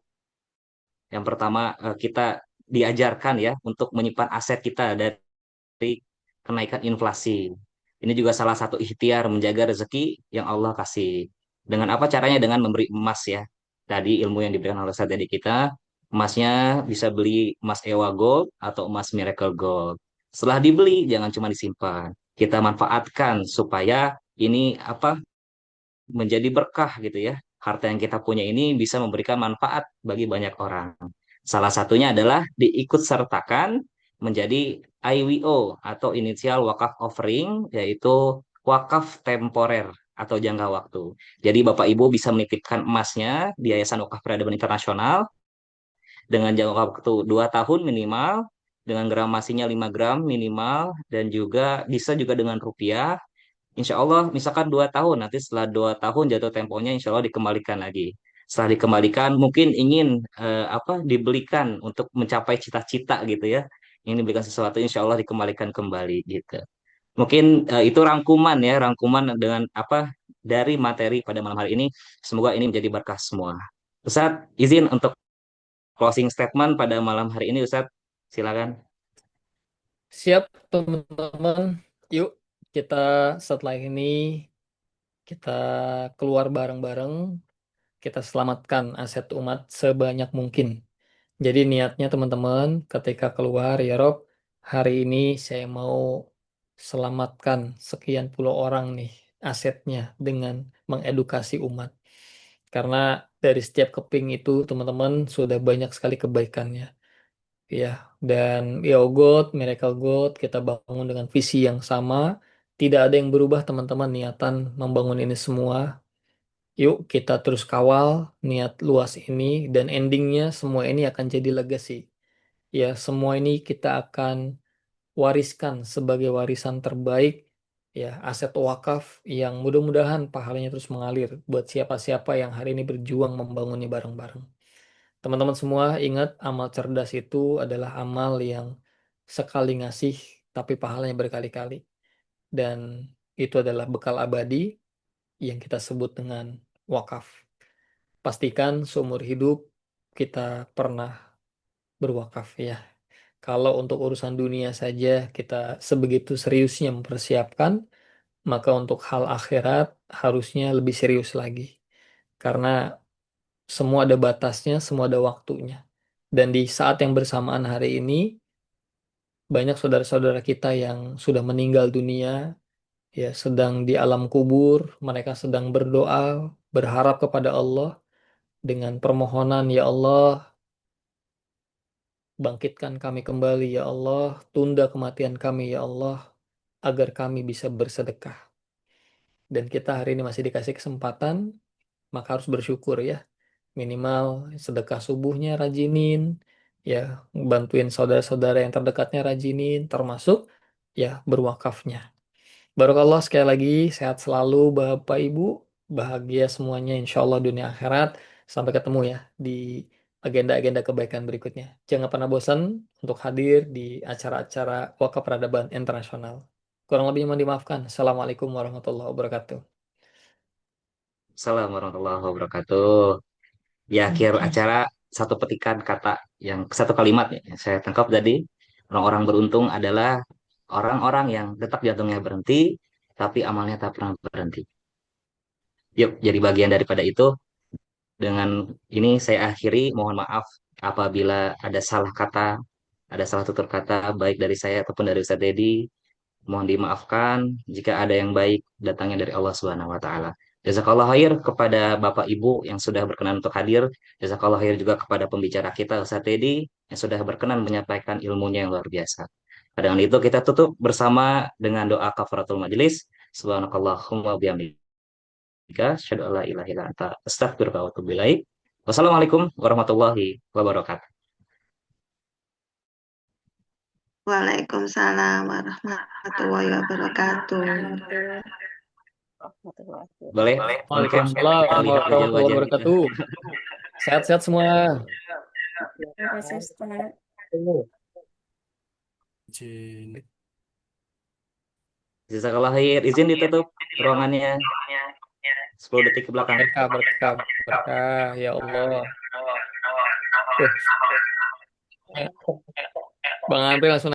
Yang pertama, kita diajarkan ya untuk menyimpan aset kita dari kenaikan inflasi. Ini juga salah satu ikhtiar menjaga rezeki yang Allah kasih. Dengan apa caranya? Dengan memberi emas ya. Tadi ilmu yang diberikan oleh Ustaz tadi kita, emasnya bisa beli emas Ewa Gold atau emas Miracle Gold. Setelah dibeli, jangan cuma disimpan. Kita manfaatkan supaya ini apa menjadi berkah gitu ya. Harta yang kita punya ini bisa memberikan manfaat bagi banyak orang. Salah satunya adalah diikut sertakan menjadi IWO atau Initial Wakaf Offering, yaitu wakaf temporer atau jangka waktu. Jadi Bapak Ibu bisa menitipkan emasnya di Yayasan Wakaf Peradaban Internasional dengan jangka waktu 2 tahun minimal, dengan gramasinya 5 gram minimal, dan juga bisa juga dengan rupiah. Insya Allah, misalkan 2 tahun, nanti setelah 2 tahun jatuh temponya, insya Allah dikembalikan lagi. Setelah dikembalikan mungkin ingin dibelikan untuk mencapai cita-cita gitu ya. Ingin diberikan sesuatu insya Allah dikembalikan kembali gitu. Mungkin itu rangkuman ya, rangkuman dengan dari materi pada malam hari ini. Semoga ini menjadi berkah semua. Ustadz, izin untuk closing statement pada malam hari ini, Ustadz. Silakan. Siap, teman-teman. Yuk, kita setelah ini kita keluar bareng-bareng, kita selamatkan aset umat sebanyak mungkin. Jadi niatnya teman-teman ketika keluar, ya Rob, hari ini saya mau selamatkan sekian puluh orang nih asetnya dengan mengedukasi umat. Karena dari setiap keping itu teman-teman sudah banyak sekali kebaikannya. Ya, dan ya God, Miracle God, kita bangun dengan visi yang sama. Tidak ada yang berubah teman-teman niatan membangun ini semua. Yuk kita terus kawal niat luas ini dan endingnya semua ini akan jadi legacy. Ya, semua ini kita akan wariskan sebagai warisan terbaik, ya, aset wakaf yang mudah-mudahan pahalanya terus mengalir buat siapa-siapa yang hari ini berjuang membangunnya bareng-bareng. Teman-teman semua ingat amal cerdas itu adalah amal yang sekali ngasih tapi pahalanya berkali-kali. Dan itu adalah bekal abadi yang kita sebut dengan wakaf. Pastikan seumur hidup kita pernah berwakaf ya. Kalau untuk urusan dunia saja kita sebegitu seriusnya mempersiapkan, maka untuk hal akhirat harusnya lebih serius lagi. Karena semua ada batasnya, semua ada waktunya. Dan di saat yang bersamaan hari ini, banyak saudara-saudara kita yang sudah meninggal dunia, ya sedang di alam kubur, mereka sedang berdoa, berharap kepada Allah dengan permohonan, ya Allah, bangkitkan kami kembali, ya Allah, tunda kematian kami, ya Allah, agar kami bisa bersedekah. Dan kita hari ini masih dikasih kesempatan, maka harus bersyukur ya. Minimal sedekah subuhnya rajinin, ya bantuin saudara-saudara yang terdekatnya rajinin, termasuk ya berwakafnya. Barakallah sekali lagi, sehat selalu Bapak Ibu, bahagia semuanya insya Allah dunia akhirat. Sampai ketemu ya di agenda-agenda kebaikan berikutnya. Jangan pernah bosan untuk hadir di acara-acara Wakaf Peradaban Internasional. Kurang lebihnya mohon dimaafkan. Assalamualaikum warahmatullahi wabarakatuh. Assalamualaikum warahmatullahi wabarakatuh. Di akhir Oke. acara satu petikan kata yang satu kalimat ya, yang saya tangkap tadi, orang-orang beruntung adalah orang-orang yang detak jantungnya berhenti, tapi amalnya tak pernah berhenti. Yuk, jadi bagian daripada itu. Dengan ini saya akhiri, mohon maaf apabila ada salah kata, ada salah tutur kata, baik dari saya ataupun dari Ustadz Dedi. Mohon dimaafkan jika ada yang baik datangnya dari Allah Subhanahu wa taala. Jazakallah khair kepada Bapak Ibu yang sudah berkenan untuk hadir. Jazakallah khair juga kepada pembicara kita Ustaz Teddy yang sudah berkenan menyampaikan ilmunya yang luar biasa. Dengan itu kita tutup bersama dengan doa kafaratul majelis. Subhanakallahumma wa bihamdika asyhadu an la ilaha illa anta astaghfiruka wa atubu ilaik. Wassalamualaikum warahmatullahi wabarakatuh. Waalaikumsalam warahmatullahi wabarakatuh. Boleh on cam Waalaikumsalam melihat warahmatullahi wajah-wajah kita. wabarakatuh. Sehat-sehat semua. Terima kasih, Ustaz. Jazakallah khair. Izin ditutup ruangannya 10 detik ke belakang. Berkah, berkah, berkah. Ya Allah. Tuh. Bang Andri langsung